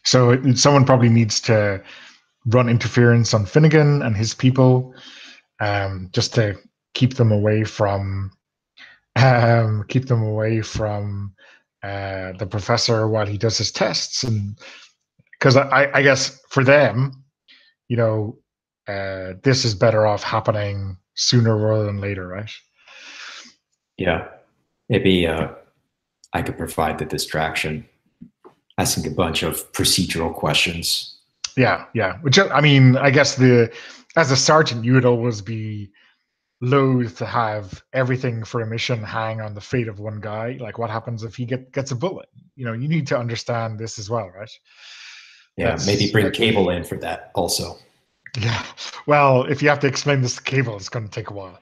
So someone probably needs to run interference on Finnegan and his people, just to keep them away from the professor while he does his tests. And because I guess for them, you know, this is better off happening sooner rather than later, right? Yeah, maybe I could provide the distraction. asking a bunch of procedural questions. Yeah, yeah. Which, I mean, I guess as a sergeant, you would always be loath to have everything for a mission hang on the fate of one guy. Like, what happens if he gets a bullet? You know, you need to understand this as well, right? Yeah, maybe bring Cable in for that also. Yeah. Well, if you have to explain this to Cable, it's going to take a while.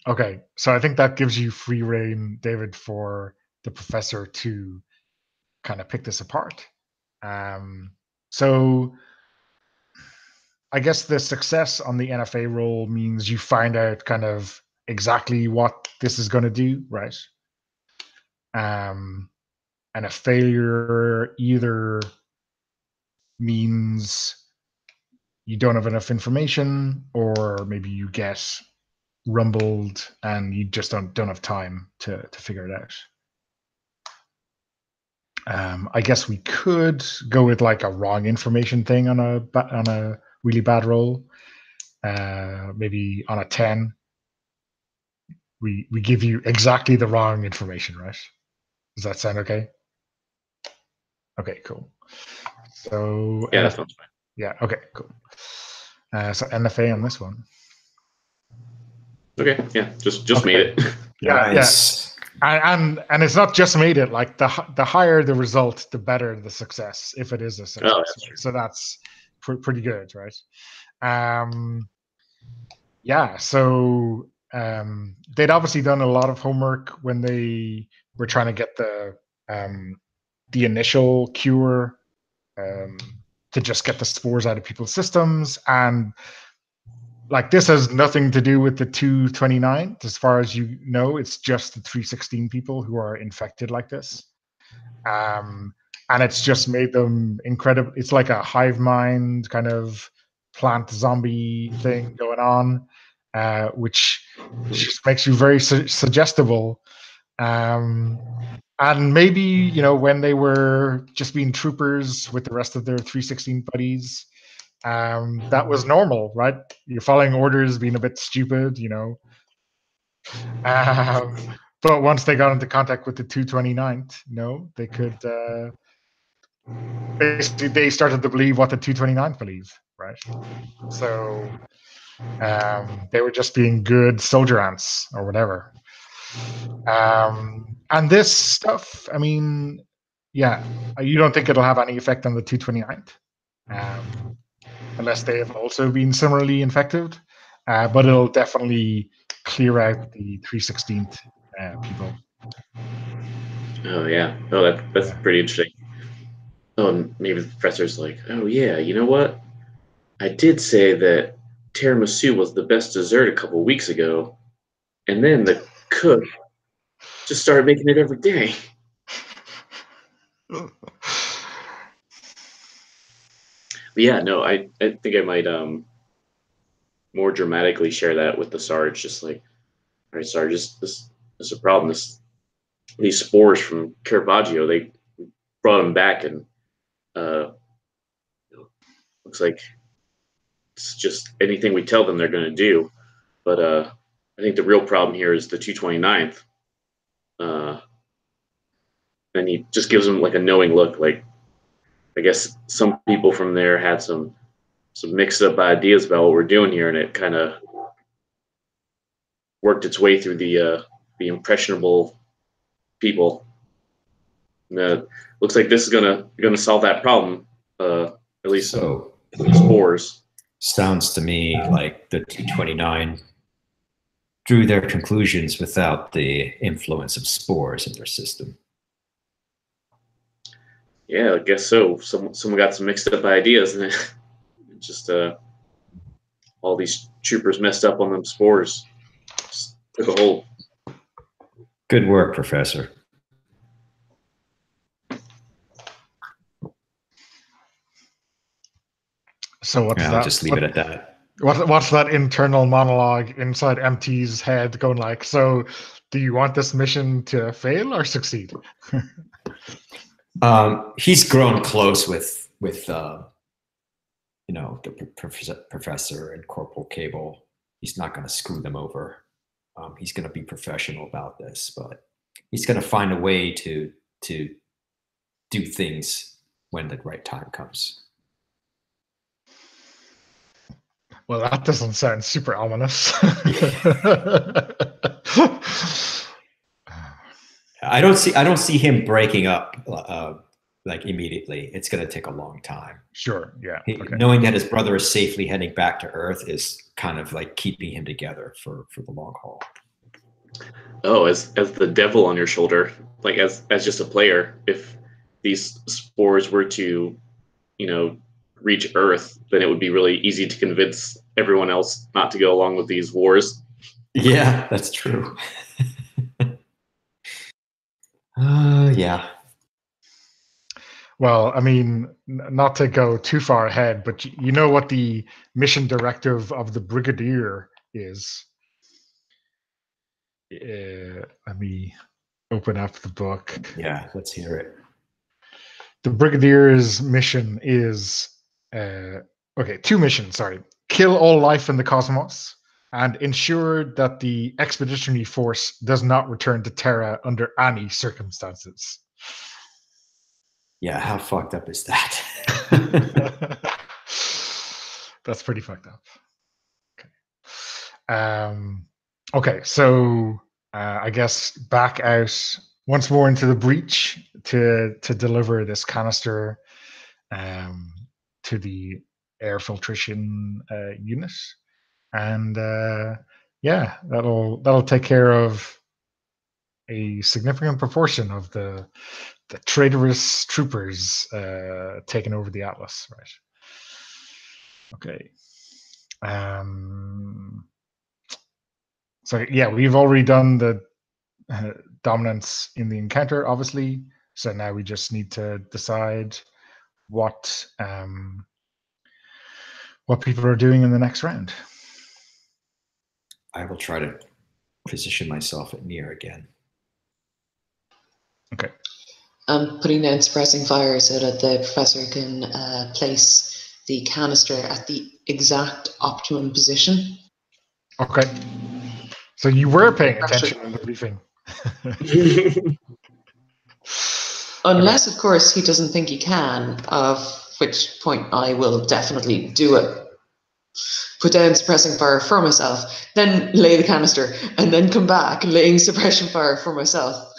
Okay, so I think that gives you free reign, David, for the professor to kind of pick this apart. So I guess the success on the NFA roll means you find out kind of exactly what this is going to do, right? And a failure either means you don't have enough information, or maybe you get rumbled and you just don't have time to figure it out. I guess we could go with like a wrong information thing on a really bad roll. Maybe on a 10, we give you exactly the wrong information, right? Does that sound okay? Okay, cool. So yeah, that sounds fine. Yeah, okay, cool. So NFA on this one. Okay, yeah, just Okay. made it. Yeah, Nice. And it's not just made it. Like the higher the result, the better the success, if it is a success. Oh, that's true. So that's pretty good, right? Yeah. So they'd obviously done a lot of homework when they were trying to get the initial cure to just get the spores out of people's systems, and like this has nothing to do with the 229, as far as you know. It's just the 316 people who are infected like this, and it's just made them incredible. It's like a hive mind kind of plant zombie thing going on, which just makes you very suggestible. And maybe, you know, when they were just being troopers with the rest of their 316 buddies, that was normal, right? You're following orders, being a bit stupid, you know. But once they got into contact with the 229th, no, they could basically they started to believe what the 229th believes, right? So they were just being good soldier ants or whatever. And this stuff, I mean, yeah, you don't think it'll have any effect on the 229th? Unless they have also been similarly infected, but it'll definitely clear out the 316th people. Oh yeah. Oh, that's pretty interesting. Oh, and maybe the professor's like, oh yeah, you know what? I did say that tiramisu was the best dessert a couple weeks ago, and then the cook just started making it every day. But yeah, no, I think I might more dramatically share that with the Sarge, just like, all right, Sarge, this is a problem. These spores from Caravaggio, they brought them back, and looks like it's just anything we tell them they're going to do. But I think the real problem here is the 229th. And he just gives them like a knowing look. Like, I guess some people from there had some mixed up ideas about what we're doing here, and it kind of worked its way through the impressionable people. And, looks like this is gonna solve that problem. At least so spores. Sounds to me like the 229 drew their conclusions without the influence of spores in their system. Yeah, I guess so. Someone got some mixed up ideas, and it just all these troopers messed up on them spores. Just took a hold. Good work, Professor. So what's that? I'll just leave it at that. What's that internal monologue inside MT's head going like? So, do you want this mission to fail or succeed? He's grown close with you know, the professor and Corporal Cable. He's not going to screw them over. He's going to be professional about this, but he's going to find a way to do things when the right time comes. Well, that doesn't sound super ominous. I don't see him breaking up like immediately. It's going to take a long time. Sure. Yeah. Okay. Knowing that his brother is safely heading back to Earth is kind of like keeping him together for the long haul. Oh, as the devil on your shoulder, like as just a player, if these spores were to, reach Earth, then it would be really easy to convince everyone else not to go along with these wars. Yeah, that's true. Yeah. Well, I mean, not to go too far ahead, but you know what the mission directive of the Brigadier is? Let me open up the book. Yeah, let's hear it. The Brigadier's mission is two missions, sorry. Kill all life in the cosmos and ensure that the Expeditionary Force does not return to Terra under any circumstances. Yeah, how fucked up is that? That's pretty fucked up. Okay, so I guess back out once more into the breach to deliver this canister to the air filtration unit, and yeah, that'll take care of a significant proportion of the traitorous troopers taking over the Atlas, right? Okay. So yeah, we've already done the dominance in the encounter, obviously. So now we just need to decide what people are doing in the next round. I will try to position myself at near again. Okay. I'm putting down suppressing fire so that the professor can place the canister at the exact optimum position. Okay. So you were paying attention in the briefing. Unless, of course, he doesn't think he can, of which point I will definitely do it. Put down suppressing fire for myself, then lay the canister, and then come back laying suppression fire for myself.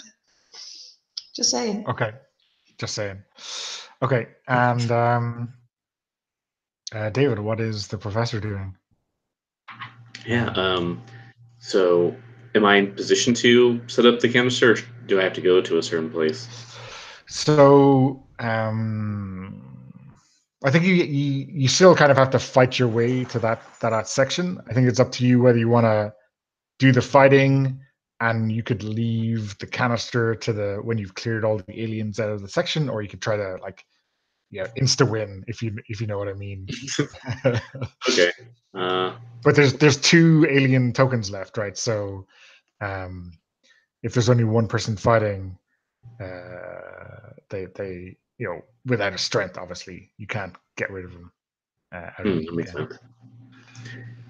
Just saying. Okay. Just saying. Okay. And David, what is the professor doing? Yeah. So am I in position to set up the canister, or do I have to go to a certain place? So I think you still kind of have to fight your way to that section. I think it's up to you whether you want to do the fighting, and you could leave the canister to when you've cleared all the aliens out of the section, or you could try to insta win if you know what I mean. Okay. But there's 2 alien tokens left, right? So if there's only one person fighting, they without a strength, obviously you can't get rid of them. That makes sense.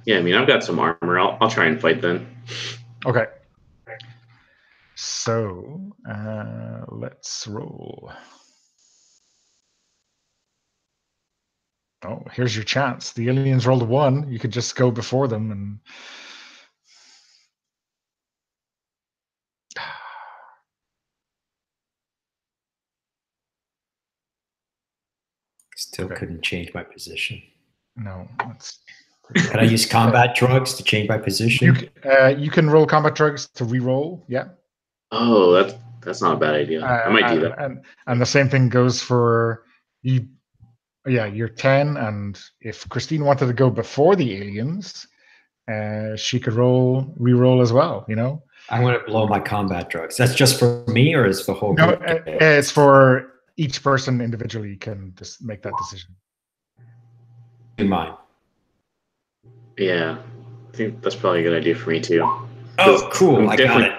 Yeah, I mean, I've got some armor. I'll try and fight then. Okay. So let's roll. Oh, here's your chance. The aliens rolled a 1. You could just go before them and. Still couldn't change my position. No. Can I use combat drugs to change my position? You can roll combat drugs to re-roll. Yeah. Oh, that's not a bad idea. I might do that. And the same thing goes for you. Yeah, you're 10, and if Christine wanted to go before the aliens, she could re-roll as well. I'm going to blow my combat drugs. That's just for me, or is the whole group? No, it's for each person individually. Can just make that decision. Do mine. Yeah, I think that's probably a good idea for me too. Oh, cool! I got it.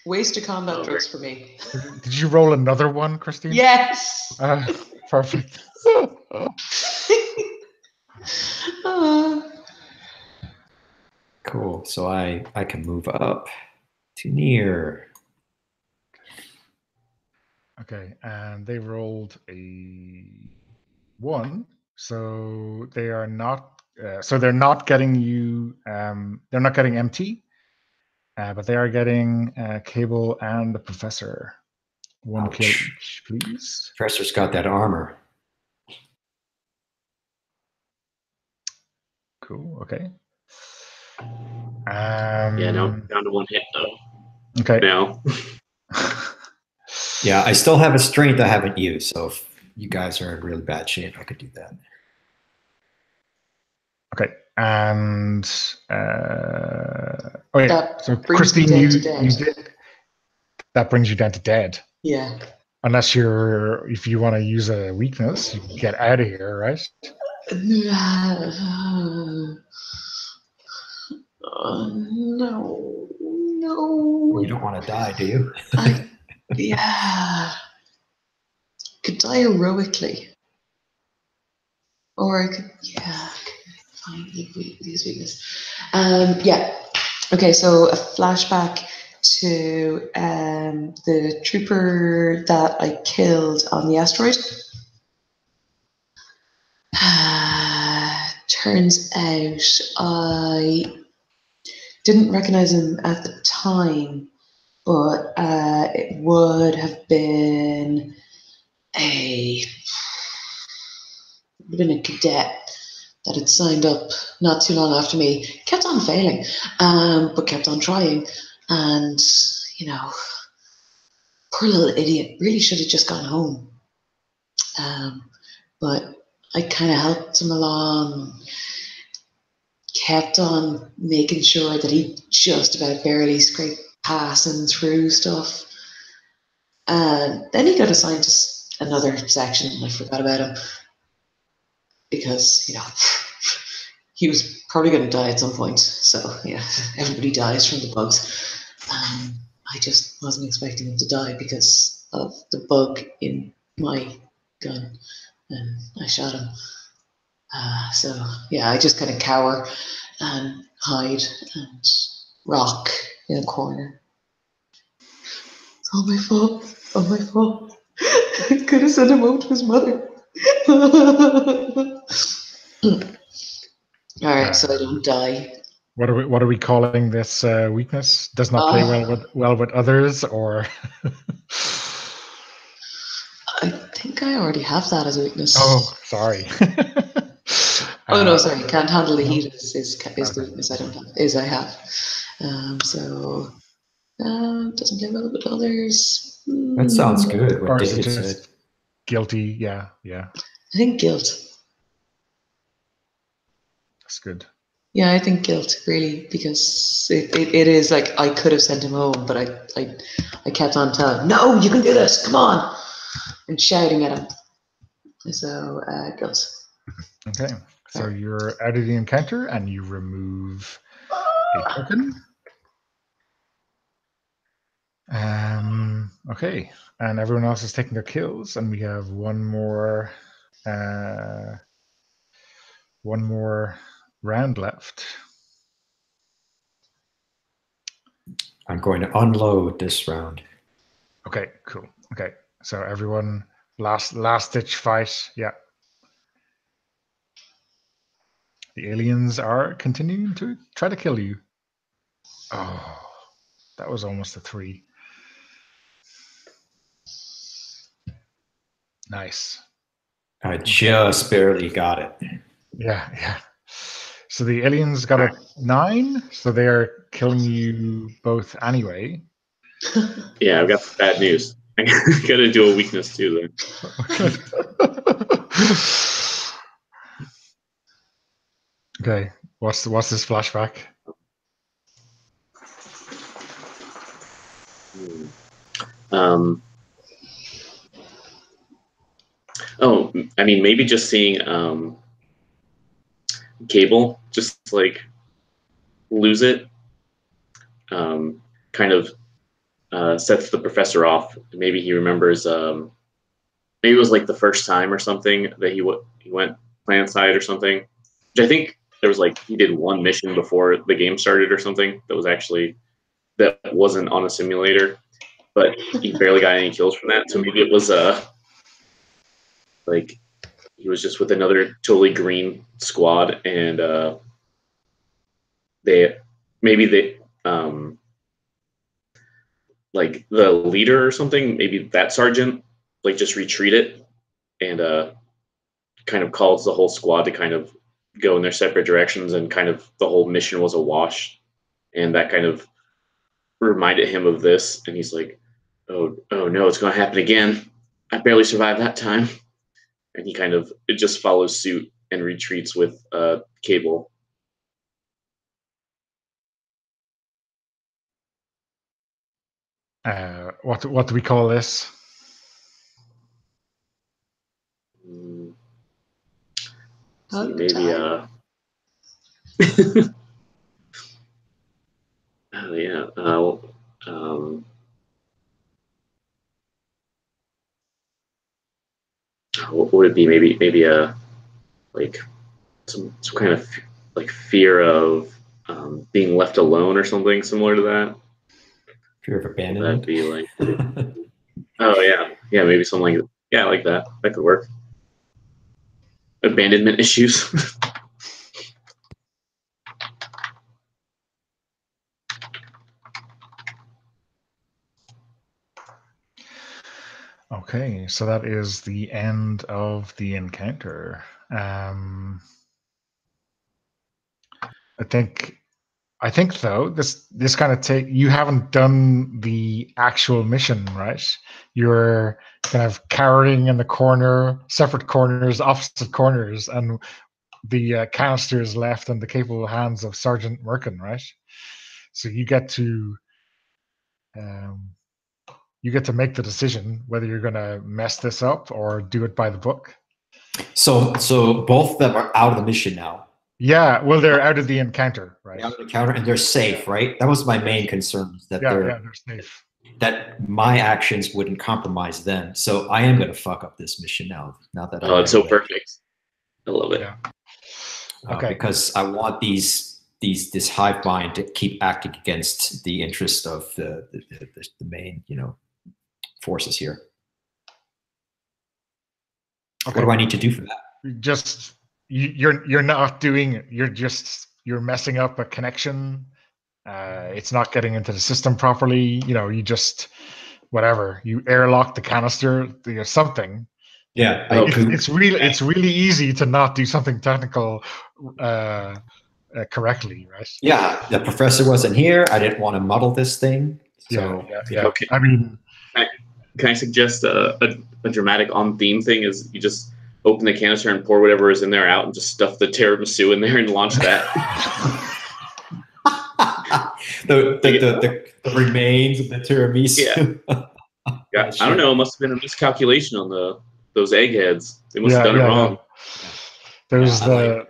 Waste of combat drugs for me. Did you roll another one, Christine? Yes. Perfect. Cool. So I can move up to near. Okay, and they rolled a 1, so they are not. So they're not getting you. They're not getting MT, but they are getting Cable and the Professor. 1 kill Ouch. each, please. Professor's got that armor. Cool. Okay. Yeah, now I'm down to 1 hit though. Okay. Now. Yeah, I still have a strength I haven't used, so if you guys are in really bad shape, I could do that. Okay, and oh yeah. That So brings me Christine, down you to dead. did that brings you down to dead. Yeah. Unless if you want to use a weakness, you can get out of here, right? No. You don't want to die, do you? Yeah. Could die heroically. Or I could, find these weakness. Yeah. Okay, so a flashback to the trooper that I killed on the asteroid. Turns out I didn't recognize him at the time, but it would have been a cadet that had signed up not too long after me. Kept on failing, but kept on trying. And, poor little idiot really should have just gone home. But I kind of helped him along, kept on making sure that he just about barely scraped passing through stuff. And then he got assigned to another section, and I forgot about him because, he was probably going to die at some point. So, yeah, everybody dies from the bugs. I just wasn't expecting him to die because of the bug in my gun, and I shot him. So, yeah, I just kind of cower and hide and rock in a corner. It's all my fault. All my fault. I could have sent him home to his mother. All right, so I don't die. What are we calling this weakness? Does not play well with others, or? I think I already have that as a weakness. Oh, sorry. Oh no, sorry. Can't handle the heat is Okay. the weakness I don't have. I have. So doesn't play well with others. That sounds good. What Or is it David just said. guilty? Yeah. I think guilt. That's good. Yeah, I think guilt really, because it is like I could have sent him home, but I kept on telling him, no, you can do this, come on, and shouting at him. So guilt. Okay, so you're out of the encounter and you remove a token. Okay, and everyone else is taking their kills, and we have one more round left. I'm going to unload this round. Okay, cool. Okay, so everyone, last ditch fight. Yeah. The aliens are continuing to try to kill you. Oh, that was almost a 3. Nice. I just barely got it. Yeah. So the aliens got a 9, so they are killing you both anyway. Yeah, I've got some bad news. I got to do a weakness too then. Okay, what's this flashback? Oh, I mean, maybe just seeing Cable just like lose it, kind of sets the professor off. Maybe he remembers. Maybe it was like the first time or something that he went planet side or something. Which I think there was like he did one mission before the game started or something that wasn't on a simulator. but he barely got any kills from that. So maybe it was like he was just with another totally green squad, and they like the leader or something, maybe that sergeant like just retreated and kind of calls the whole squad to kind of go in their separate directions, and kind of the whole mission was a wash, and that kind of reminded him of this, and he's like, oh no, it's going to happen again. I barely survived that time. And he kind of just follows suit and retreats with Cable. What do we call this? See, maybe oh yeah. What would it be? Maybe like some kind of like fear of being left alone or something similar to that. Fear of abandonment. Would that be like? Oh yeah, maybe something like I like that. That could work. Abandonment issues. Okay, so that is the end of the encounter. I think though this kind of you haven't done the actual mission, right? You're kind of cowering in the corner, separate corners, opposite corners, and the canister is left in the capable hands of Sergeant Merkin, right? So you get to make the decision whether you're going to mess this up or do it by the book. So both of them are out of the mission now. Yeah, well, they're out of the encounter, right? Out of the encounter, and they're safe, right? That was my main concern, that they're safe. That my actions wouldn't compromise them. So I am going to fuck up this mission now. Now that it's so perfect. I love it. Yeah. Okay. Because I want this hive mind to keep acting against the interest of the main, forces here. Okay. What do I need to do for that? Just you're not doing it. You're messing up a connection. It's not getting into the system properly. You just whatever. You airlock the canister. Something. Yeah, it's really easy to not do something technical correctly, right? Yeah, the professor wasn't here. I didn't want to muddle this thing. So yeah. Okay. I mean, can I suggest a dramatic on-theme thing? Is you just open the canister and pour whatever is in there out, and just stuff the tiramisu in there and launch that. the remains of the tiramisu. Yeah. I don't know. It must have been a miscalculation on those eggheads. They must have done it wrong. There's the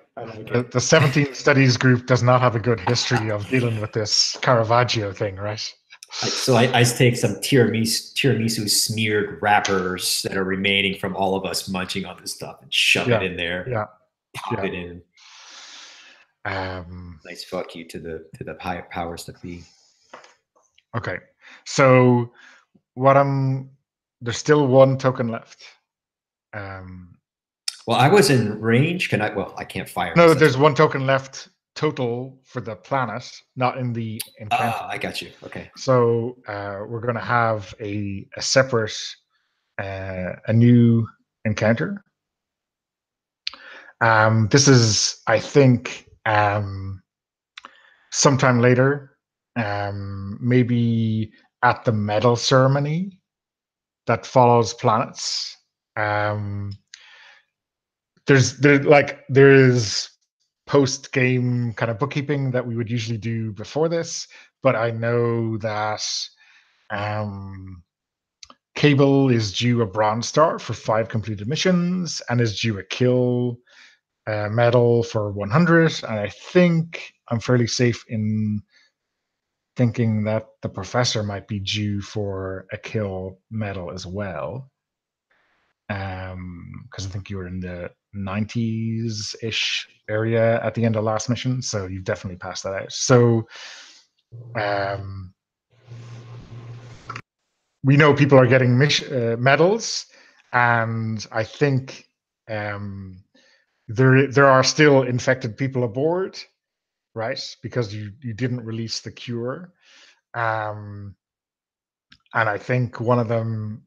17 studies group does not have a good history of dealing with this Caravaggio thing, right? So I take some tiramisu smeared wrappers that are remaining from all of us munching on this stuff and shove it in there. Yeah. Pop it in. Nice fuck you to the higher powers that be. Okay. So there's still one token left. Well, I was in range. I can't fire. No, there's one token left total for the planet, not in the encounter. I got you. Okay. So we're going to have a separate, a new encounter. This is, I think, sometime later, maybe at the medal ceremony that follows planets. There is post-game kind of bookkeeping that we would usually do before this, but I know that Cable is due a bronze star for 5 completed missions and is due a kill medal for 100, and I think I'm fairly safe in thinking that the professor might be due for a kill medal as well, because I think you were in the 90s-ish area at the end of last mission, so you've definitely passed that out. So we know people are getting medals, and I think there are still infected people aboard, right? Because you didn't release the cure, and I think one of them,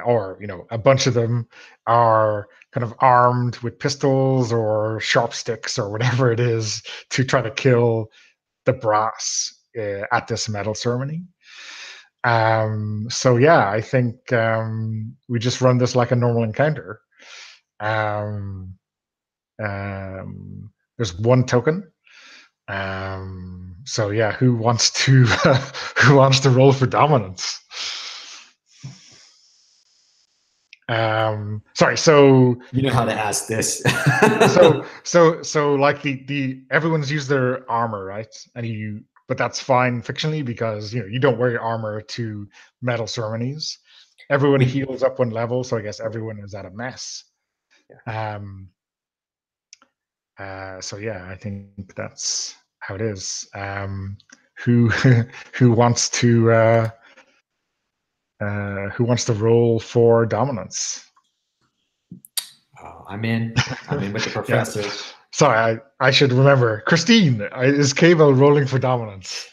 or a bunch of them, are kind of armed with pistols or sharp sticks or whatever it is to try to kill the brass at this medal ceremony. So yeah, I think we just run this like a normal encounter. There's one token. So yeah, who wants to who wants to roll for dominance? Sorry, so you know how to ask this. so like the everyone's used their armor, right? But that's fine fictionally because you don't wear your armor to medal ceremonies. Everyone heals up one level, so I guess everyone is at a mess. Yeah. So yeah, I think that's how it is. Who wants to roll for dominance? Oh, I'm in with the professor. Yeah. Sorry, I should remember. Christine, is Cable rolling for dominance?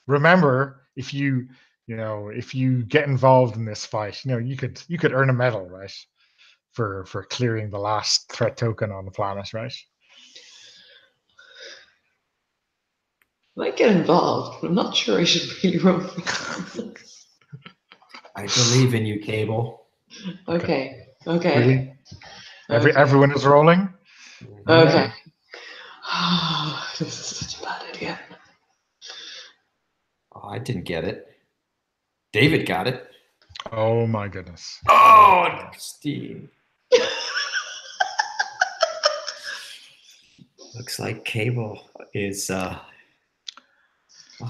Remember, if you get involved in this fight, you could earn a medal, right? For clearing the last threat token on the planet, right? I might get involved, but I'm not sure I should really roll for dominance. I believe in you, Cable. Okay. Really? Okay. Everyone is rolling? Okay. Oh, this is such a bad idea. Oh, I didn't get it. David got it. Oh my goodness. Oh, Steve. Looks like Cable is not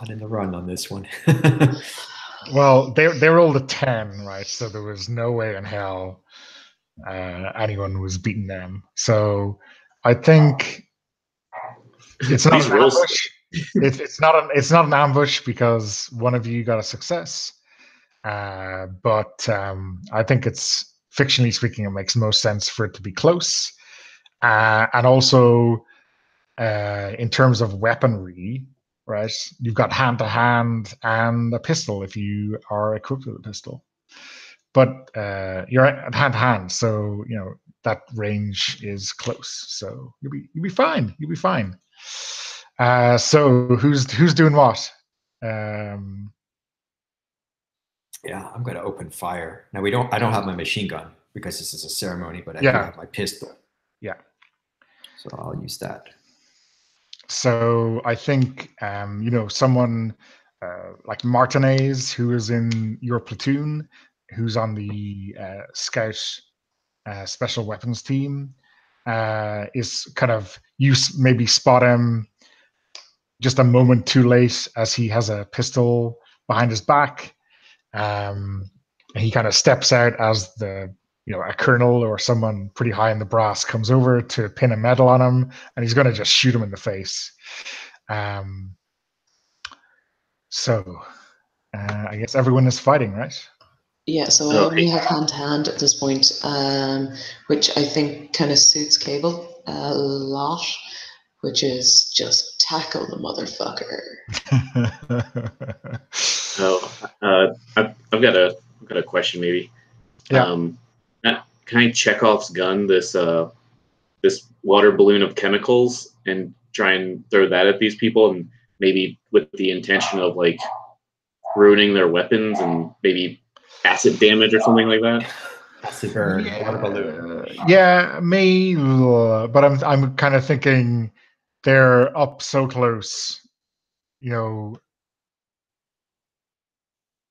in the run on this one. Well, they rolled a 10, right? So there was no way in hell anyone was beating them. So I think it's not an ambush. It's not an ambush because one of you got a success. But I think it's, fictionally speaking, it makes most sense for it to be close. And also, in terms of weaponry, right? You've got hand-to-hand and a pistol if you are equipped with a pistol. But you're at hand-to-hand, so that range is close. So you'll be fine. You'll be fine. So who's doing what? Yeah, I'm going to open fire. Now I don't have my machine gun because this is a ceremony, but I do have my pistol. Yeah. So I'll use that. So I think someone like Martinez, who is in your platoon, who's on the scout special weapons team, is kind of, you maybe spot him just a moment too late as he has a pistol behind his back. And he kind of steps out as a colonel or someone pretty high in the brass comes over to pin a medal on him, and he's going to just shoot him in the face. So I guess everyone is fighting, right? Yeah, so I only have hand-to-hand at this point, which I think kind of suits Cable a lot, which is just tackle the motherfucker. I've got a question maybe. Yeah. Can I Chekhov's gun this water balloon of chemicals and try and throw that at these people, and maybe with the intention of like ruining their weapons and maybe acid damage or something like that? Acid burn, water balloon. Yeah, maybe, but I'm kind of thinking they're up so close,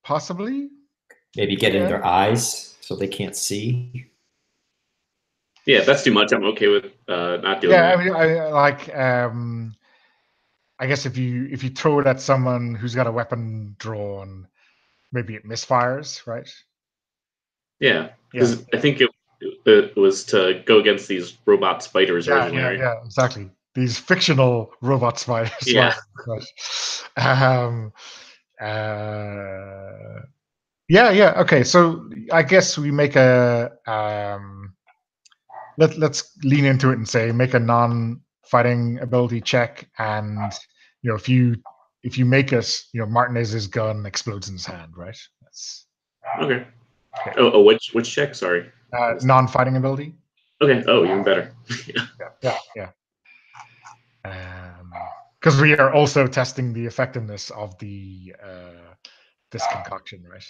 possibly. Maybe get in their eyes so they can't see. Yeah, if that's too much, I'm okay with not doing that. I mean, I guess if you throw it at someone who's got a weapon drawn, maybe it misfires, right? Yeah, because I think it was to go against these robot spiders originally. Yeah, exactly. These fictional robot spiders. Yeah. Yeah. Okay, so I guess we make a let's lean into it and say make a non-fighting ability check, and if you make us, Martinez's gun explodes in his hand, right? That's Okay. okay. Oh, which check? Sorry. Non-fighting ability. Okay. Oh, even better. Yeah. Because we are also testing the effectiveness of this concoction, right?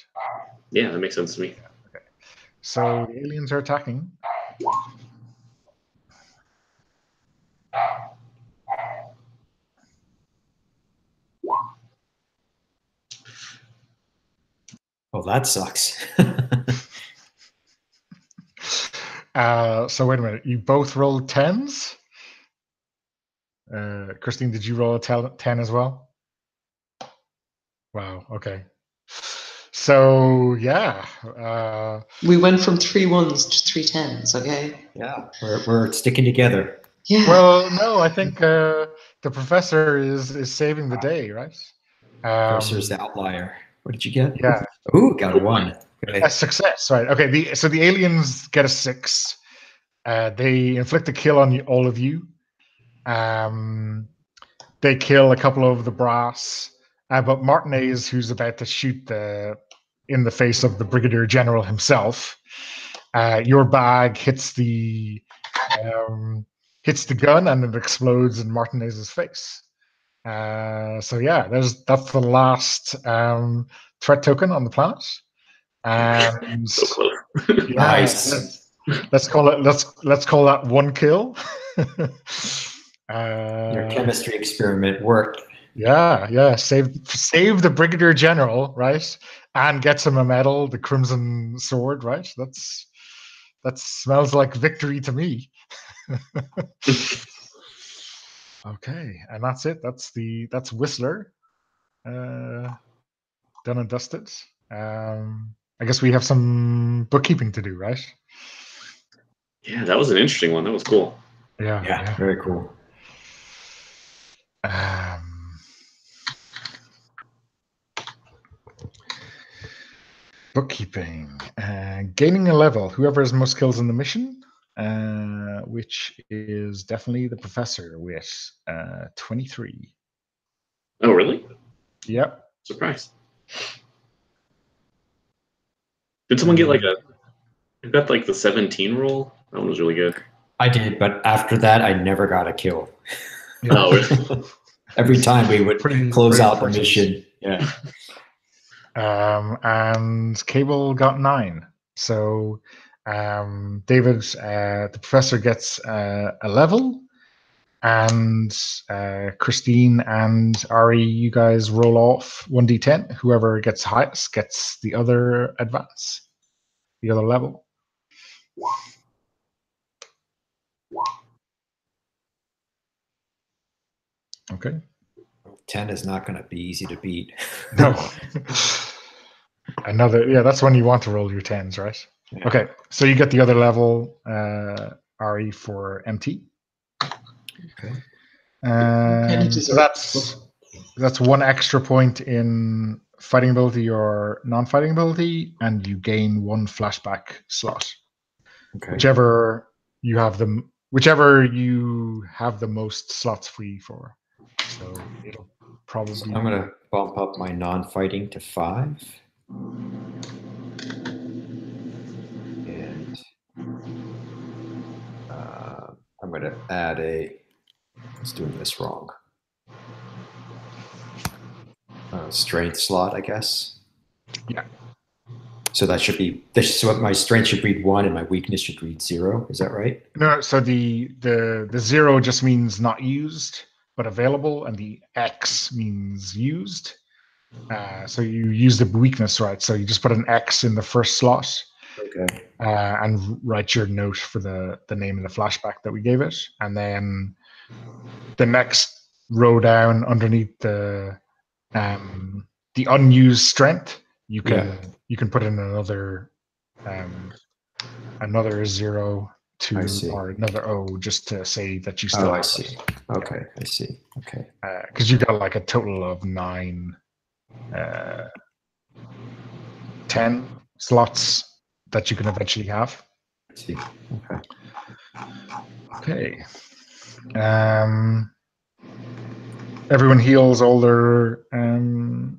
Yeah, that makes sense to me. Okay. So the aliens are attacking. Oh, that sucks. So wait a minute. You both rolled 10s? Christine, did you roll a 10 as well? Wow. Okay. So yeah. We went from 3 1s to 3 10s, okay? Yeah, we're sticking together. Yeah. Well, no, I think the professor is saving the day, right? Professor's the outlier. What did you get? Yeah. Ooh, got a 1. Okay. A success, right? Okay. So the aliens get a 6. They inflict a kill on all of you. They kill a couple of the brass, but Martinez, who's about to shoot in the face of the Brigadier General himself, your bag hits the gun and it explodes in Martinez's face. So yeah, that's the last threat token on the planet. And So close. yeah, Nice. let's call that 1 kill. Your chemistry experiment worked. Yeah. Save the Brigadier General, right? And gets him a medal, the Crimson Sword, right? That smells like victory to me. Okay, and that's it. That's Whistler. Done and dusted. I guess we have some bookkeeping to do, right? Yeah, that was an interesting one. That was cool. Yeah, very cool. Bookkeeping. Gaining a level. Whoever has most kills in the mission, which is definitely the professor with 23. Oh, really? Yep. Surprised. Did someone get like the 17 roll? That one was really good. I did, but after that, I never got a kill. Yeah. Oh, really? Every time we would close out the mission. Yeah. And Cable got 9. So David, the professor, gets a level, and Christine and Ari, you guys roll off 1d10. Whoever gets highest gets the other advance, the other level. Okay. 10 is not going to be easy to beat. No. That's when you want to roll your 10s, right? Yeah. Okay, so you get the other level, Ari, for MT. Okay. So that's 1 extra point in fighting ability or non-fighting ability, and you gain 1 flashback slot. Okay. Whichever you have the most slots free for. So it'll probably. So I'm going to bump up my non-fighting to 5. And I'm going to add I was doing this wrong. Strength slot, I guess. Yeah. So that should be so my strength should read 1 and my weakness should read 0. Is that right? No. So the 0 just means not used but available, and the X means used. So you use the weakness, right? So you just put an X in the first slot. Okay. And write your note for the name of the flashback that we gave it, and then the next row down underneath the unused strength, you can put in another 0 or another O, just to say that you still. Oh, I see. Okay, I see. Okay. Because you got like a total of 9 10 slots that you can eventually have. I see. Okay. Everyone heals all their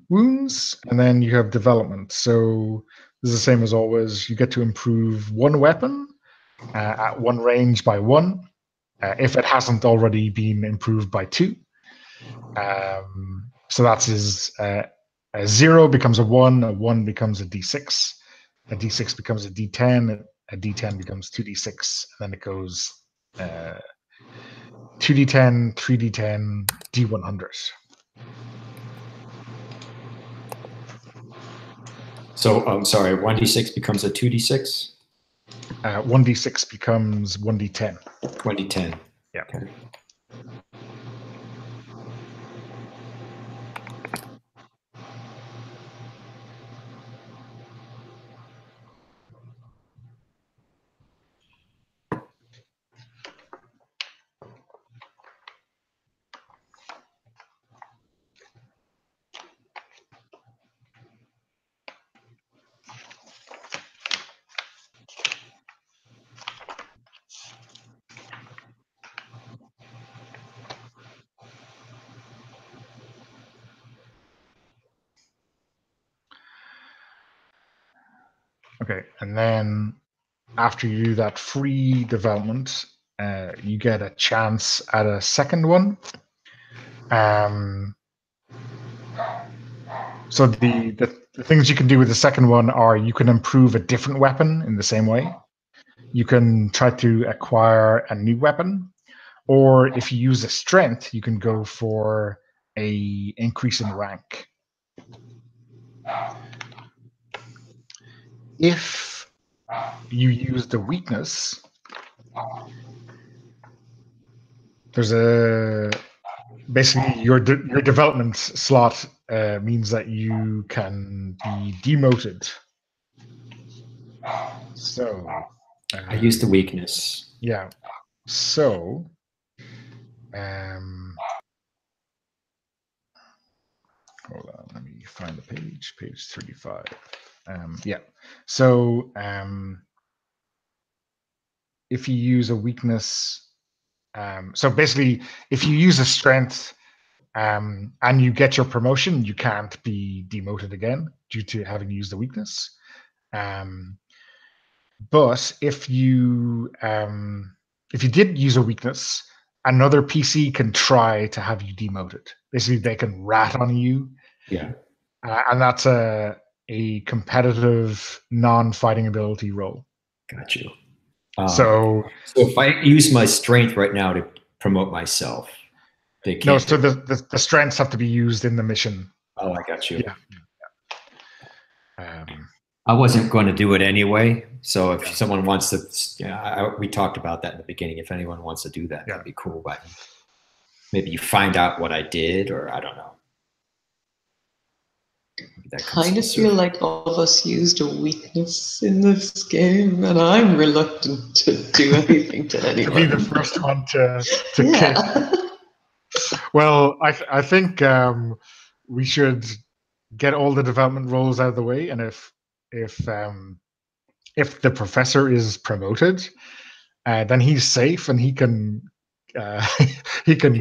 wounds, and then you have development. So this is the same as always. You get to improve one weapon at one range by 1, if it hasn't already been improved by 2. So that's a 0 becomes a 1 becomes a d6, a d6 becomes a d10, a d10 becomes 2d6, and then it goes 2d10, 3d10, d100. So I'm sorry, 1d6 becomes a 2d6? 1d6 becomes 1d10. 1d10. Yeah. Okay. Okay, and then after you do that free development, you get a chance at a second one. So the things you can do with the second one are you can improve a different weapon in the same way. You can try to acquire a new weapon, or if you use a strength, you can go for a increase in rank. If you use the weakness, there's basically your development slot means that you can be demoted. So I use the weakness. Yeah. So hold on, let me find the page 35. Yeah. So if you use a weakness, so basically if you use a strength and you get your promotion, you can't be demoted again due to having used the weakness. But if you did use a weakness, another PC can try to have you demoted. Basically, they can rat on you. Yeah. And that's a competitive non-fighting ability roll. Got you. So if I use my strength right now to promote myself, they can't. No, so the strengths have to be used in the mission. Oh, I got you. Yeah. I wasn't going to do it anyway. So if someone wants to, we talked about that in the beginning. If anyone wants to do that, that'd be cool. But maybe you find out what I did, or I don't know. I kind of feel like all of us used a weakness in this game, and I'm reluctant to do anything to anyone. To be the first one to kick. Well, I think we should get all the development roles out of the way, and if the professor is promoted, then he's safe and he can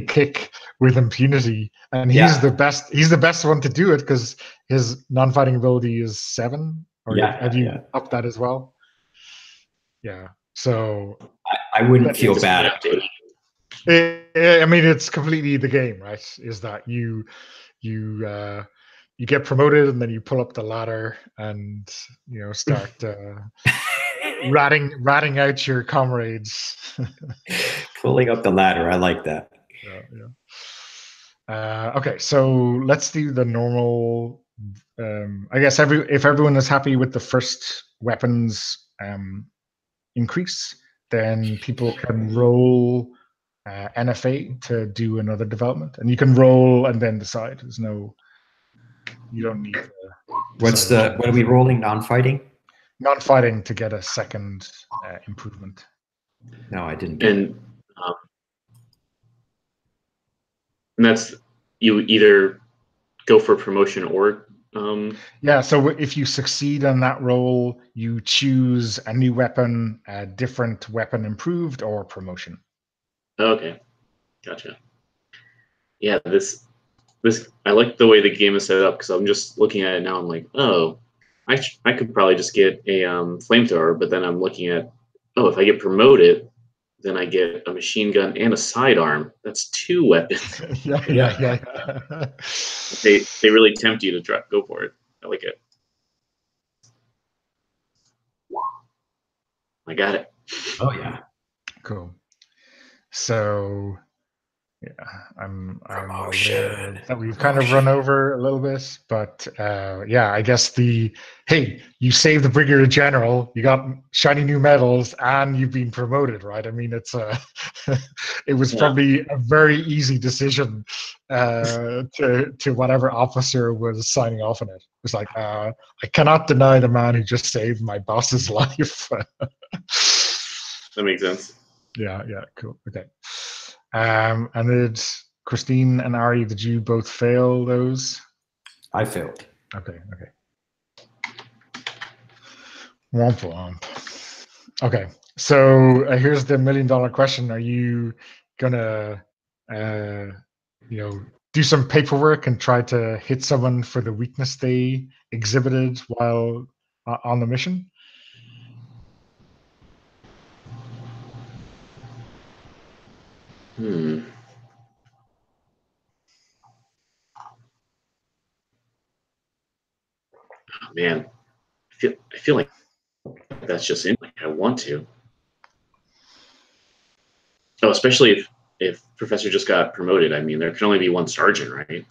kick with impunity, and he's the best. He's the best one to do it because his non-fighting ability is 7. Or have you upped that as well? Yeah. So I wouldn't feel bad. I mean, it's completely the game, right? Is that you get promoted and then you pull up the ladder and start ratting out your comrades. Pulling up the ladder, I like that. Okay, so let's do the normal. I guess if everyone is happy with the first weapons increase, then people can roll NFA to do another development, and you can roll and then decide. You don't need. What are we rolling? Non-fighting. Non-fighting to get a second improvement. No, I didn't. And that's, you either go for promotion or Yeah, so if you succeed on that roll, you choose a new weapon, a different weapon improved, or promotion. Okay, gotcha. Yeah, this I like the way the game is set up because I'm just looking at it now. I'm like, oh, I could probably just get a flamethrower, but then I'm looking at, oh, if I get promoted, then I get a machine gun and a sidearm. That's 2 weapons. Yeah. They really tempt you to go for it. I like it. I got it. Oh yeah. Cool. So, yeah, I'm aware that we've kind of run over a little bit, but yeah, I guess hey, you saved the Brigadier General, you got shiny new medals, and you've been promoted, right? I mean, it's it was probably a very easy decision to whatever officer was signing off on it. It was like, I cannot deny the man who just saved my boss's life. That makes sense. Yeah, cool. Okay. And did Christine and Ari, did you both fail those? I failed. Okay. Womp womp. Okay, so here's the $1 million question. Are you gonna, do some paperwork and try to hit someone for the weakness they exhibited while on the mission? Oh, man, I feel like that's just in. Like I want to. Oh, especially if Professor just got promoted. I mean, there can only be one sergeant, right?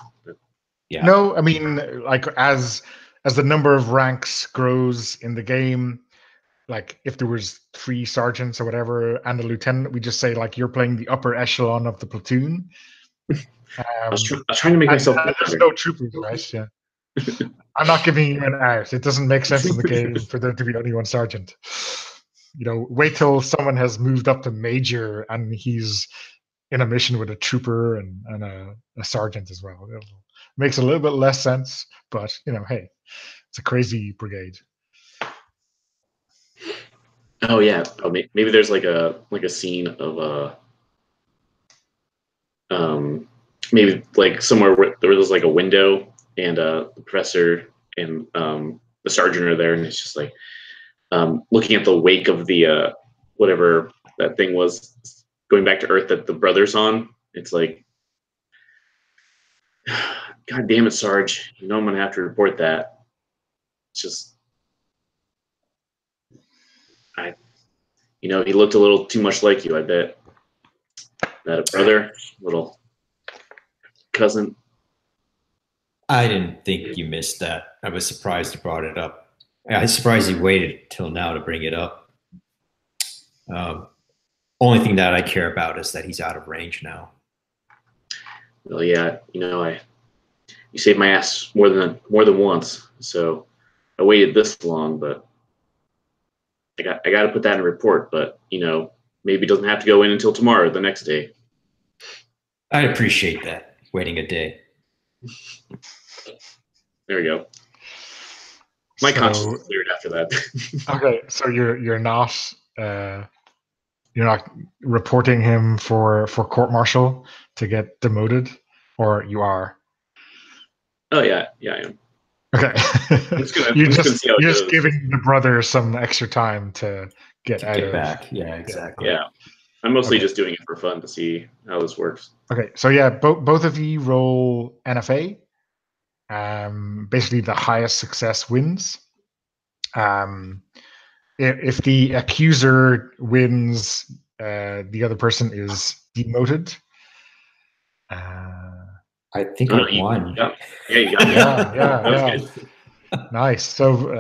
Yeah. No, I mean, like as the number of ranks grows in the game, like if there was 3 sergeants or whatever and a lieutenant, we just say like you're playing the upper echelon of the platoon. I was trying to make myself. There's no troopers, right? Yeah. I'm not giving you an out. It doesn't make sense in the game for there to be only one sergeant. Wait till someone has moved up to major and he's in a mission with a trooper and a sergeant as well. It makes a little bit less sense, but hey, it's a crazy brigade. Oh yeah. Oh, maybe there's like a scene of maybe like somewhere where there's like a window and the professor and the sergeant are there, and it's just like looking at the wake of the whatever that thing was going back to Earth that the brother's on. It's like, God damn it, Sarge! You know I'm gonna have to report that. It's just, he looked a little too much like you. I bet that a brother, little cousin. I didn't think you missed that. I was surprised you brought it up. I was surprised you waited till now to bring it up. Only thing that I care about is that he's out of range now. Well, yeah, you saved my ass more than once, so I waited this long, but I got to put that in a report. But maybe it doesn't have to go in until tomorrow, the next day. I appreciate that. Waiting a day. There we go. My conscience is cleared after that. Okay, so you're not reporting him for court-martial to get demoted, or you are? Oh yeah, I am. Okay. You're just giving the brother some extra time to get back. Yeah, exactly. Yeah. I'm mostly just doing it for fun to see how this works. Okay, so yeah, both of you roll NFA. Basically, the highest success wins. If the accuser wins, the other person is demoted. I think I won. Yeah, you got it. Yeah. Nice. So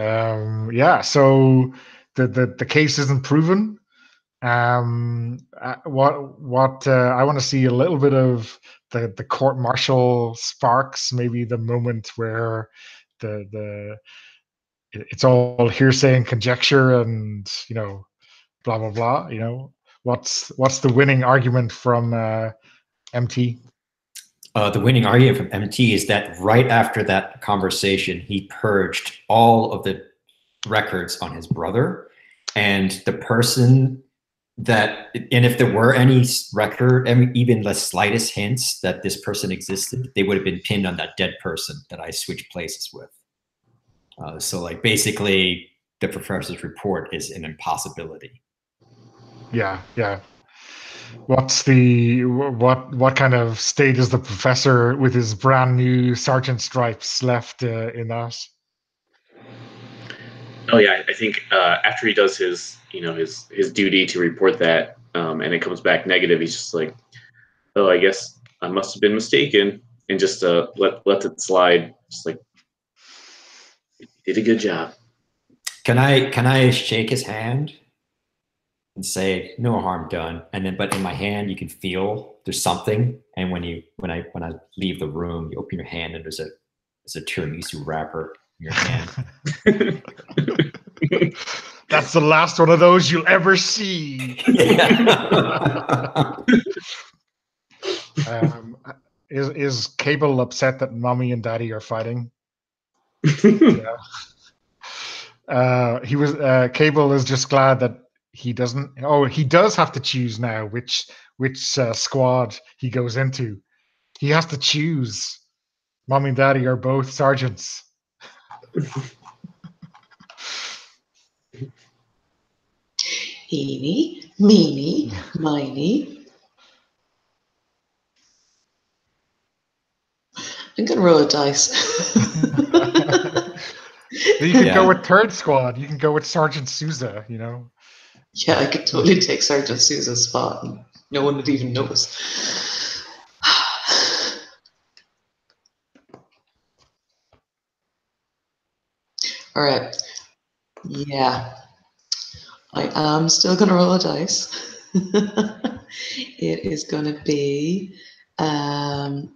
so the case isn't proven. What I want to see a little bit of the court-martial sparks, maybe the moment where it's all hearsay and conjecture and blah blah blah. What's the winning argument from MT? The winning argument from MT is that right after that conversation, he purged all of the records on his brother, and the person that, and if there were any record, even the slightest hints that this person existed, they would have been pinned on that dead person that I switched places with. So like basically the professor's report is an impossibility. Yeah, yeah. What kind of state is the professor with his brand new sergeant stripes left in that? Oh yeah, I think after he does his his duty to report that, and it comes back negative, he's just like, oh, I guess I must have been mistaken, and just let it slide. Just like, you did a good job. Can I shake his hand and say no harm done? And then, but in my hand, you can feel there's something. And when I leave the room, you open your hand and there's a tiramisu wrapper in your hand. That's the last one of those you'll ever see. Is Cable upset that Mommy and Daddy are fighting? Yeah. Cable is just glad that he doesn't. Oh, he does have to choose now which squad he goes into. He has to choose. Mommy and Daddy are both sergeants. Eeny, meeny, miny. I'm gonna roll a dice. You could go with third squad. You can go with Sergeant Souza, you know. Yeah, I could totally take Sergeant Souza's spot and no one would even notice. All right. Yeah. I am still going to roll a dice. It is going to be 1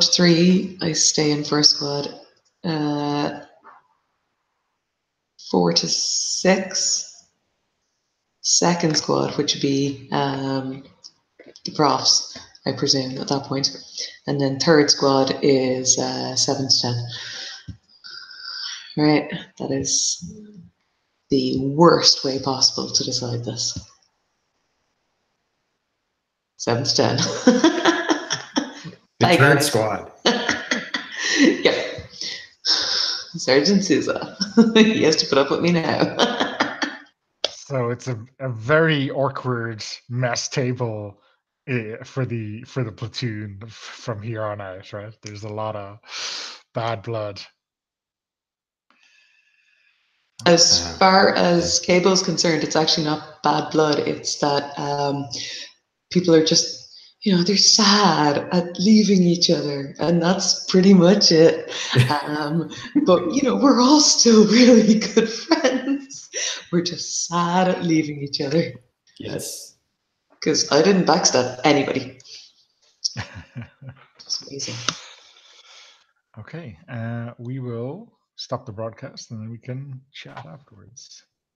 to 3. I stay in first squad. 4 to 6. Second squad, which would be the profs, I presume, at that point. And then third squad is 7 to 10. Right, that is the worst way possible to decide this. 7 to 10. The Bye, third guys. squad. Yep. Sergeant Souza. He has to put up with me now. So it's a very awkward mess table for the platoon from here on out, right? There's a lot of bad blood. As far as Cable's concerned, it's actually not bad blood. It's that people are just, they're sad at leaving each other, and that's pretty much it. But, we're all still really good friends. We're just sad at leaving each other. Yes. Because I didn't backstab anybody. It's amazing. Okay, we will stop the broadcast and then we can chat afterwards.